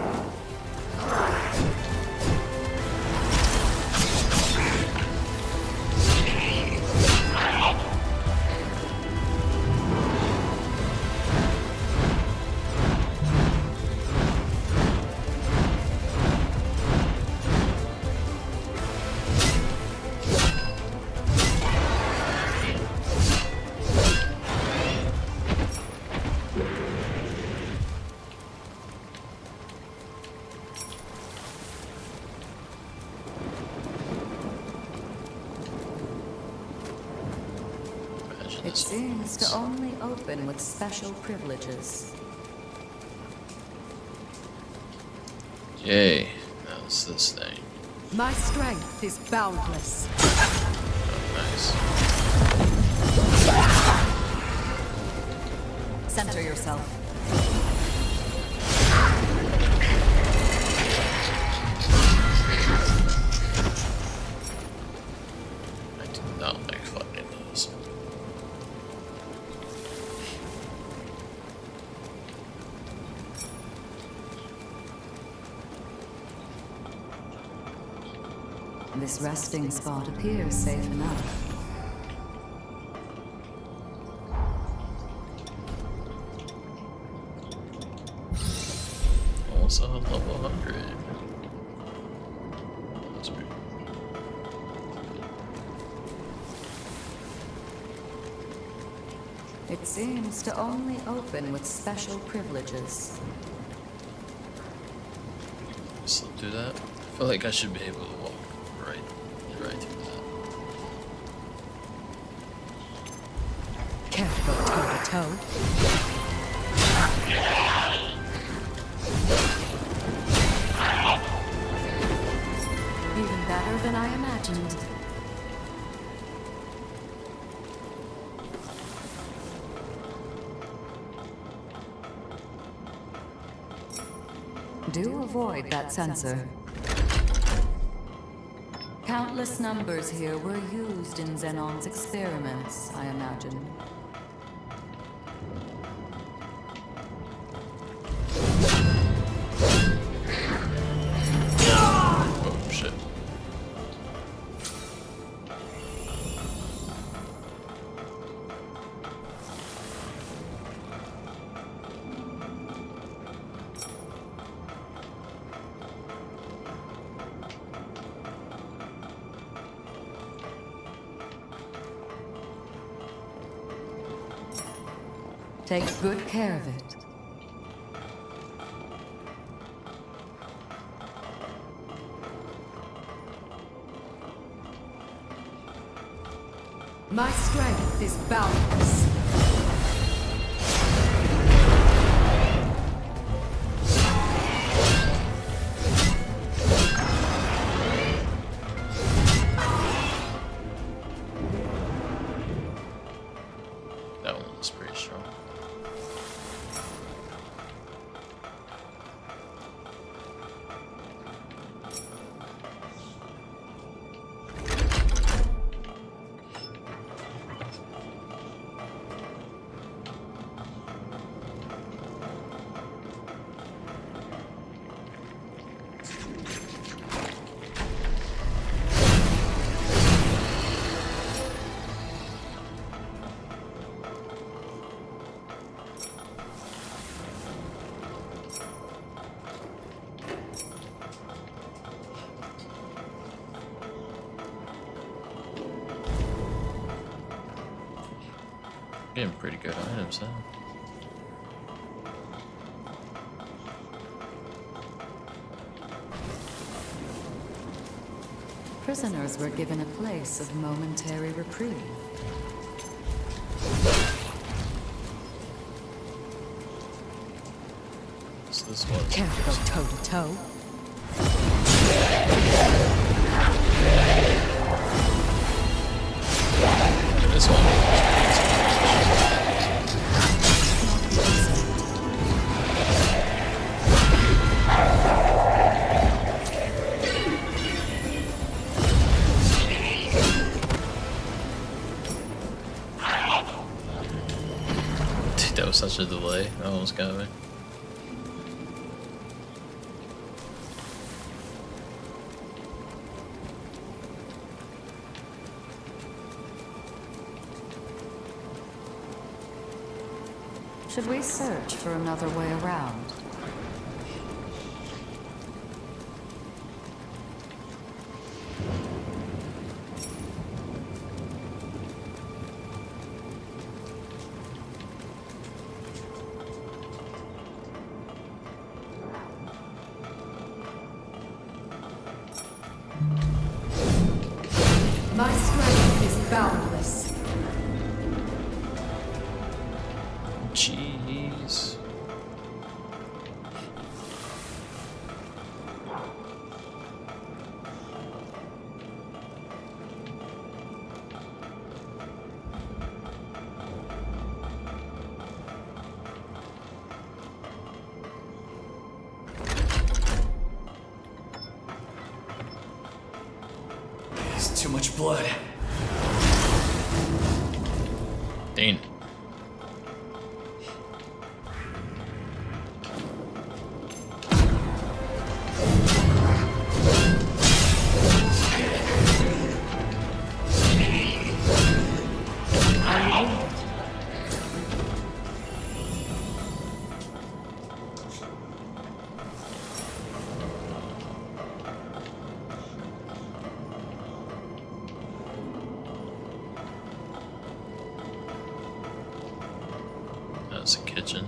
It seems to only open with special privileges. Yay, now it's this thing. My strength is boundless. Nice. Center yourself. I do not like fighting those. This resting spot appears safe enough. Also level 100. That's weird. It seems to only open with special privileges. Slip through that. I feel like I should be able to walk right through that. Careful, toe-to-toe. Even better than I imagined. Do avoid that sensor. Countless numbers here were used in Xenon's experiments, I imagine. Oh shit. Take good care of it. My strength is boundless. That one was pretty strong. Getting pretty good items, huh? Prisoners were given a place of momentary reprieve. So this was. Can't go toe to toe. This one. Dude, that was such a delay. That almost got me. Should we search for another way around? My strength is boundless. Jeez. It's too much blood. Dang. That's a kitchen.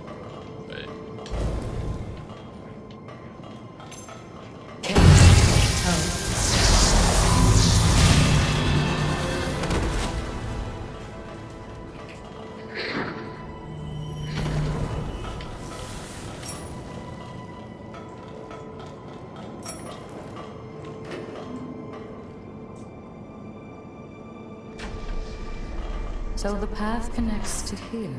Wait. So the path connects to here.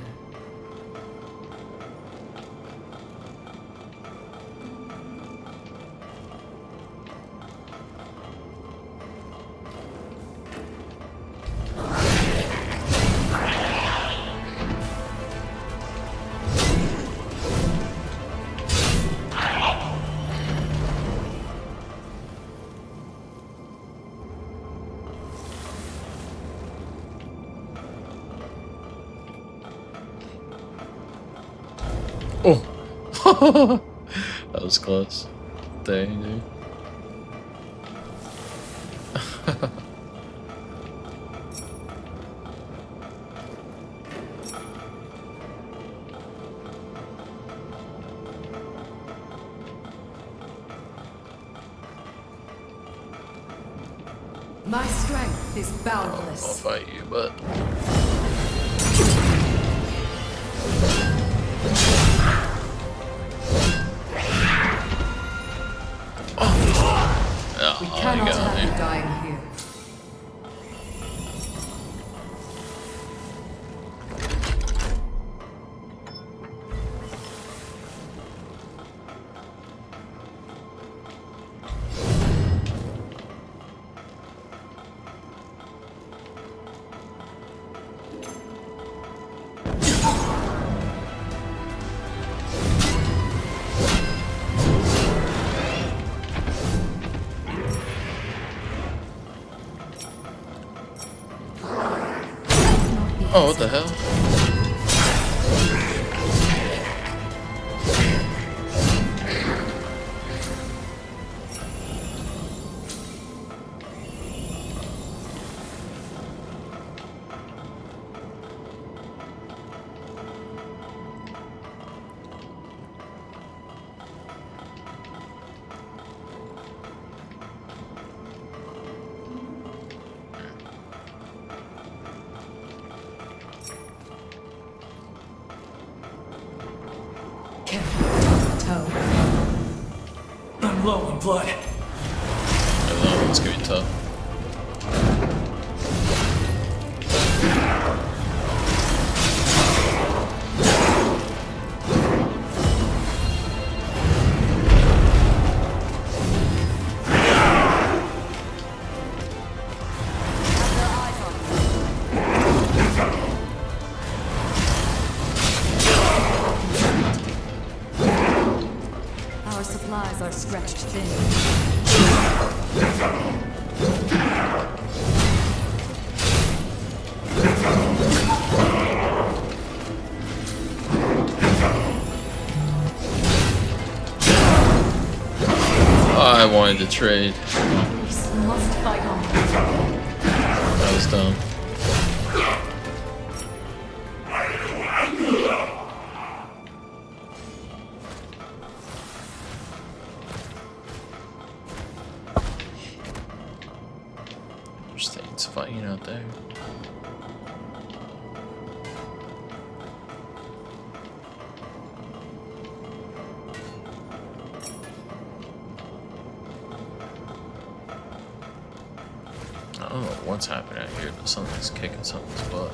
Oh! That was close. Dang, dude. My strength is I'll boundless. fight you, but. We Oh, cannot you got have me. you dying here. Oh, what the hell? I'm low in blood. I don't know, it's gonna be tough. Our supplies are stretched thin. I wanted to trade. Must fight on. That was dumb. There's things fighting out there. I don't know what's happening out here, but something's kicking something's butt.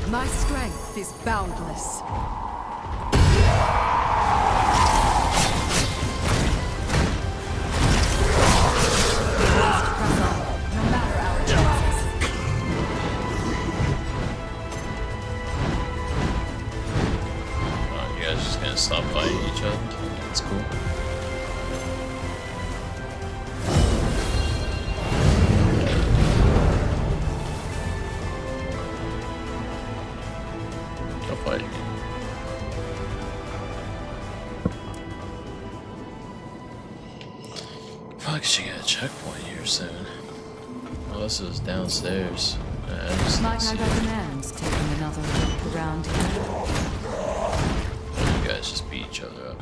My strength is boundless. You guys just gonna stop fighting each other? That's cool. Go fight again. Fuck, she got a checkpoint here soon. Oh, this is downstairs. Might I recommend taking another look around here? You guys just beat each other up.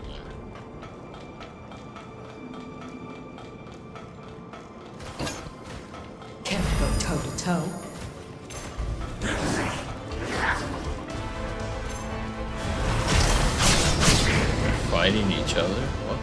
Can't go toe to toe. Fighting each other? What?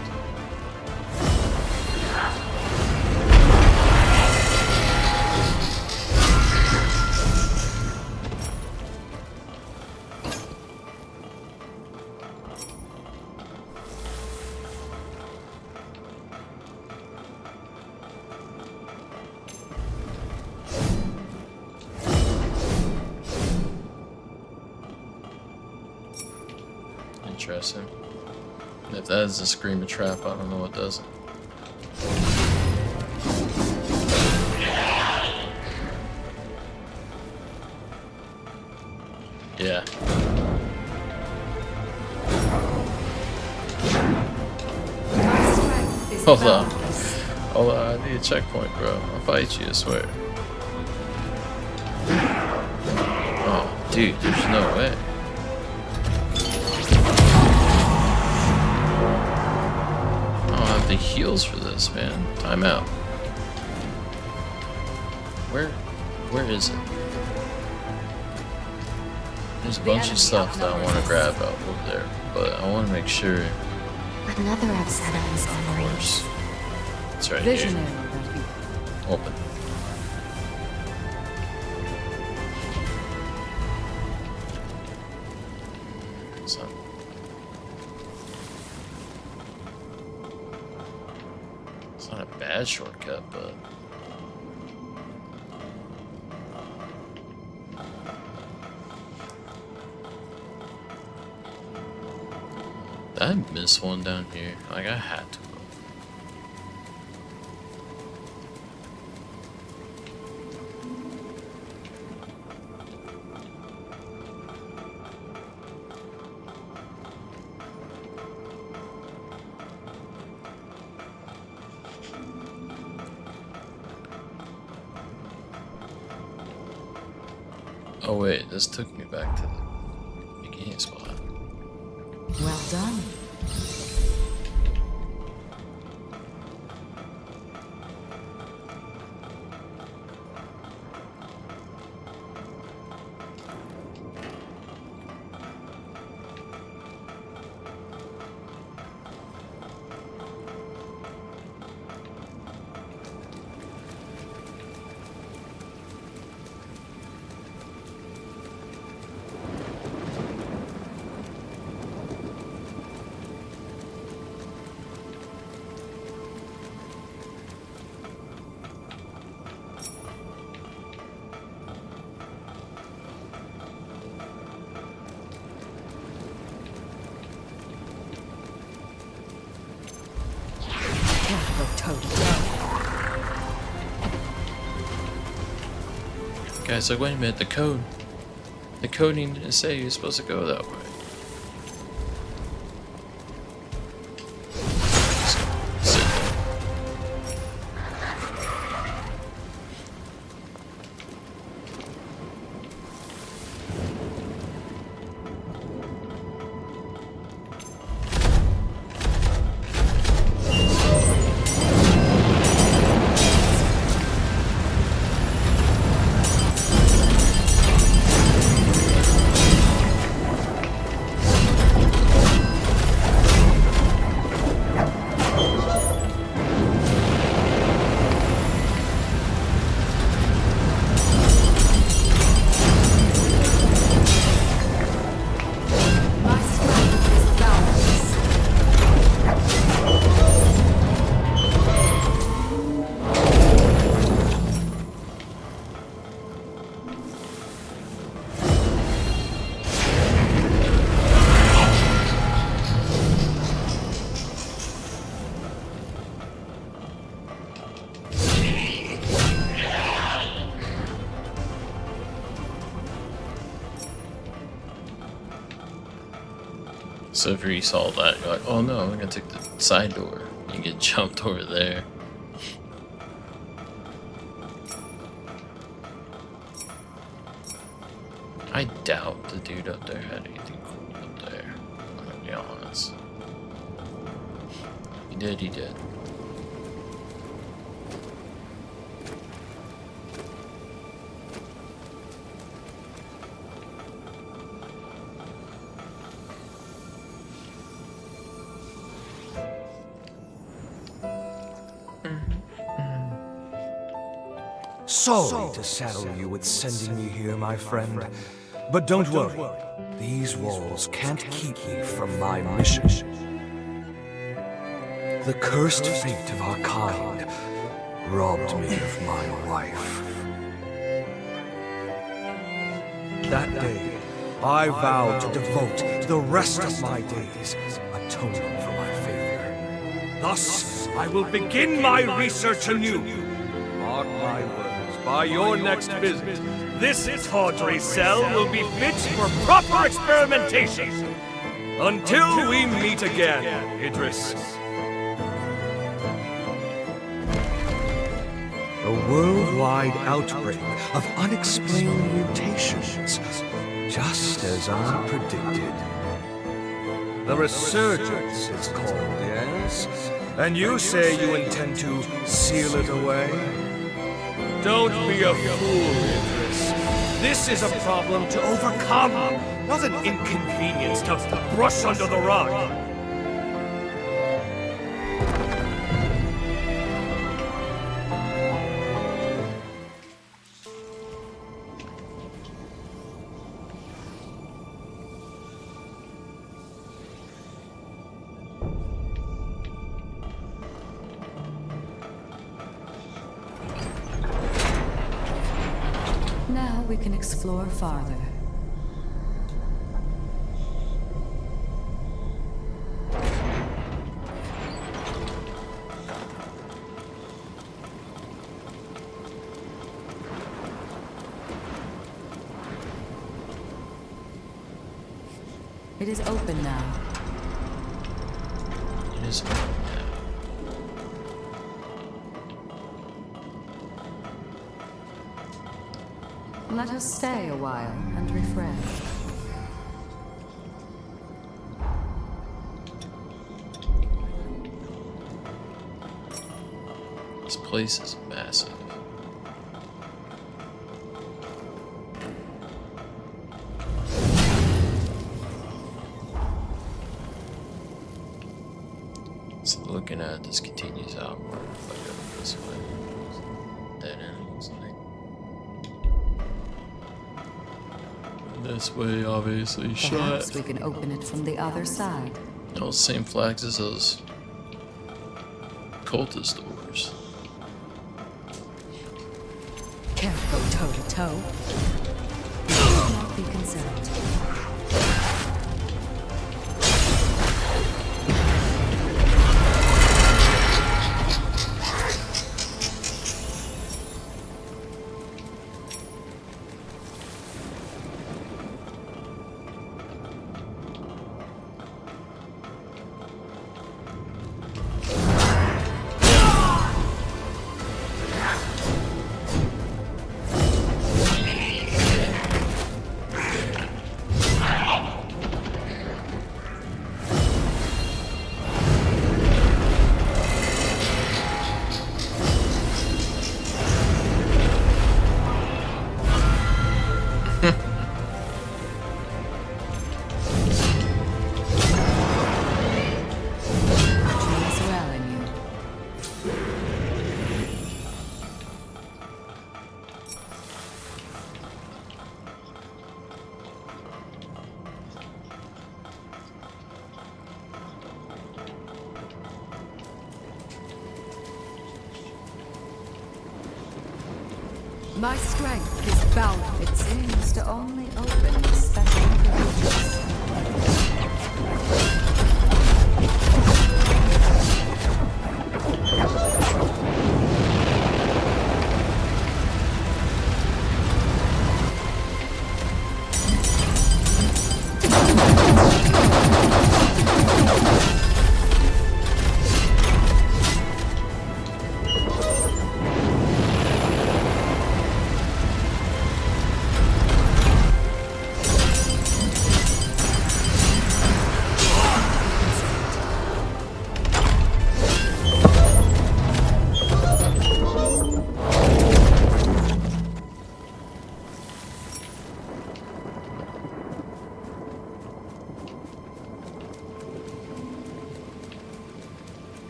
Interesting. If that is a screamer trap, I don't know what does it. Yeah. Hold on. Hold on, I need a checkpoint, bro. I'll fight you, I swear. Oh, dude, there's no way. The heals for this, man. Time out. Where is it? There's a bunch of stuff that I want to grab out over there, but I want to make sure. Another of Sadam's memories. It's right Visionary. here. Open. So. It's not a bad shortcut, but I missed one down here. Like I had to. Oh wait, this took me back to the beginning spot. Well done. Guy's like, wait a minute, the code. The coding didn't say you're supposed to go that way. Sit. So if you saw that, you're like, oh no, I'm gonna take the side door. You get jumped over there. I doubt the dude up there had anything cool up there. I'm gonna be honest. He did, he did. Sorry to saddle you with sending me here, my friend. But don't worry. These walls can't keep me from my mission. The cursed fate of our kind robbed me of my wife. That day, I vowed to devote the rest of my days atoning for my failure. Thus, I will begin my research anew. Mark my words. By your next visit, this tawdry cell will be fit for proper experimentation. Until we meet again, Idris. A worldwide outbreak of unexplained mutations, just as I predicted. The resurgence is called, yes? And you say you intend to seal it away? Don't be a fool, Idris. This is a problem to overcome, not an inconvenience to brush under the rug. Now we can explore farther. It is open now. It is open now. Let us stay a while and refresh. This place is massive. So looking at it, this continues outward. If I go this way, dead end looks like. This way, obviously, Perhaps shut. we can open it from the other side. Those same flags as those cultist doors. Can't go toe to toe. Should not be considered. My strength is bound. It seems to only open with special privileges.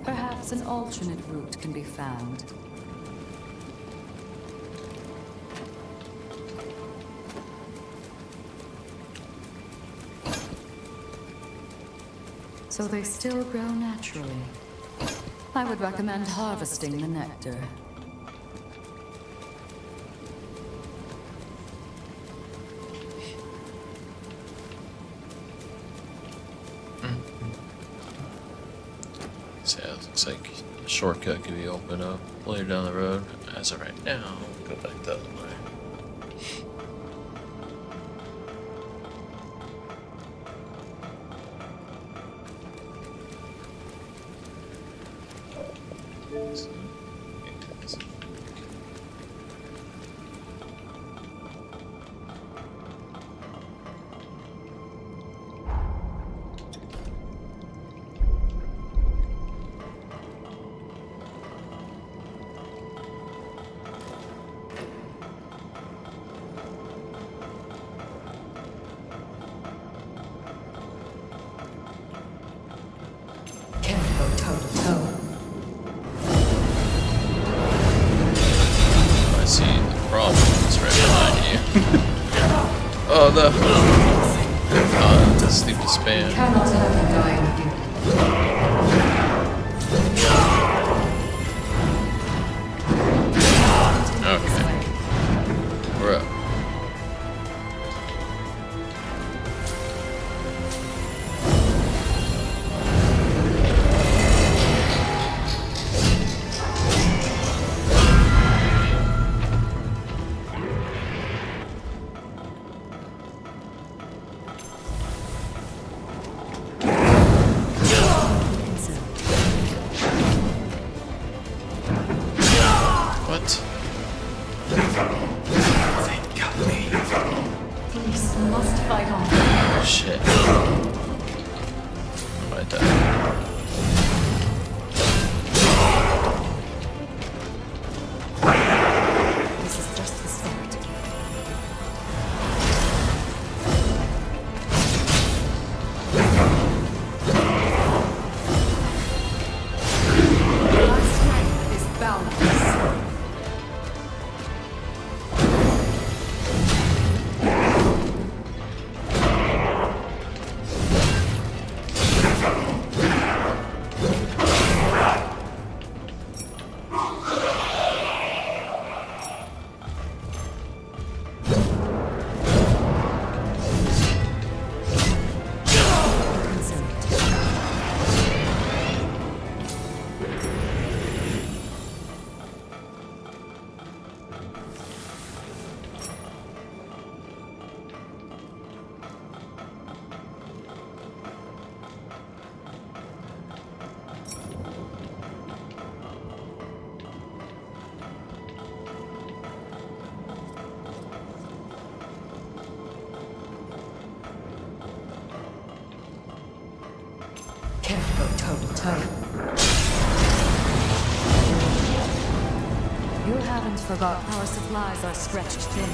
Perhaps an alternate route can be found. So they still grow naturally. I would recommend harvesting the nectar. So yeah, it looks like a shortcut could be opened up later down the road. As of right now, we'll go back the other way. I see the problem is right behind you. Oh no! Oh, that's stupid spam. Cannot have you dying here. Okay. We're up. What? They got me. Please, must fight on. Shit. I might die. This is just the start. My strength is boundless. Can't go toe to toe. You haven't forgotten our supplies are stretched thin.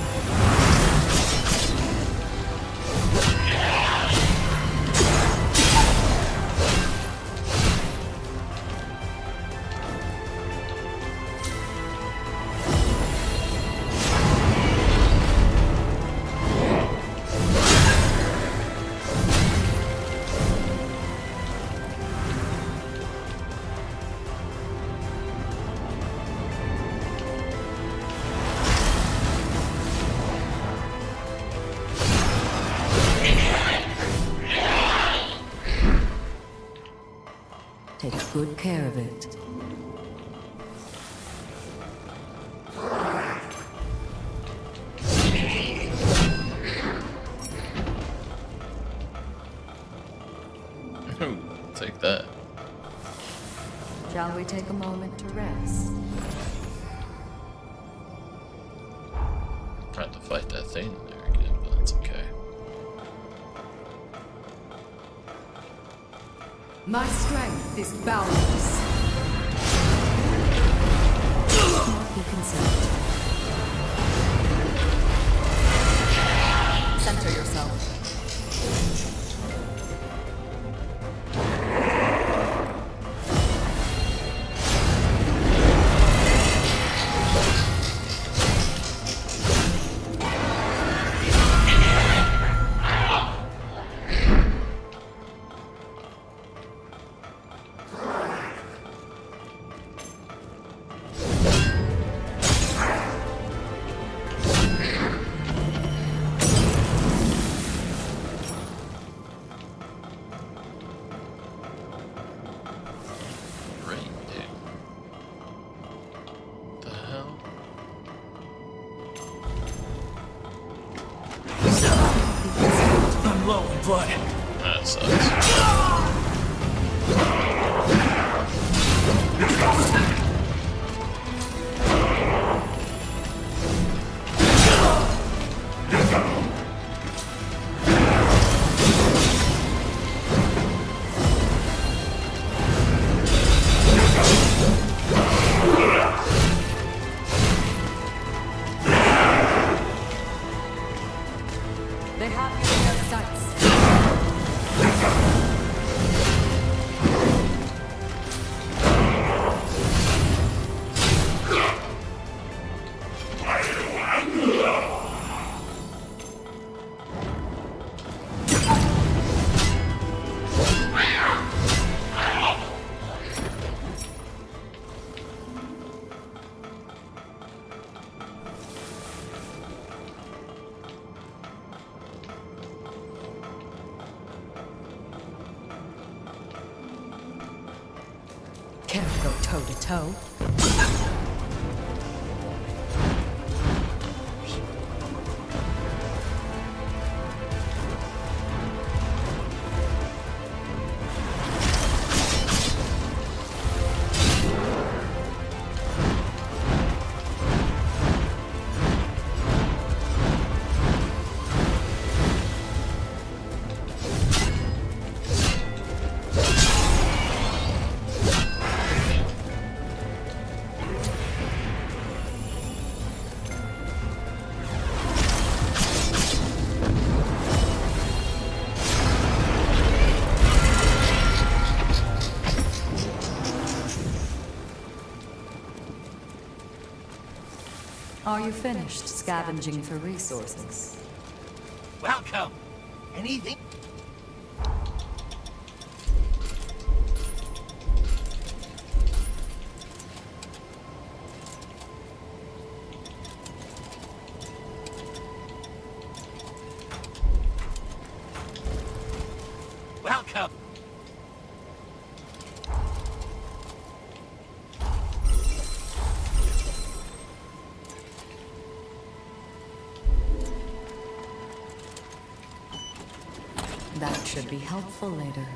good care of it. Take that. Shall we take a moment to rest? I have to fight that thing there again, but that's okay. My strength is boundless. Not be concerned. Center yourself. Blood. That sucks. They have you in their sights. Can't go toe to toe. Are you finished scavenging for resources? Welcome. Anything? Welcome. That should be helpful later.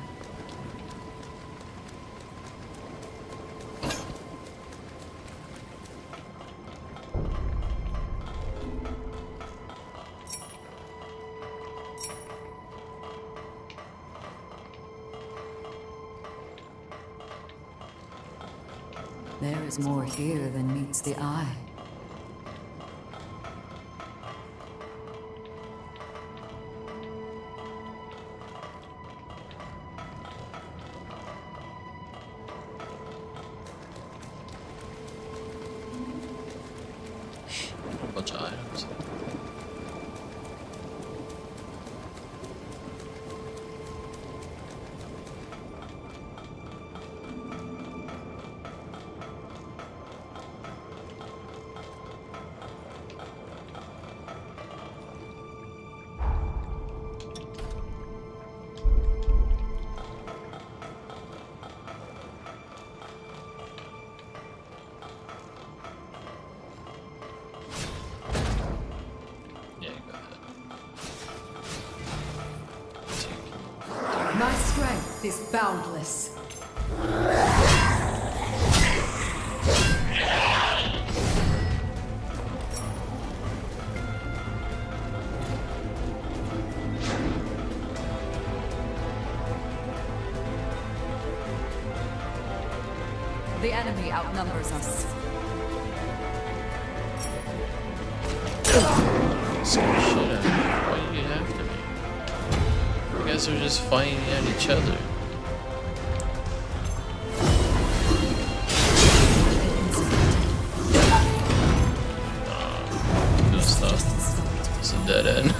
There is more here than meets the eye. A bunch of items. strength is boundless. The enemy outnumbers us. Scare shit out of me. Why do you get after me? You guys are just fighting at each other. No stuff. It's a dead end.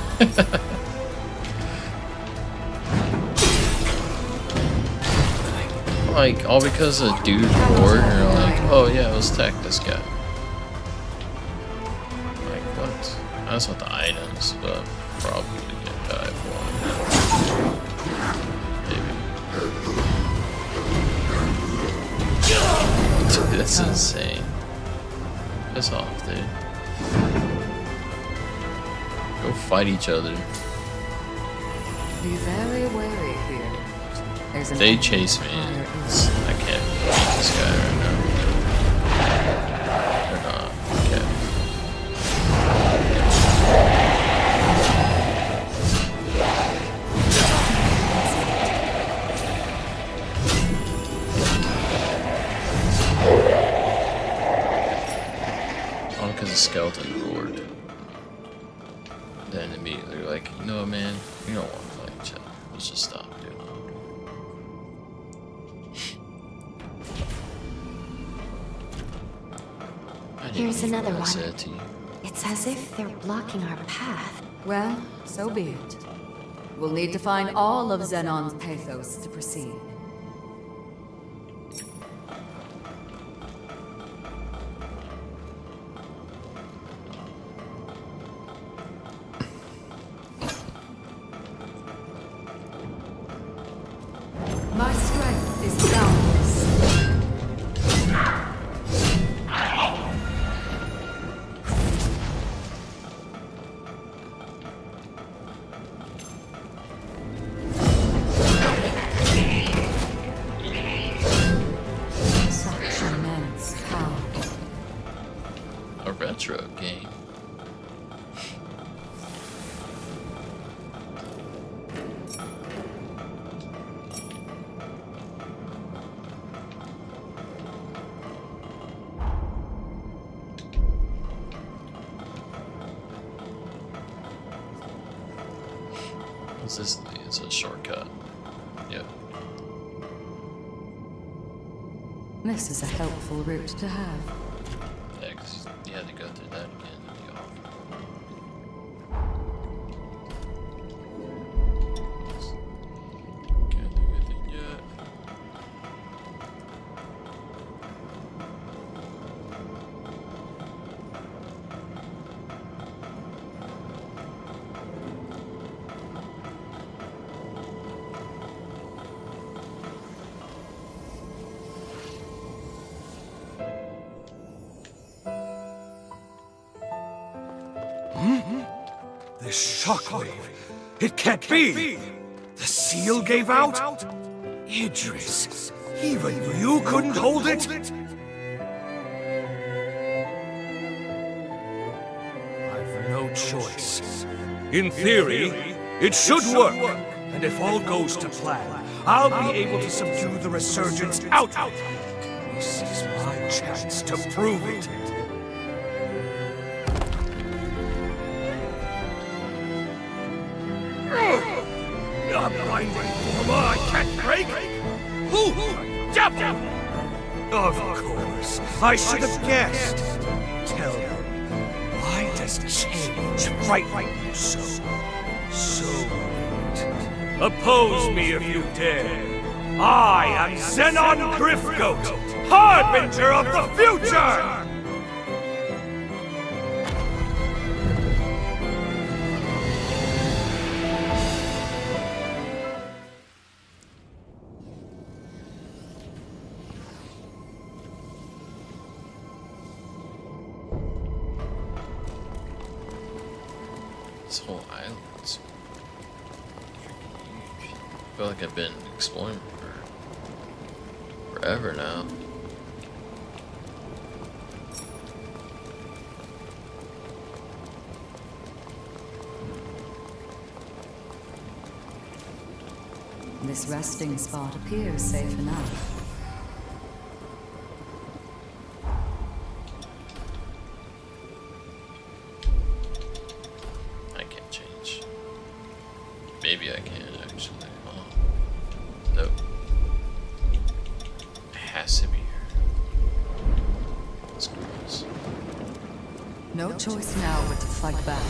Like, all because a dude bored and you're like, oh yeah, let's attack this guy. Like, what? I just want the items, but probably get die for them. Maybe. Dude, that's insane. Piss off, dude. Go fight each other. Be very wary here. There's They chase me. I can't beat this guy right now. Or not. Okay. All because the skeleton roared. Then immediately like, you know what, man? We don't want to fight each other. Let's just stop, dude. Here's another I one. said to you. It's as if they're blocking our path. Well, so be it. We'll need to find all of Xenon's pathos to proceed. My strength is boundless. Such immense power. A retro game. What's this? It's a shortcut. Yep. This is a helpful route to have. Yeah, because you had to go through that again. It'd be awful. Can't do anything yet. This shockwave. It can't be. The seal gave out? Idris, even you couldn't hold it? I've no choice. In theory, it should work. And if all goes to plan, I'll be able to subdue the resurgence out. This is my chance to prove it. A binding former I can't break? Who? Devil! Of course, I should have guessed. Tell me, why does change frighten you so? Oppose me if you dare. I am Xenon Grifgoat, Harbinger of the Future! This whole island's freaking huge. feel like I've been exploring for forever now. This resting spot appears safe enough. I can't change. Maybe I can actually. Oh. Nope. It has to be here. That's gross. No choice now but to fight back.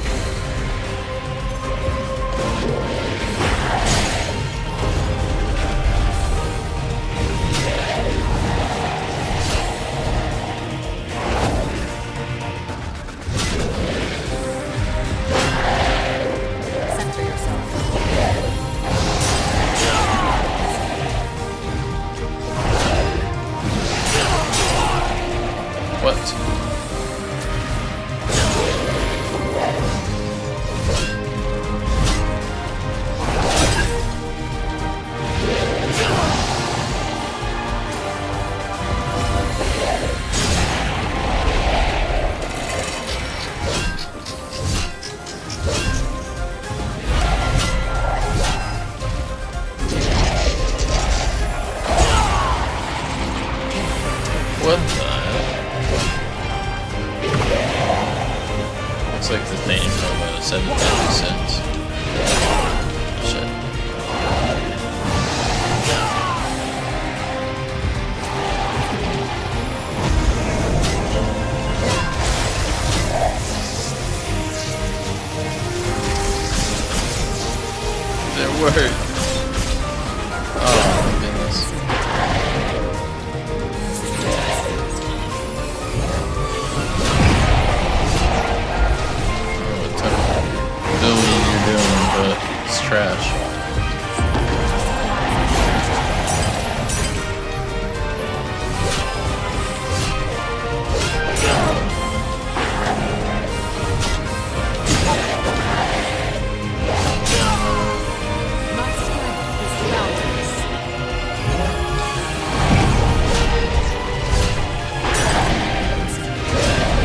What? What the hell? Looks like the thing from 750 cents. Shit. There were. Oh my goodness. But it's trash.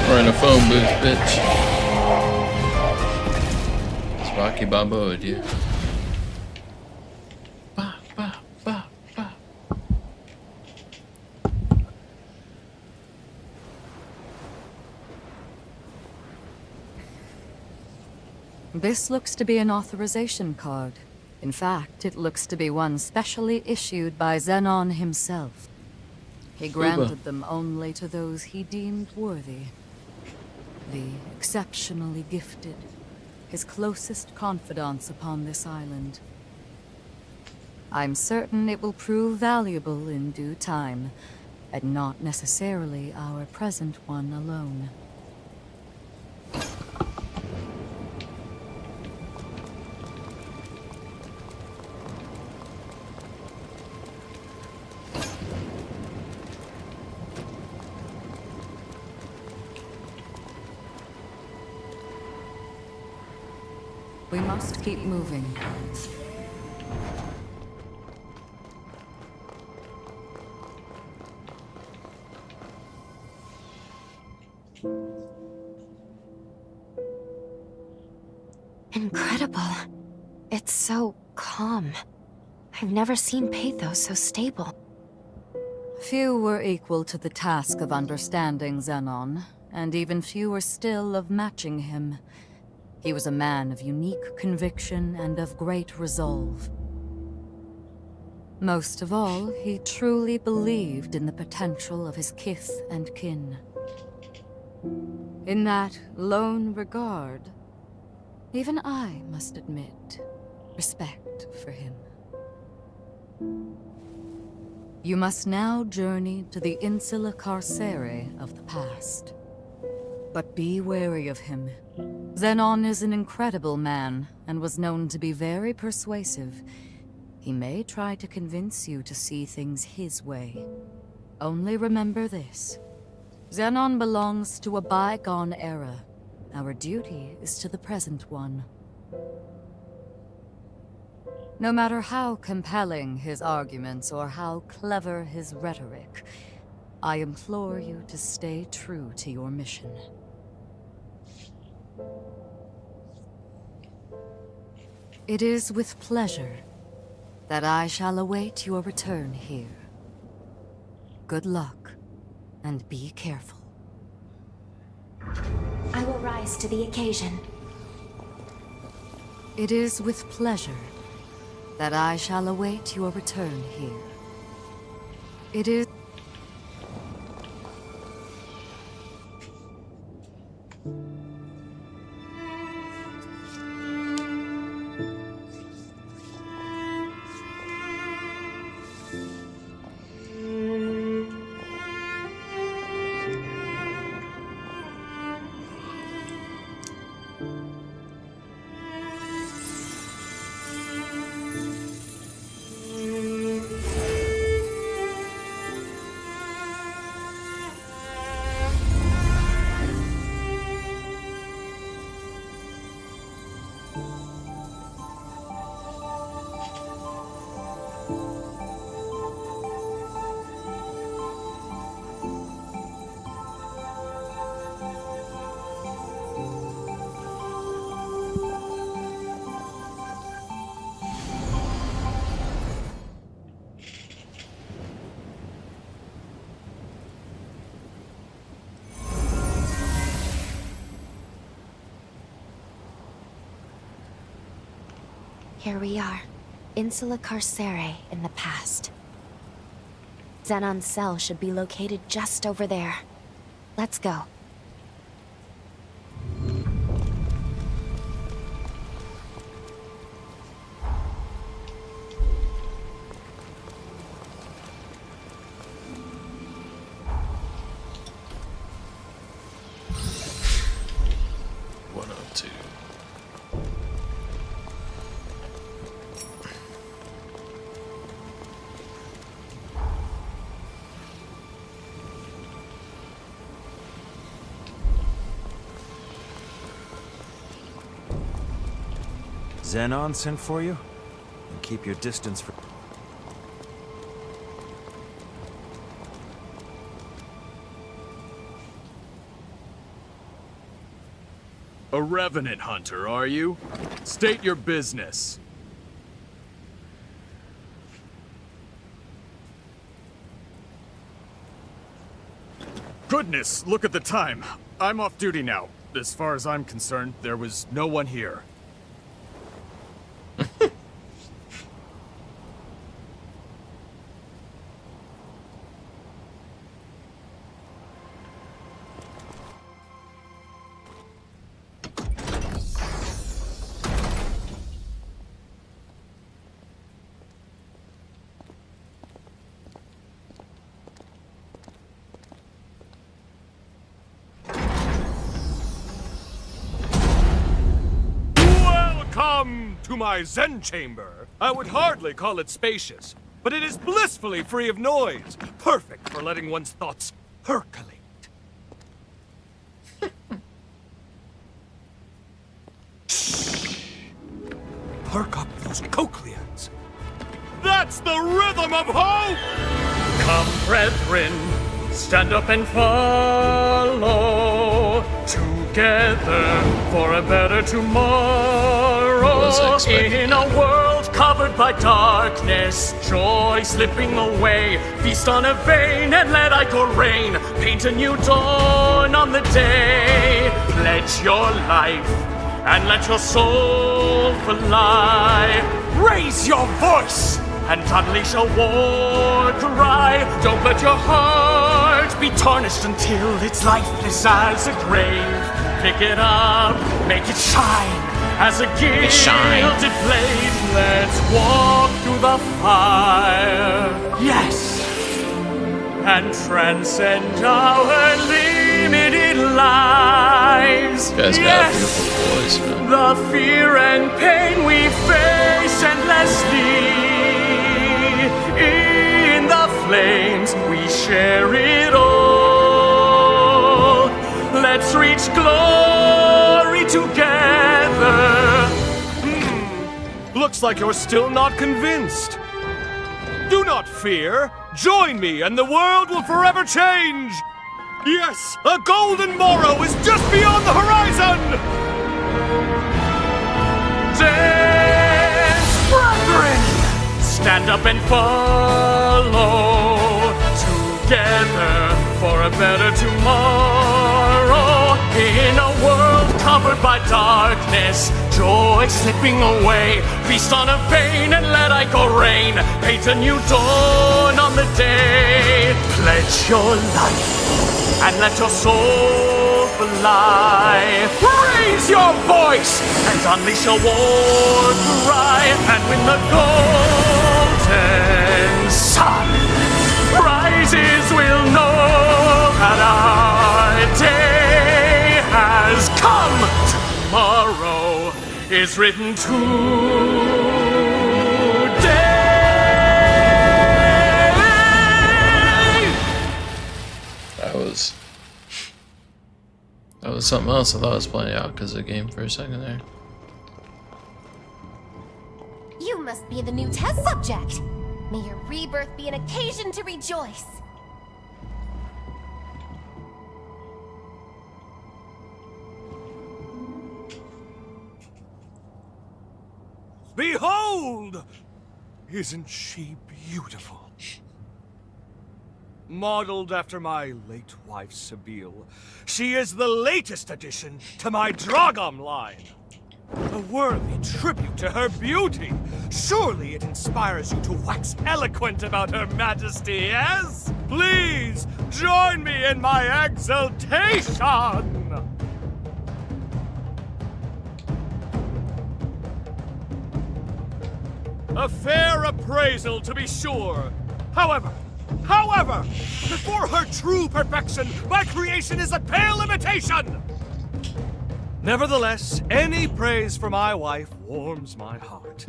We're in a phone booth, bitch. Rocky Balboa, dude. Ba, ba, ba, ba. This looks to be an authorization card. In fact, it looks to be one specially issued by Xenon himself. He granted them only to those he deemed worthy. The exceptionally gifted. His closest confidants upon this island. I'm certain it will prove valuable in due time, and not necessarily our present one alone. We must keep moving. Incredible. It's so calm. I've never seen Pathos so stable. Few were equal to the task of understanding Xenon, and even fewer still of matching him. He was a man of unique conviction and of great resolve. Most of all, he truly believed in the potential of his kith and kin. In that lone regard, even I must admit respect for him. You must now journey to the Insula Carcere of the past. But be wary of him. Xenon is an incredible man, and was known to be very persuasive. He may try to convince you to see things his way. Only remember this. Xenon belongs to a bygone era. Our duty is to the present one. No matter how compelling his arguments or how clever his rhetoric, I implore you to stay true to your mission. It is with pleasure that I shall await your return here. Good luck, and be careful. I will rise to the occasion. It is with pleasure that I shall await your return here. It is... Here we are, Insula Carcere in the past. Zenon's cell should be located just over there. Let's go. Zenon sent for you? And keep your distance for... A revenant hunter, are you? State your business. Goodness, look at the time. I'm off duty now. As far as I'm concerned, there was no one here. Welcome to my Zen chamber. I would hardly call it spacious, but it is blissfully free of noise, perfect for letting one's thoughts percolate. Perk up those cochlears. That's the rhythm of hope! Come, brethren, stand up and follow together for a better tomorrow. In a world covered by darkness, joy slipping away. Feast on a vein and let Ichor reign. Paint a new dawn on the day. Pledge your life and let your soul fly. Raise your voice and unleash a war cry. Don't let your heart be tarnished until it's lifeless as a grave. Pick it up, make it shine as a gilded blade. Let's walk through the fire, yes, and transcend our limited lives. Guys got a beautiful voice, man. The fear and pain we face endlessly. In the flames, we share it all. Let's reach glory together. Looks like you're still not convinced. Do not fear. Join me and the world will forever change. Yes, a golden morrow is just beyond the horizon! Dance, brethren! Stand up and follow together for a better tomorrow. In a world covered by darkness, joy slipping away. Feast on a vein and let Ico reign. Paint a new dawn on the day. Pledge your life and let your soul fly. Raise your voice and unleash a war cry. And when the golden sun rises, we'll know that our day has come. Tomorrow is written today. That was something else. I thought I was playing out because of the game for a second there. You must be the new test subject. May your rebirth be an occasion to rejoice. Behold! Isn't she beautiful? Modeled after my late wife, Sebille, she is the latest addition to my Dragom line. A worthy tribute to her beauty. Surely it inspires you to wax eloquent about her majesty, yes? Please, join me in my exultation! A fair appraisal, to be sure. However, before her true perfection, my creation is a pale imitation! Nevertheless, any praise for my wife warms my heart.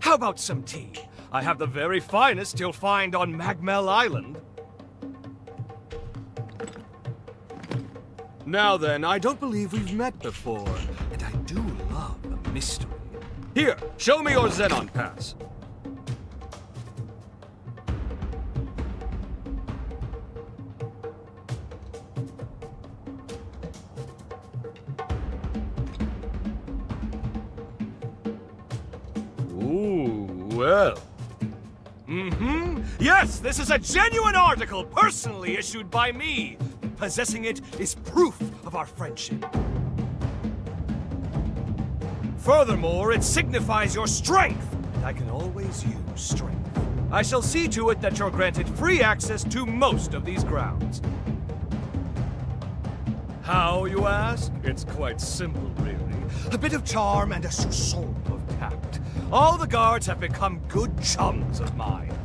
How about some tea? I have the very finest you'll find on Magmel Island. Now then, I don't believe we've met before, and I do love a mystery. Here, show me your Xenon pass. Well. Yes, this is a genuine article, personally issued by me. Possessing it is proof of our friendship. Furthermore, it signifies your strength, and I can always use strength. I shall see to it that you're granted free access to most of these grounds. How, you ask? It's quite simple, really. A bit of charm and a soupçon of tact. All the guards have become good chums of mine.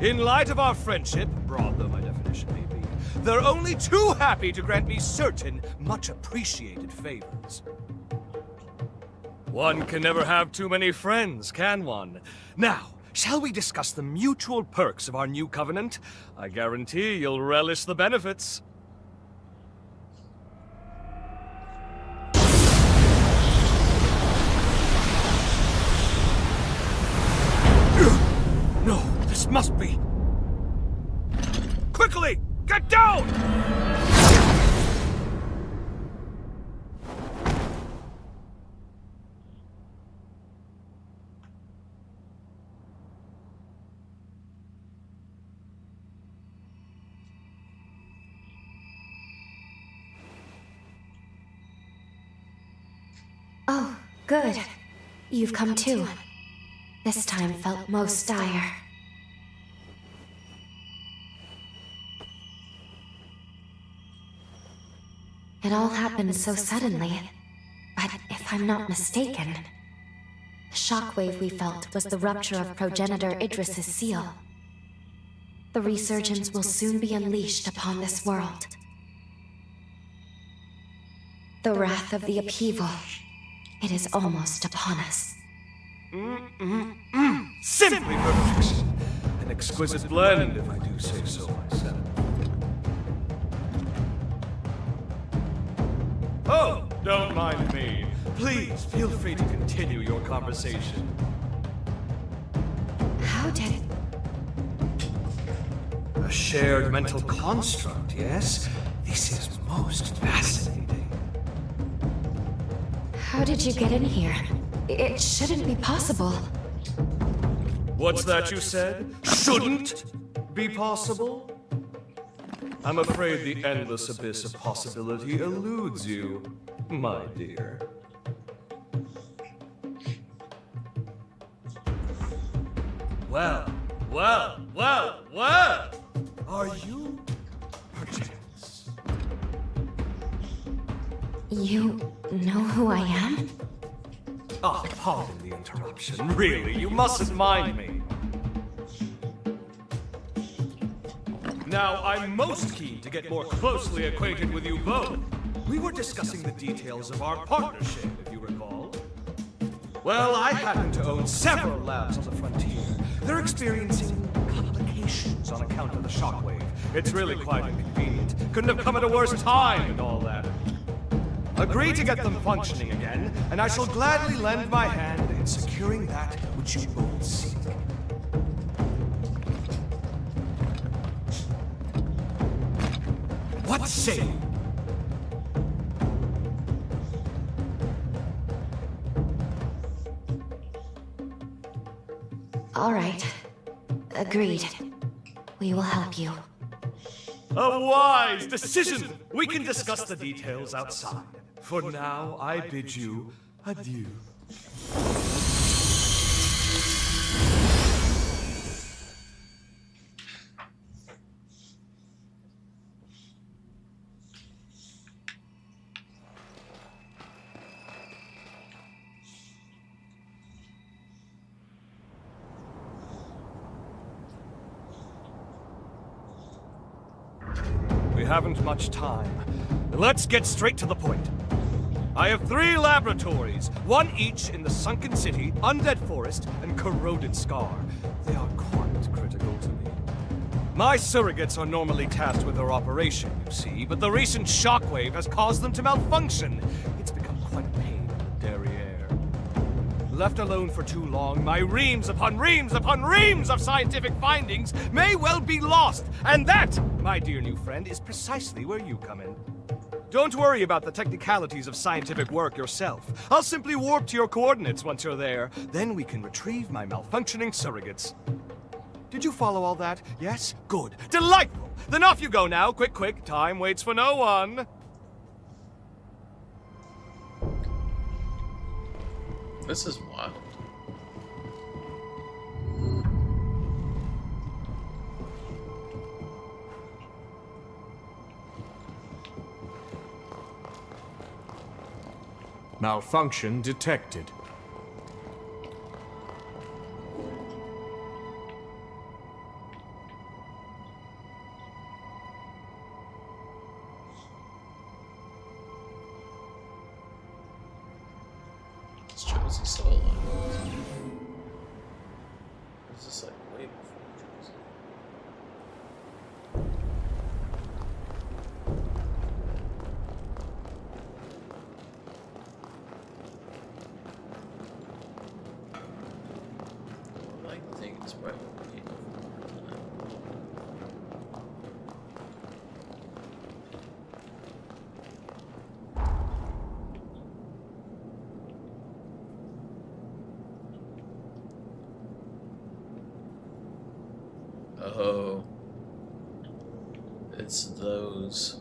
In light of our friendship, broad though my definition may be, they're only too happy to grant me certain, much appreciated favors. One can never have too many friends, can one? Now, shall we discuss the mutual perks of our new covenant? I guarantee you'll relish the benefits. No, this must be... Quickly! Get down! Oh, good. You've come too. This time felt most dire. It all happened so suddenly. But if I'm not mistaken, the shockwave we felt was the rupture of progenitor Idris's seal. The resurgence will soon be unleashed upon this world. The wrath of the upheaval. It is almost upon us. Simply perfection. An exquisite blend, if I do say so myself. Oh, don't mind me. Please, feel free to continue your conversation. How did... A shared mental construct, yes? This is most fascinating. How did you get in here? It shouldn't be possible. What's that you said? Shouldn't be possible? I'm afraid the endless abyss of possibility eludes you, my dear. Well, well, well, well! Are you perchance? You know who I am? Ah, pardon the interruption. Really, you mustn't mind me. Now, I'm most keen to get more closely acquainted with you both. We were discussing the details of our partnership, if you recall. Well, I happen to own several labs on the frontier. They're experiencing complications on account of the shockwave. It's really quite inconvenient. Couldn't have come at a worse time and all that. Agree to get them functioning again, and I shall gladly lend my hand in securing that which you both seek. What say you? All right. Agreed. We will help you. A wise decision! We can discuss the details outside. For now, I bid you adieu. We haven't much time. Let's get straight to the point. I have 3 laboratories, one each in the Sunken City, Undead Forest, and Corroded Scar. They are quite critical to me. My surrogates are normally tasked with their operation, you see, but the recent shockwave has caused them to malfunction. It's become quite a pain in the derriere. Left alone for too long, my reams upon reams upon reams of scientific findings may well be lost. And that, my dear new friend, is precisely where you come in. Don't worry about the technicalities of scientific work yourself. I'll simply warp to your coordinates once you're there. Then we can retrieve my malfunctioning surrogates. Did you follow all that? Yes? Good. Delightful! Then off you go now. Quick, quick. Time waits for no one. This is wild. Malfunction detected. Is Josie still alive? Is this like way before Josie? I think it's probably way before. Oh, it's those.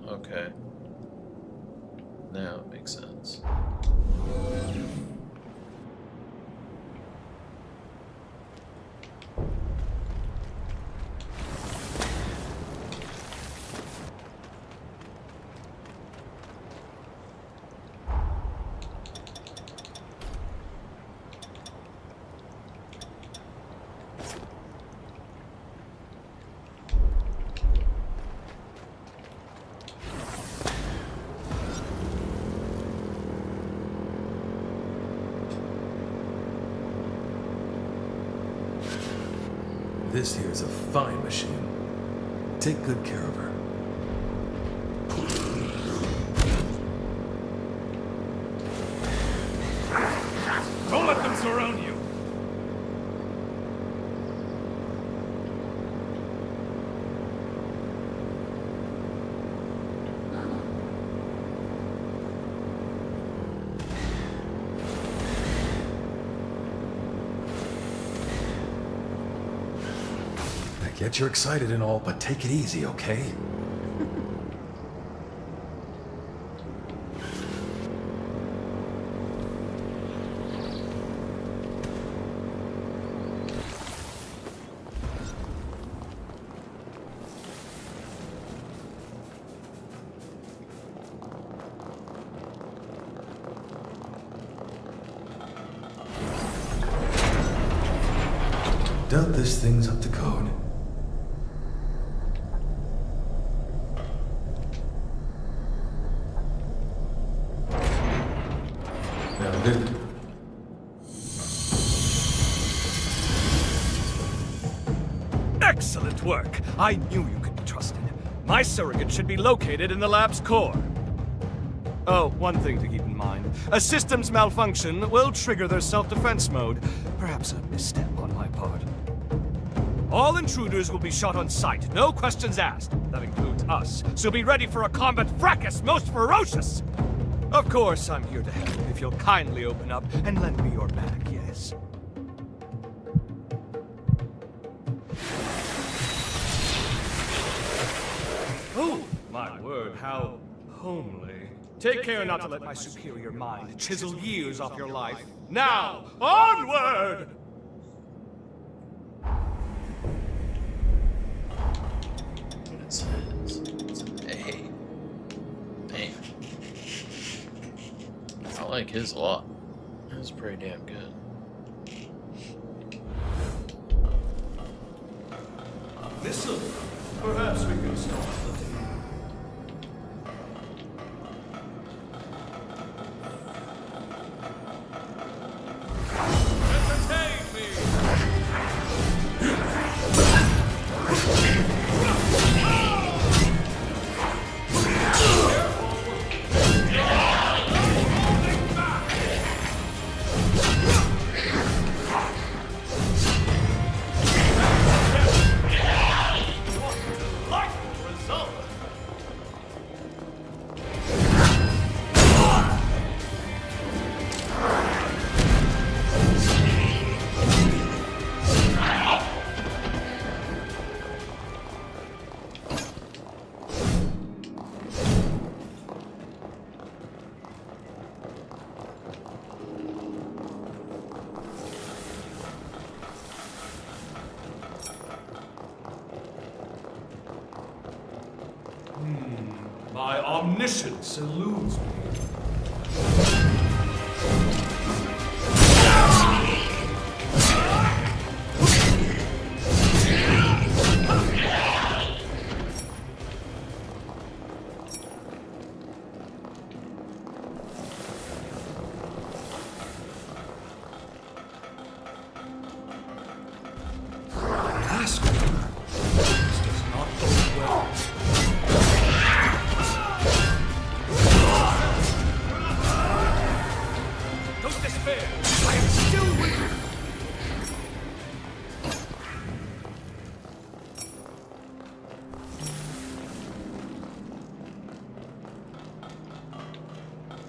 Okay. Now it makes sense. This here's a fine machine. Take good care of her. get you're excited and all, but take it easy, okay? Doubt this thing's up to code. Now, did Excellent work! I knew you could be trusted. My surrogate should be located in the lab's core. Oh, one thing to keep in mind. A system's malfunction will trigger their self-defense mode. Perhaps a misstep on my part. All intruders will be shot on sight, no questions asked. That includes us, so be ready for a combat fracas most ferocious! Of course, I'm here to help if you'll kindly open up and lend me your back, yes? Oh, my word, how homely. Take care not to let my superior mind chisel years off your life. Now, onward! It's an A. Man. I like his a lot. That's pretty damn good. Listen, perhaps we can start the day. Entertain me! My omniscience eludes me.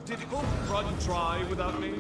Did hope run dry without me?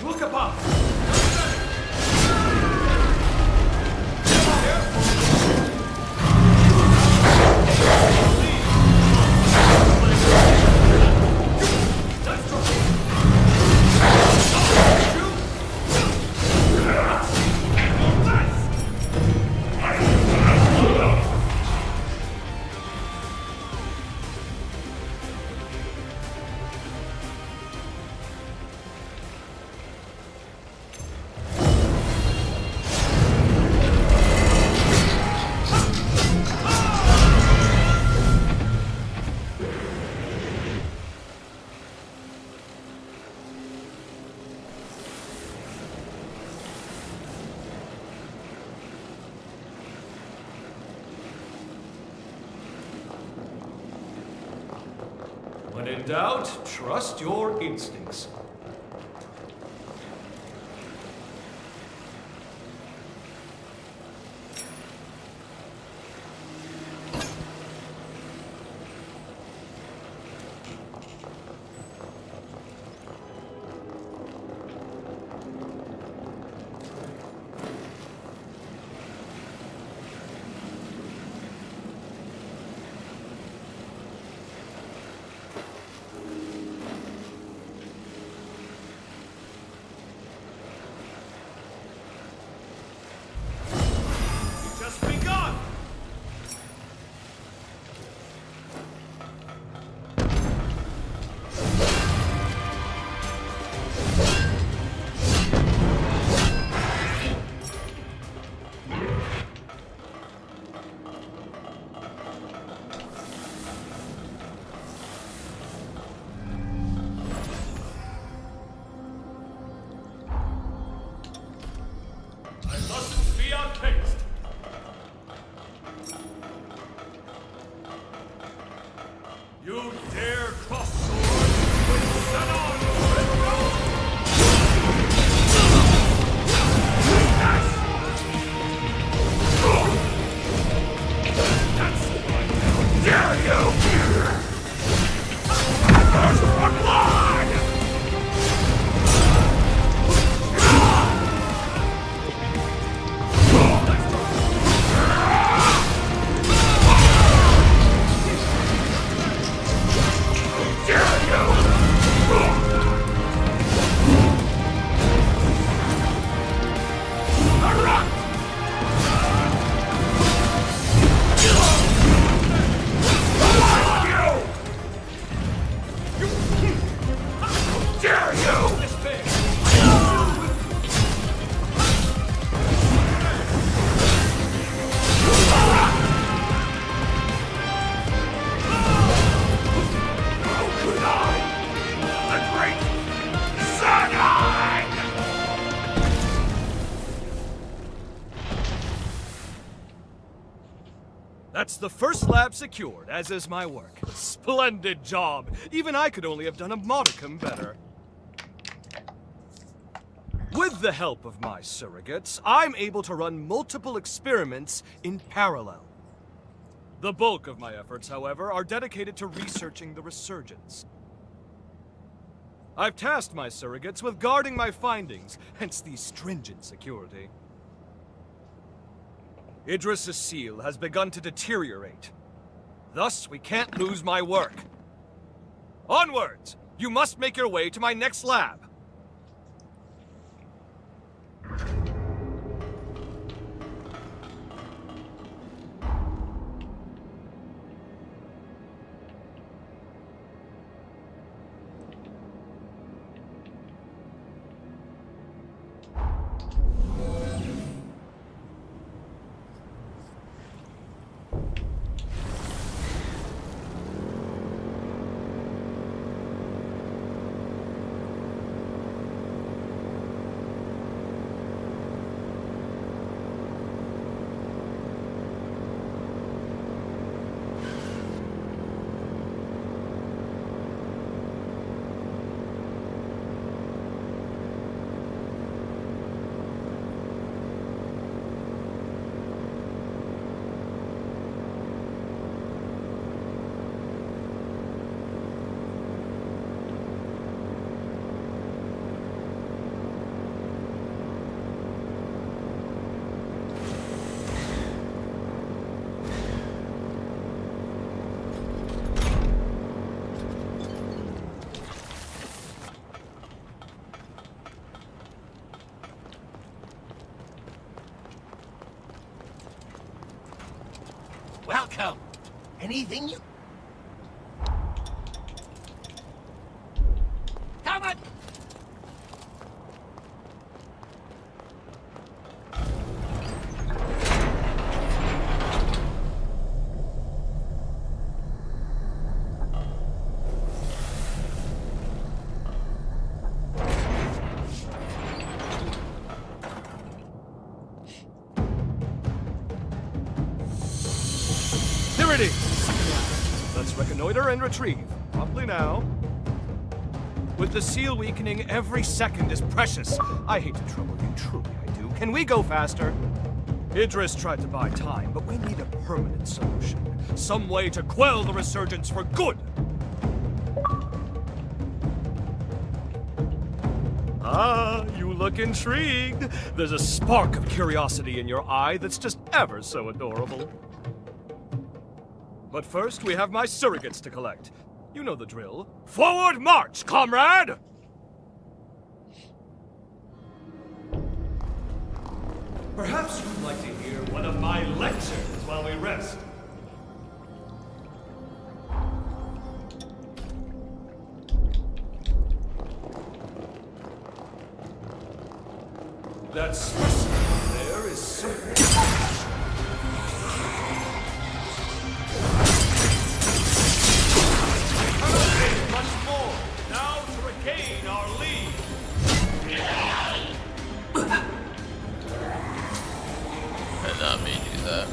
Look above! When in doubt, trust your instincts. Just begun! I mustn't be outpaced. You dare cross swords with Zenon dare you! Thirst for blood! That's the first lab secured, as is my work. Splendid job! Even I could only have done a modicum better. With the help of my surrogates, I'm able to run multiple experiments in parallel. The bulk of my efforts, however, are dedicated to researching the resurgence. I've tasked my surrogates with guarding my findings, hence the stringent security. Idris' seal has begun to deteriorate. Thus, we can't lose my work. Onwards! You must make your way to my next lab. Welcome. Anything you... Come on! There it is! Let's reconnoiter and retrieve. Promptly now. With the seal weakening, every second is precious. I hate to trouble you, truly I do. Can we go faster? Idris tried to buy time, but we need a permanent solution. Some way to quell the resurgence for good. Ah, you look intrigued. There's a spark of curiosity in your eye that's just ever so adorable. But first, we have my surrogates to collect. You know the drill. Forward march, comrade! Perhaps you'd like to hear one of my lectures while we rest. That specimen there is something. Much more. Now to regain our lead. Did not mean to do that.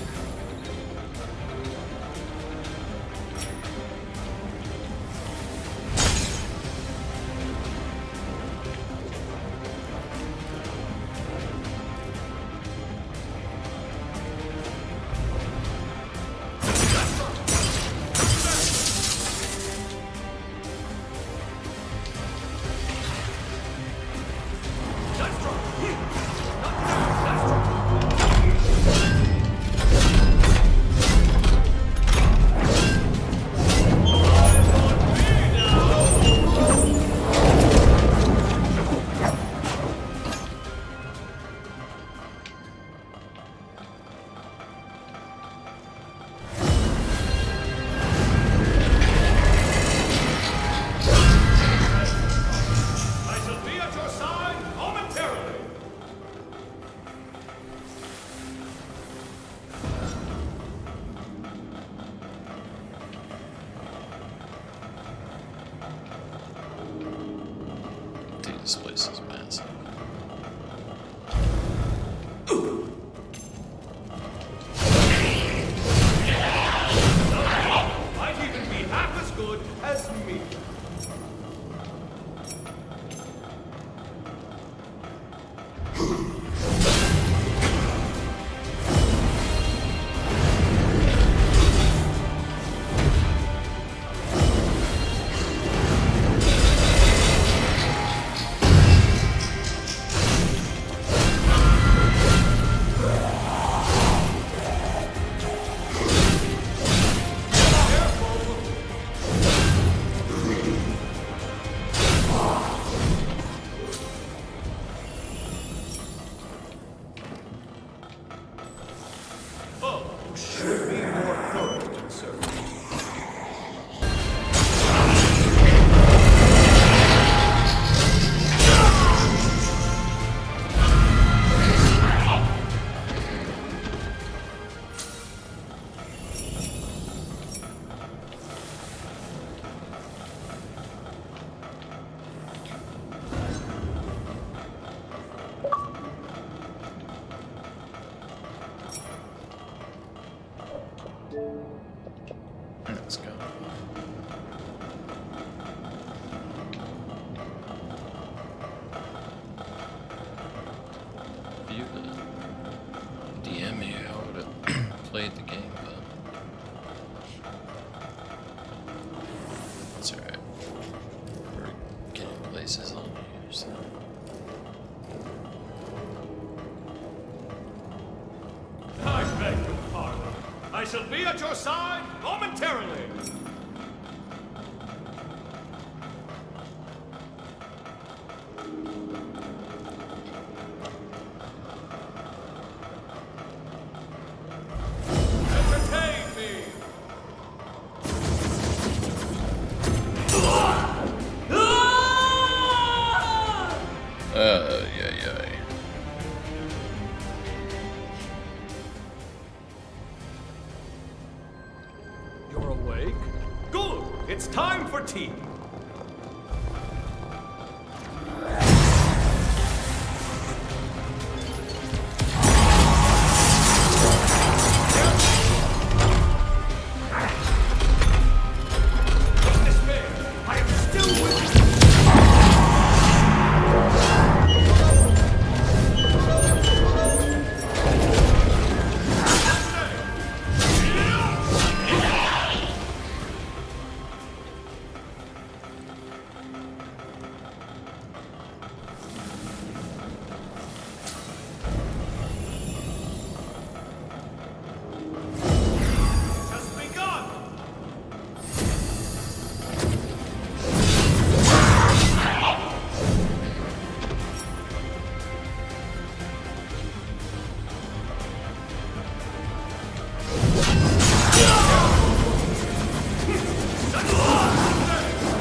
This place is massive. Might even be half as good as me. Should be more thorough than so. Let's go. If you could DM me, I would have played the game, but it's alright. We're getting places on here, so. I beg your pardon. I shall be at your side momentarily. Entertain me. Yeah. You're awake? Good! It's time for tea! Don't despair!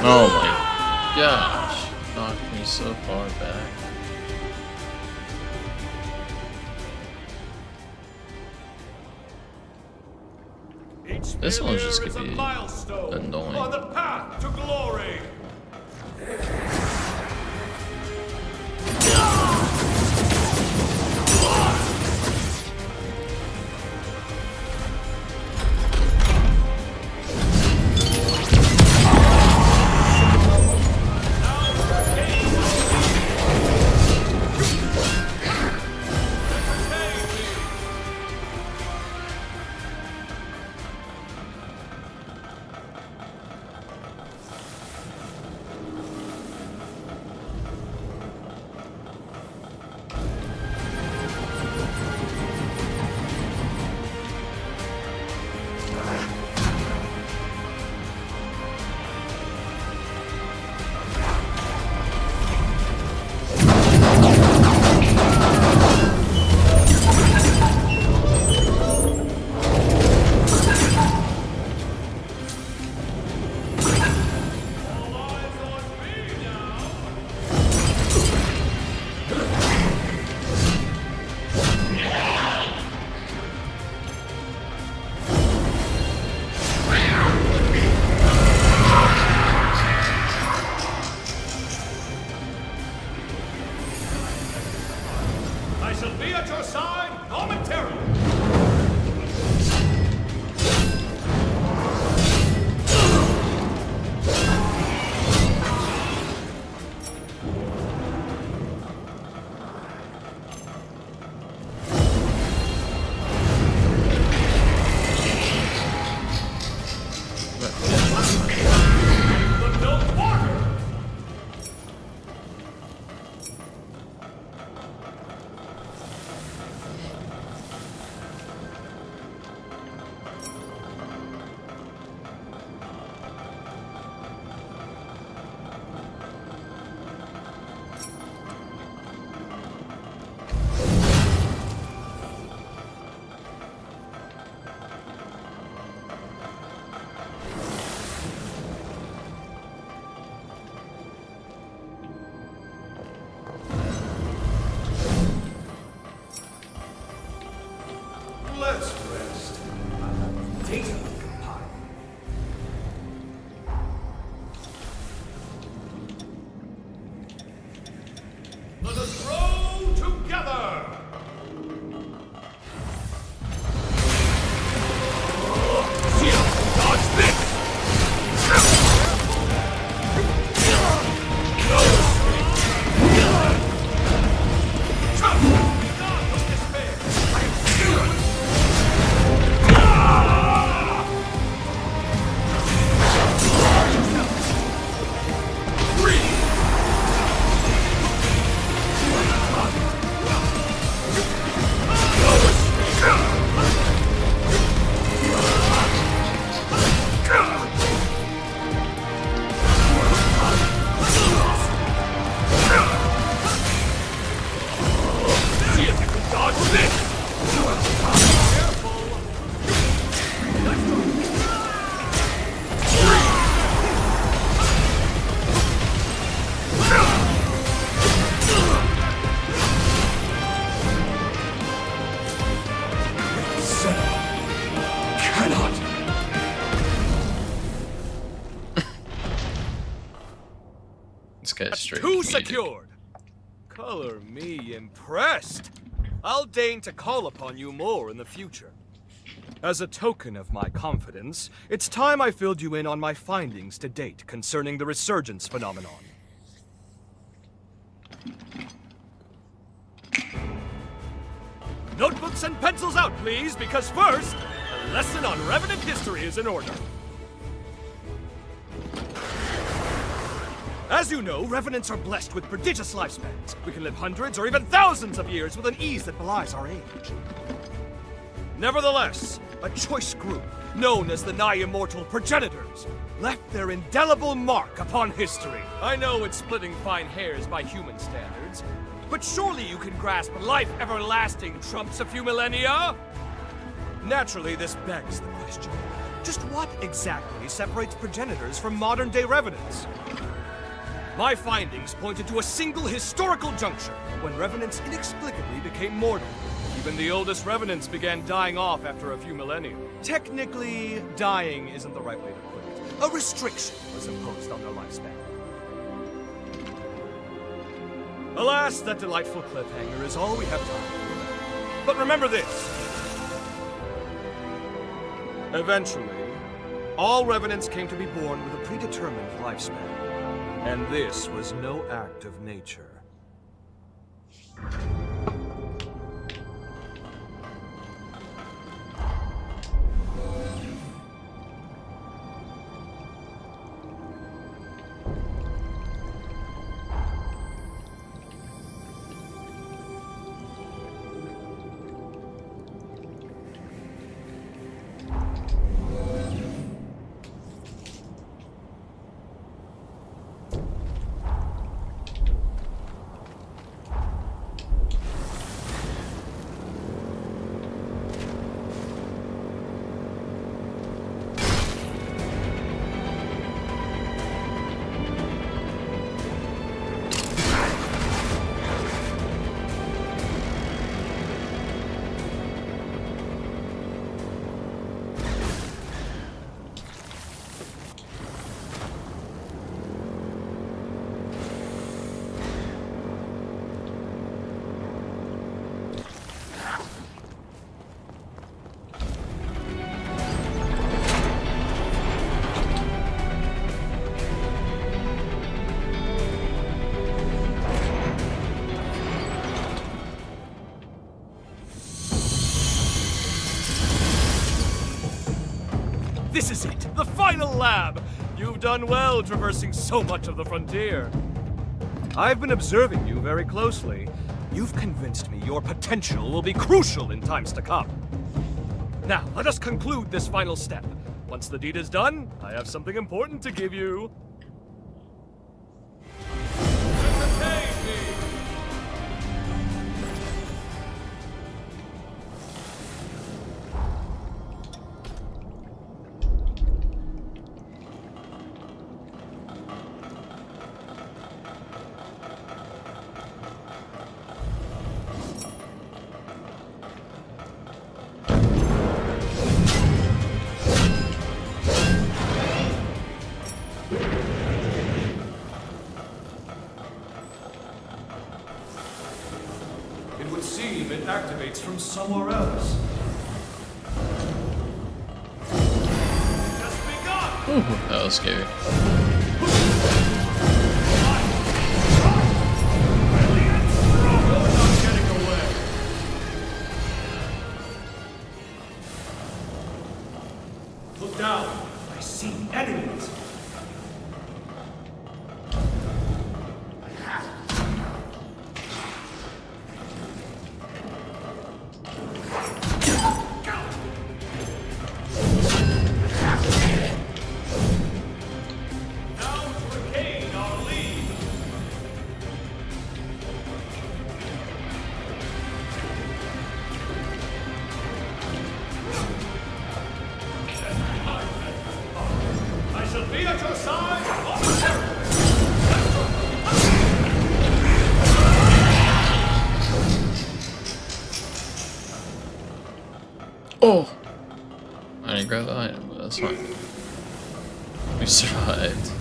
Oh my gosh. Knocked me so far back. This one's just gonna be annoying. On the path to glory. Let's rest. Data compiled. Let us grow together. Dodge this. This guy's straight Two comedic. secured. Color me impressed. I'll deign to call upon you more in the future. As a token of my confidence, it's time I filled you in on my findings to date concerning the resurgence phenomenon. Notebooks and pencils out, please, because first, a lesson on Revenant history is in order. As you know, Revenants are blessed with prodigious lifespans. We can live hundreds or even thousands of years with an ease that belies our age. Nevertheless, a choice group, known as the nigh-immortal Progenitors, left their indelible mark upon history. I know it's splitting fine hairs by human standards, but surely you can grasp life everlasting trumps a few millennia? Naturally, this begs the question. Just what exactly separates progenitors from modern-day revenants? My findings pointed to a single historical juncture when revenants inexplicably became mortal. Even the oldest revenants began dying off after a few millennia. Technically, dying isn't the right way to put it. A restriction was imposed on their lifespan. Alas, that delightful cliffhanger is all we have time for. But remember this. Eventually, all revenants came to be born with a predetermined lifespan. And this was no act of nature. This is it, the final lab! You've done well traversing so much of the frontier. I've been observing you very closely. You've convinced me your potential will be crucial in times to come. Now, let us conclude this final step. Once the deed is done, I have something important to give you. It would seem it activates from somewhere else. Just begun! That was scary. Look down. I see enemies. Be at your side! Oh! I didn't grab the item, but that's fine. We survived.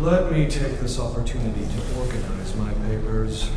Let me take this opportunity to organize my papers.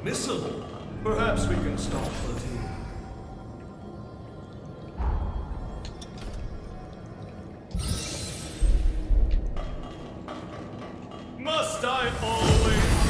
Missile. Perhaps we can stop flirting. Must I always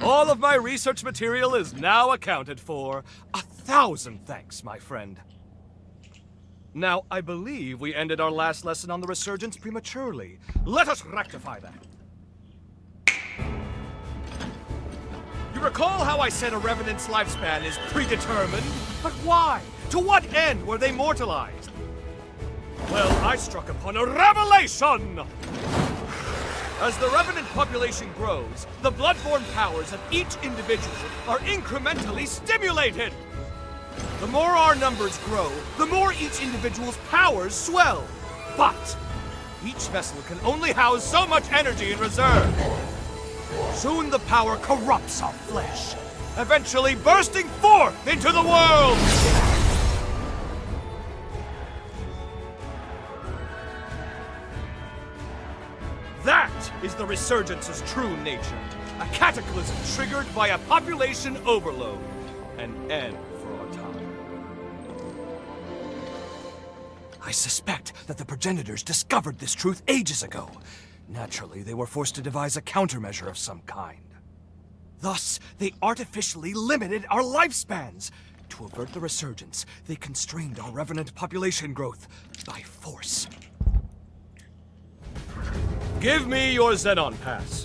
All of my research material is now accounted for. 1,000 thanks, my friend. Now, I believe we ended our last lesson on the Resurgence prematurely. Let us rectify that. You recall how I said a Revenant's lifespan is predetermined? But why? To what end were they mortalized? Well, I struck upon a revelation! As the Revenant population grows, the bloodborne powers of each individual are incrementally stimulated. The more our numbers grow, the more each individual's powers swell. But each vessel can only house so much energy in reserve. Soon the power corrupts our flesh, eventually bursting forth into the world! That is the Resurgence's true nature. A cataclysm triggered by a population overload. An end for our time. I suspect that the progenitors discovered this truth ages ago. Naturally, they were forced to devise a countermeasure of some kind. Thus, they artificially limited our lifespans. To avert the Resurgence, they constrained our Revenant population growth by force. Give me your Xenon Pass.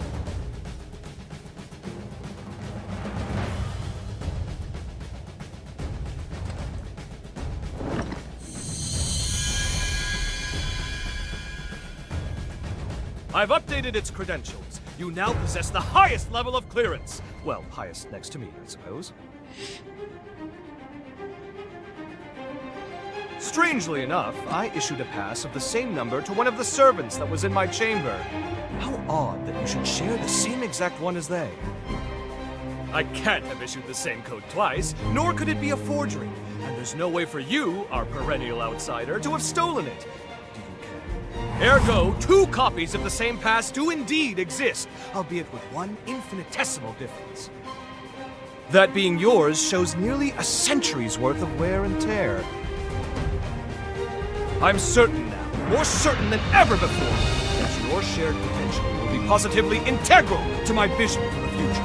I've updated its credentials. You now possess the highest level of clearance. Well, highest next to me, I suppose. Strangely enough, I issued a pass of the same number to one of the servants that was in my chamber. How odd that you should share the same exact one as they. I can't have issued the same code twice, nor could it be a forgery. And there's no way for you, our perennial outsider, to have stolen it. Do you care? Ergo, 2 copies of the same pass do indeed exist, albeit with one infinitesimal difference. That being yours shows nearly a century's worth of wear and tear. I'm certain now, more certain than ever before, that your shared potential will be positively integral to my vision for the future.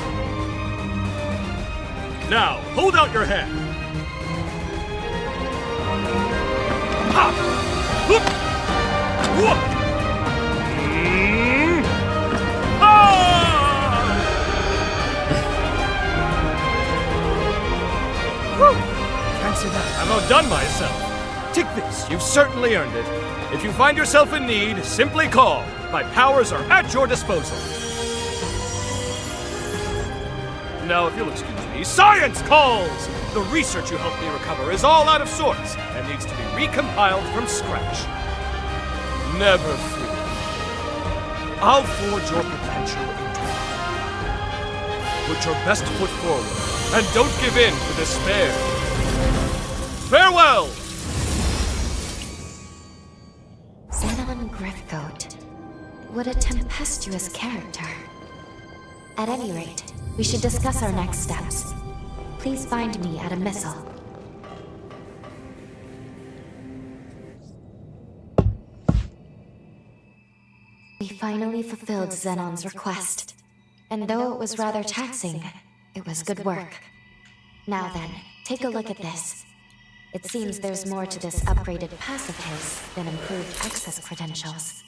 Now, hold out your hand. Ha! Look! Whoa! Ah! have done myself. Take this, you've certainly earned it. If you find yourself in need, simply call. My powers are at your disposal. Now, if you'll excuse me, science calls! The research you helped me recover is all out of sorts and needs to be recompiled from scratch. Never fear. I'll forge your potential into life. Put your best foot forward, and don't give in to despair. Farewell! Zenon Griffgoat. What a tempestuous character. At any rate, we should discuss our next steps. Please find me at a missile. We finally fulfilled Zenon's request. And though it was rather taxing, it was good work. Now then, take a look at this. It seems there's more to this upgraded pass of his than improved access credentials.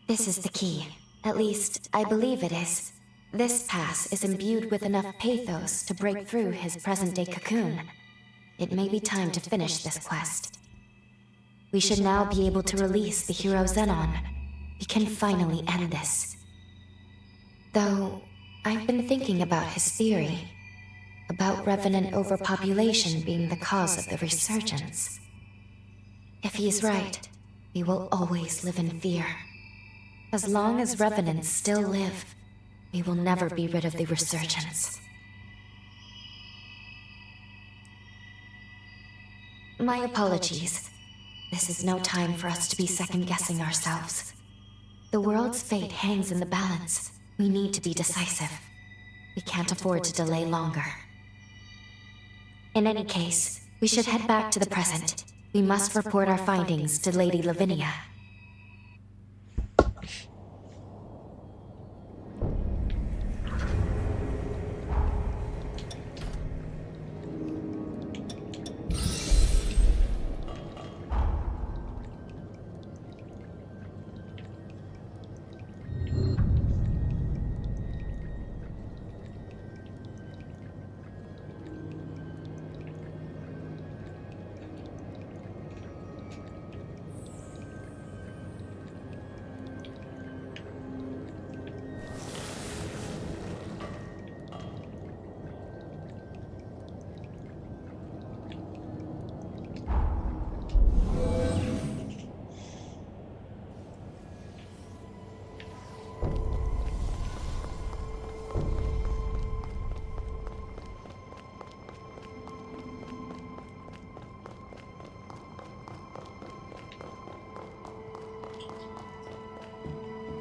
This is the key. At least, I believe it is. This pass is imbued with enough pathos to break through his present-day cocoon. It may be time to finish this quest. We should now be able to release the hero Zenon. We can finally end this. Though, I've been thinking about his theory. About revenant overpopulation being the cause of the resurgence. If he's right, we will always live in fear. As long as revenants still live, we will never be rid of the resurgence. My apologies. This is no time for us to be second-guessing ourselves. The world's fate hangs in the balance. We need to be decisive. We can't afford to delay longer. In any case, we should head back to the present. We must report our findings to Lady Lavinia.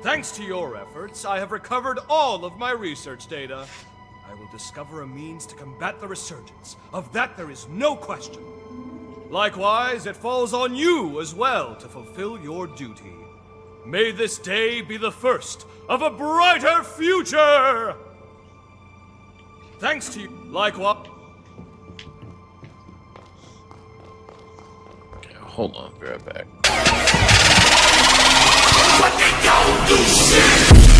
Thanks to your efforts, I have recovered all of my research data. I will discover a means to combat the resurgence. Of that there is no question. Likewise, it falls on you as well to fulfill your duty. May this day be the first of a brighter future! Thanks to you. Likewise. Okay, hold on, be right back. But they don't do shit!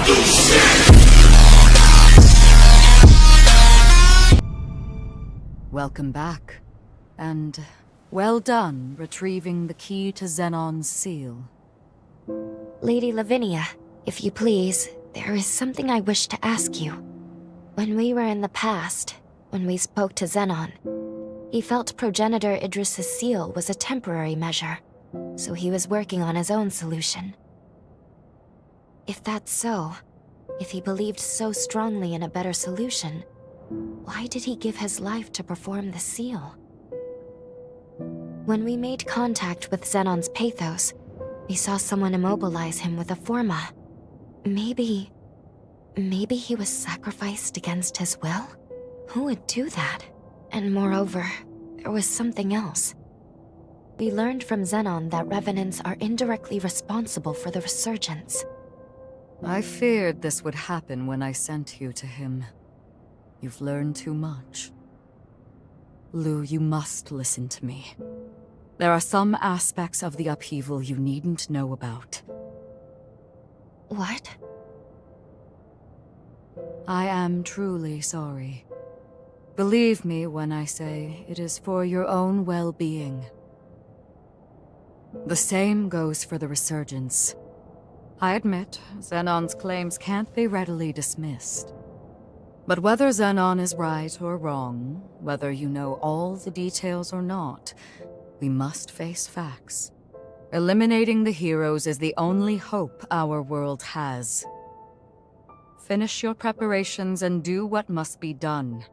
do shit! Welcome back. And well done retrieving the key to Xenon's seal. Lady Lavinia, if you please, there is something I wish to ask you. When we were in the past, when we spoke to Xenon, he felt Progenitor Idris's seal was a temporary measure, so he was working on his own solution. If that's so, if he believed so strongly in a better solution, why did he give his life to perform the seal? When we made contact with Xenon's Pathos, we saw someone immobilize him with a Forma. Maybe he was sacrificed against his will? Who would do that? And moreover, there was something else. We learned from Xenon that Revenants are indirectly responsible for the resurgence. I feared this would happen when I sent you to him. You've learned too much. Lou, you must listen to me. There are some aspects of the upheaval you needn't know about. What? I am truly sorry. Believe me when I say it is for your own well-being. The same goes for the resurgence. I admit, Xenon's claims can't be readily dismissed. But whether Xenon is right or wrong, whether you know all the details or not, we must face facts. Eliminating the heroes is the only hope our world has. Finish your preparations and do what must be done.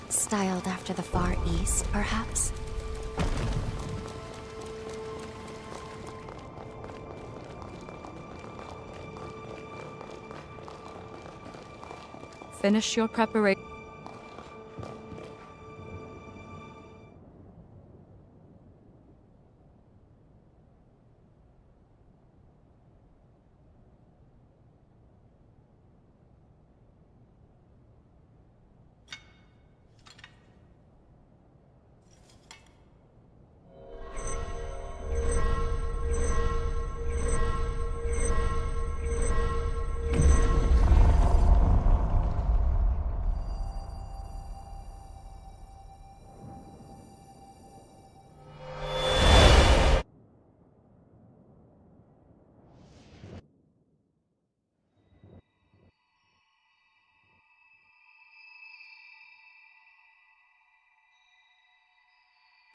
Styled after the Far East, perhaps? Finish your preparation.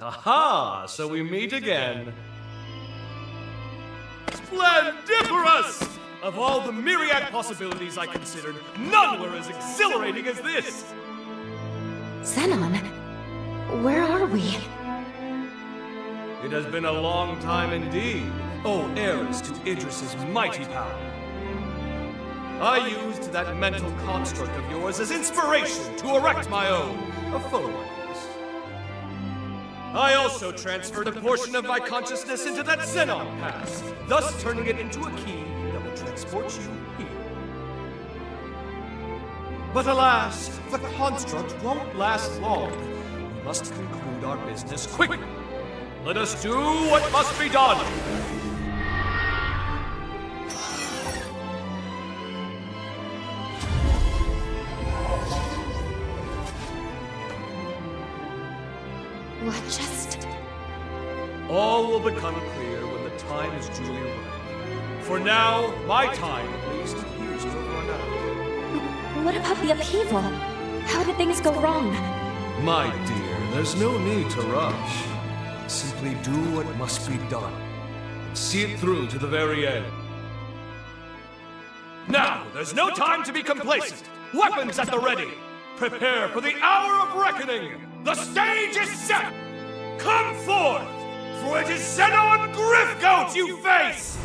Aha! So we meet again. Splendiferous! Of all the myriad possibilities I considered, none were as exhilarating as this! Xenon, where are we? It has been a long time indeed, O heirs to Idris's mighty power. I used that mental construct of yours as inspiration to erect my own, a photo. I also transferred a portion of my consciousness into that Xenon pass, thus turning it into a key that will transport you here. But alas, the construct won't last long. We must conclude our business quickly. Let us do what must be done. What just... All will become clear when the time is duly right. For now, my time, at least, appears to have run out. What about the upheaval? How did things go wrong? My dear, there's no need to rush. Simply do what must be done. See it through to the very end. Now, there's no time to be complacent. Weapons at the ready. Prepare for the hour of reckoning. The stage is set. Come forth, for it is Zenon Grifgoat you face!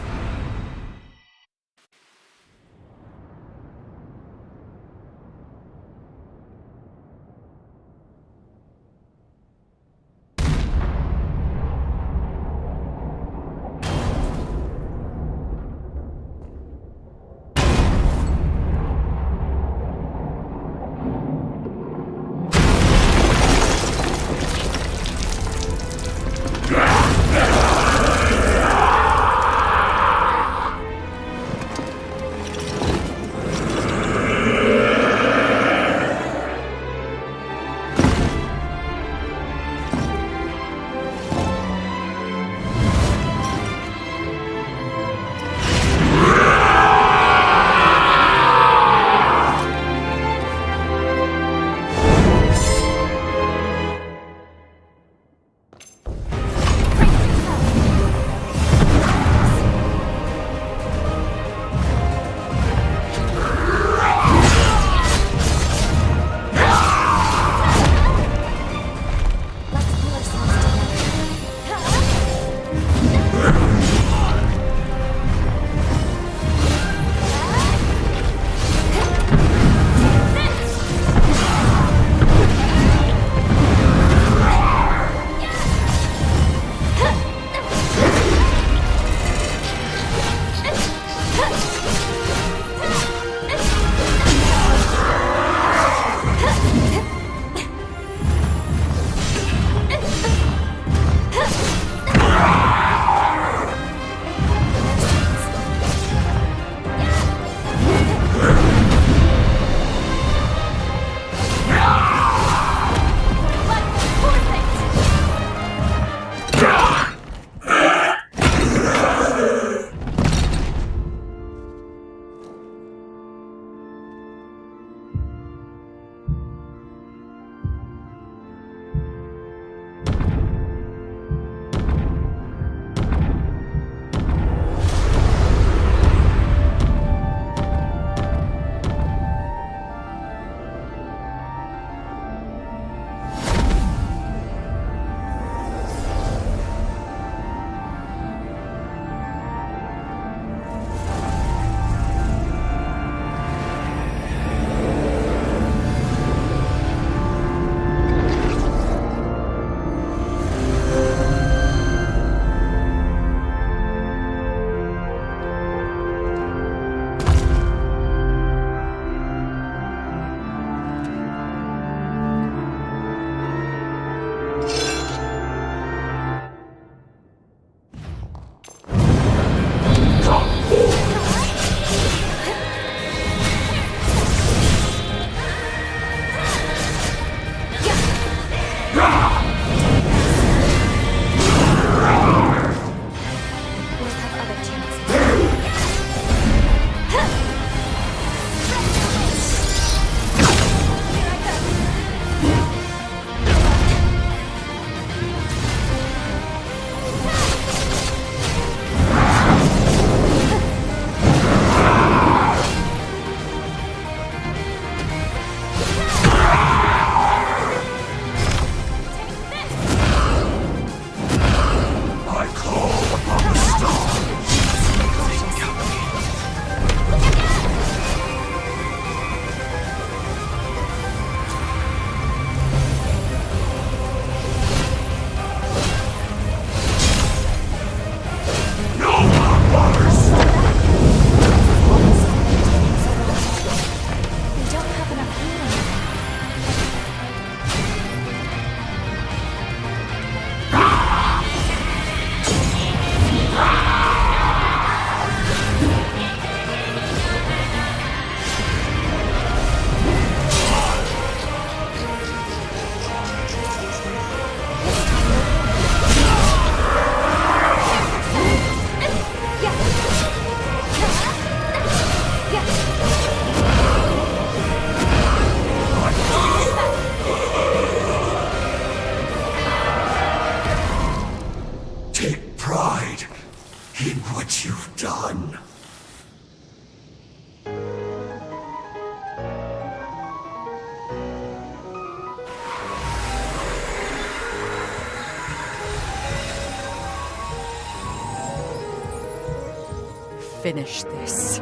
finish this.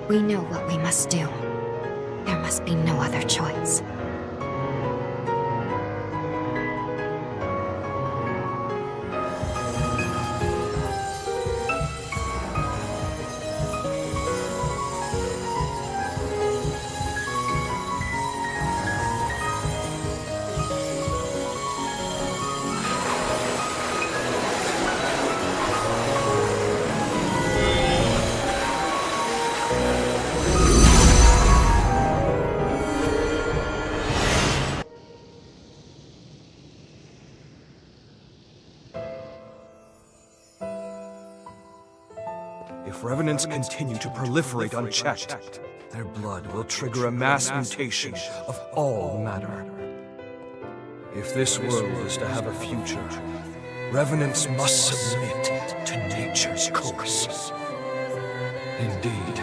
We know what we must do. There must be no other choice. If Revenants continue to proliferate unchecked, their blood will trigger a mass mutation of all matter. If this world is to have a future, Revenants must submit to nature's course. Indeed,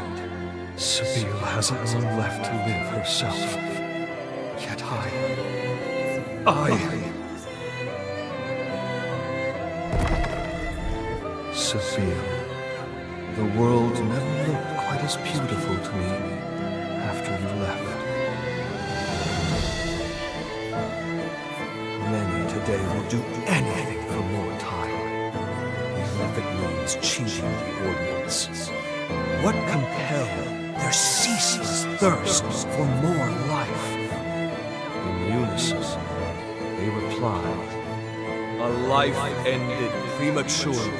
Sabine hasn't long left to live herself. Yet Sabine. The world never looked quite as beautiful to me after you left. Many today will do anything for more time, even if it means changing the ordinance. What compelled their ceaseless thirst for more life? In unison, they replied, "A life ended prematurely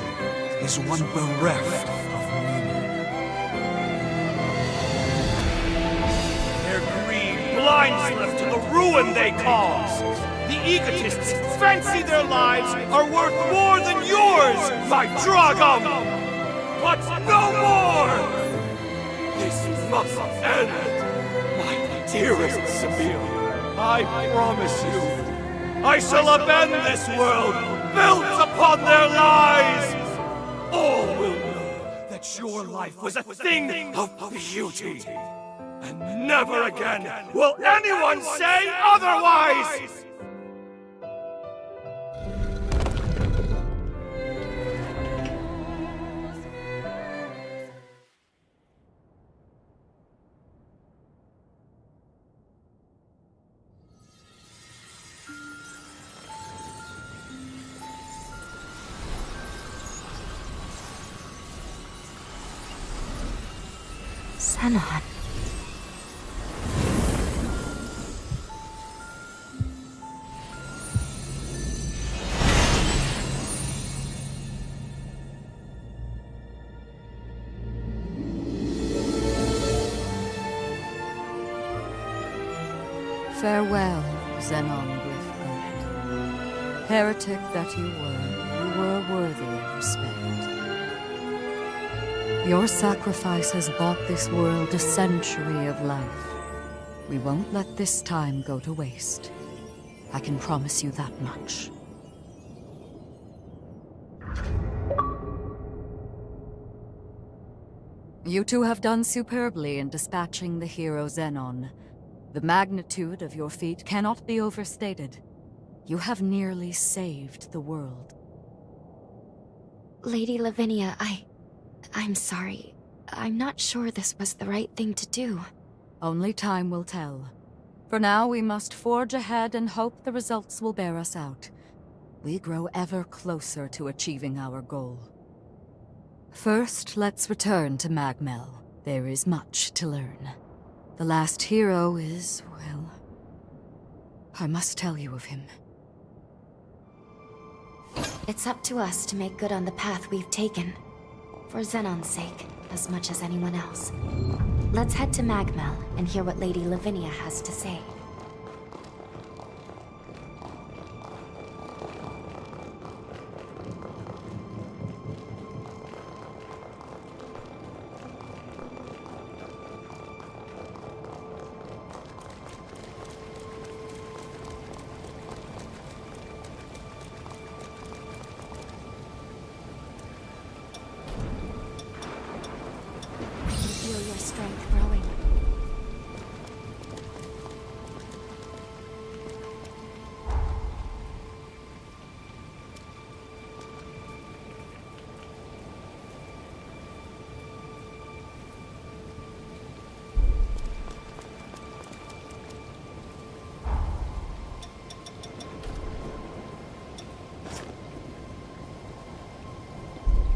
is one bereft of meaning." Their greed blinds them to the ruin they cause. The egotists fancy their lives are worth more than yours, my Dragom! But no more! This must end! My dearest Sabine, I promise you, I shall upend this world built upon their lies! All will know that your life was a thing of beauty. And never again will anyone say otherwise! Zenon. Farewell, Zenon Glyphgood. Heretic that you were worthy of respect. Your sacrifice has bought this world a century of life. We won't let this time go to waste. I can promise you that much. You two have done superbly in dispatching the hero Zenon. The magnitude of your feat cannot be overstated. You have nearly saved the world. Lady Lavinia, I'm sorry. I'm not sure this was the right thing to do. Only time will tell. For now, we must forge ahead and hope the results will bear us out. We grow ever closer to achieving our goal. First, let's return to Magmel. There is much to learn. The last hero is, well, I must tell you of him. It's up to us to make good on the path we've taken. For Zenon's sake, as much as anyone else. Let's head to Magmel and hear what Lady Lavinia has to say. strength growing.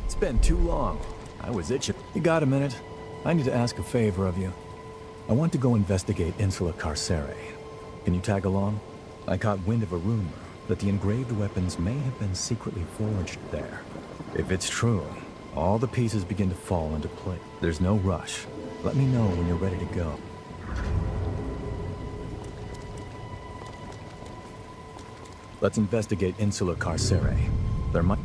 It's been too long. I was itching. You got a minute? I need to ask a favor of you. I want to go investigate Insula Carcere. Can you tag along? I caught wind of a rumor that the engraved weapons may have been secretly forged there. If it's true, all the pieces begin to fall into place. There's no rush. Let me know when you're ready to go. Let's investigate Insula Carcere. There might...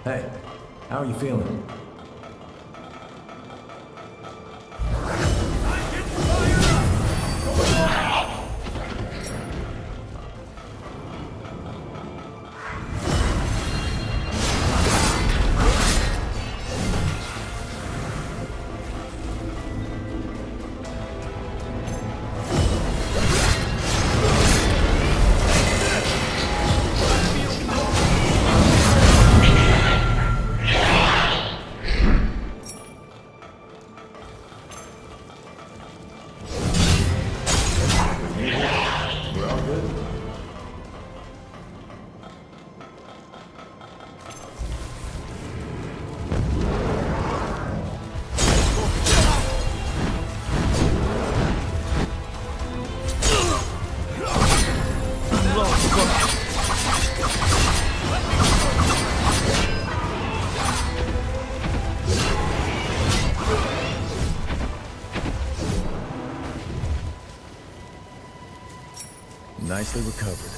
Hey, how are you feeling? Nicely recovered.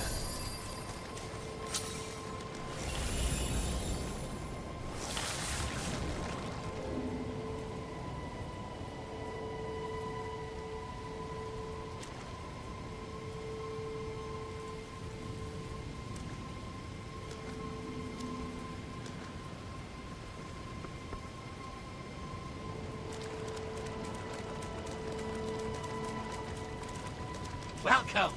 Welcome.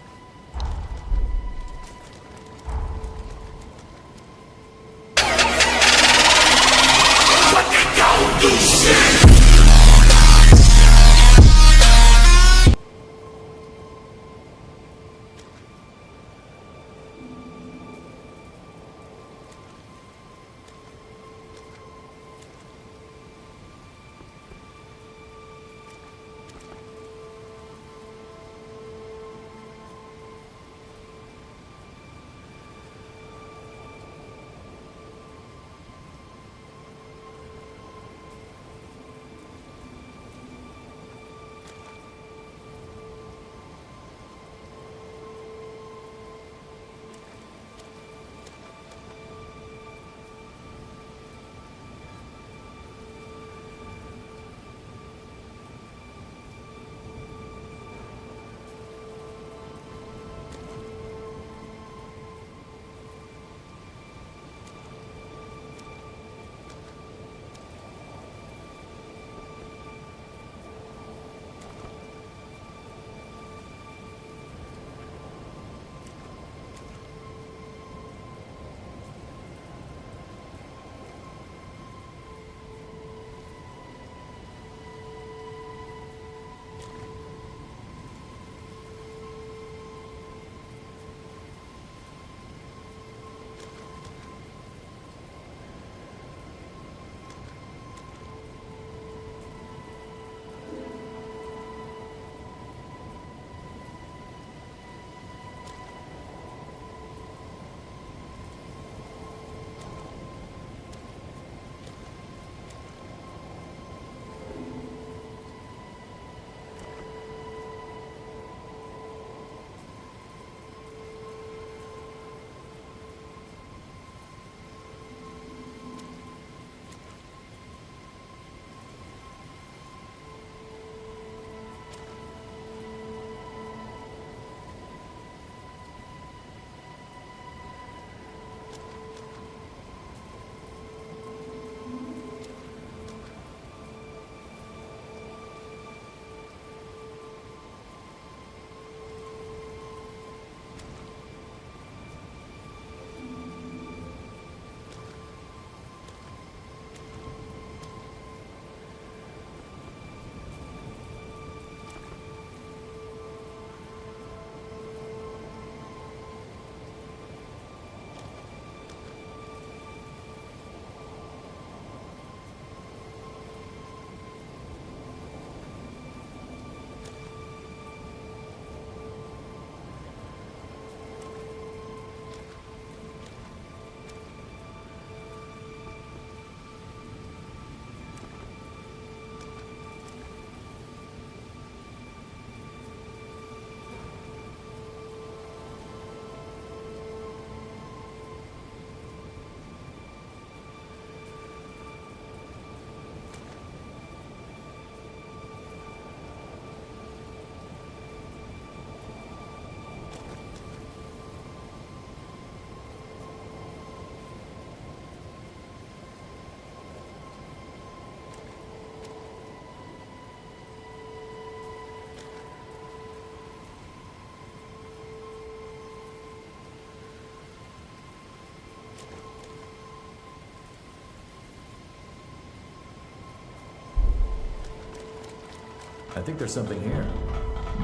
I think there's something here.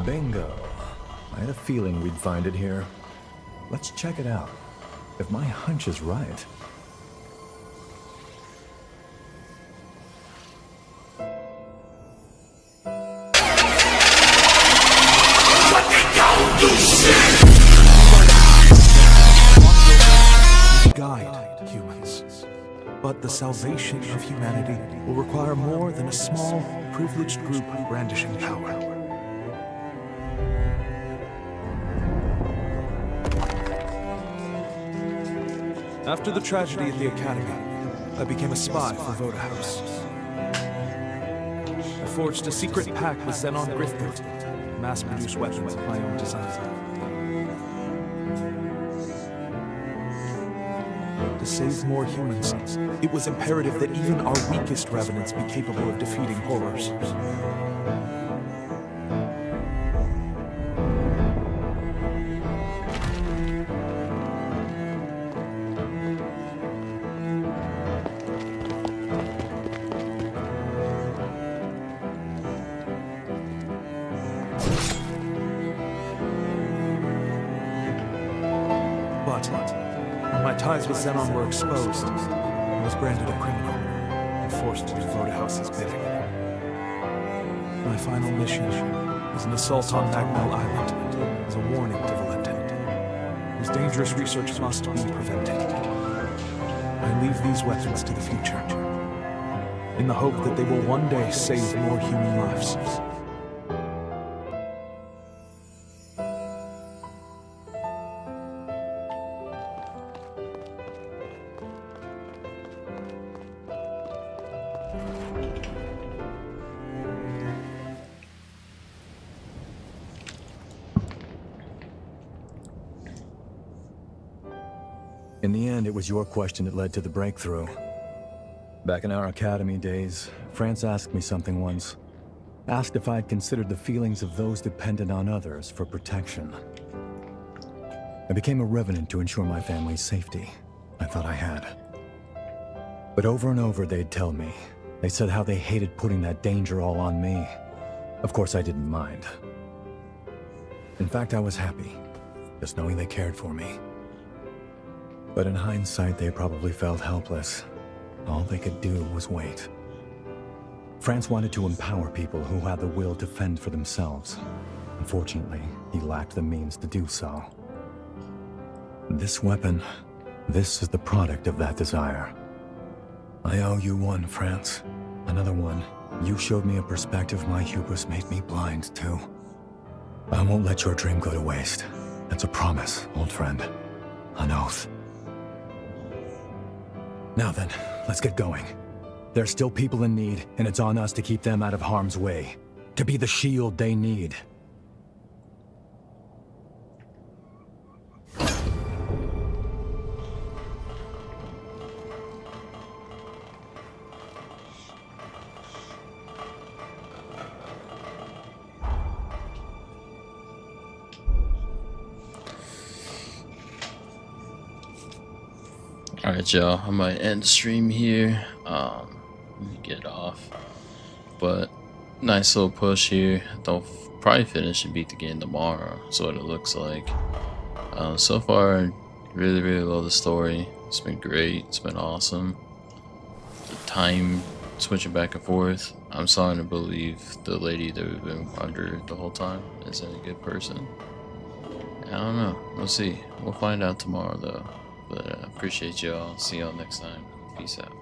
Bingo. I had a feeling we'd find it here. Let's check it out. If my hunch is right. Guide humans. But the salvation of humanity will require more than a small, privileged group brandishing power. After the tragedy at the Academy, I became a spy for Voda House. I forged a secret pact with Zenon Grithgoat to mass-produce weapons of my own design. To save more humans, it was imperative that even our weakest revenants be capable of defeating horrors. My ties with Zenon were exposed. I was branded a criminal and forced to do Voda House's bidding. My final mission was an assault on Magmel Island as a warning to Valentin, whose dangerous research must be prevented. I leave these weapons to the future, in the hope that they will one day save more human lives. In the end, it was your question that led to the breakthrough. Back in our academy days, France asked me something once. Asked if I'd considered the feelings of those dependent on others for protection. I became a revenant to ensure my family's safety. I thought I had. But over and over they'd tell me. They said how they hated putting that danger all on me. Of course I didn't mind. In fact, I was happy, just knowing they cared for me. But in hindsight, they probably felt helpless. All they could do was wait. France wanted to empower people who had the will to fend for themselves. Unfortunately, he lacked the means to do so. This weapon, this is the product of that desire. I owe you one, France. Another one. You showed me a perspective my hubris made me blind to. I won't let your dream go to waste. That's a promise, old friend. An oath. Now then, let's get going. There's still people in need, and it's on us to keep them out of harm's way. To be the shield they need. Alright, y'all, I might end the stream here. Let me get off. But nice little push here. Don't probably finish and beat the game tomorrow. That's what it looks like. So far, really love the story. It's been great. It's been awesome. The time switching back and forth. I'm starting to believe the lady that we've been under the whole time is a good person. I don't know. We'll see. We'll find out tomorrow, though. But I appreciate y'all. See y'all next time. Peace out.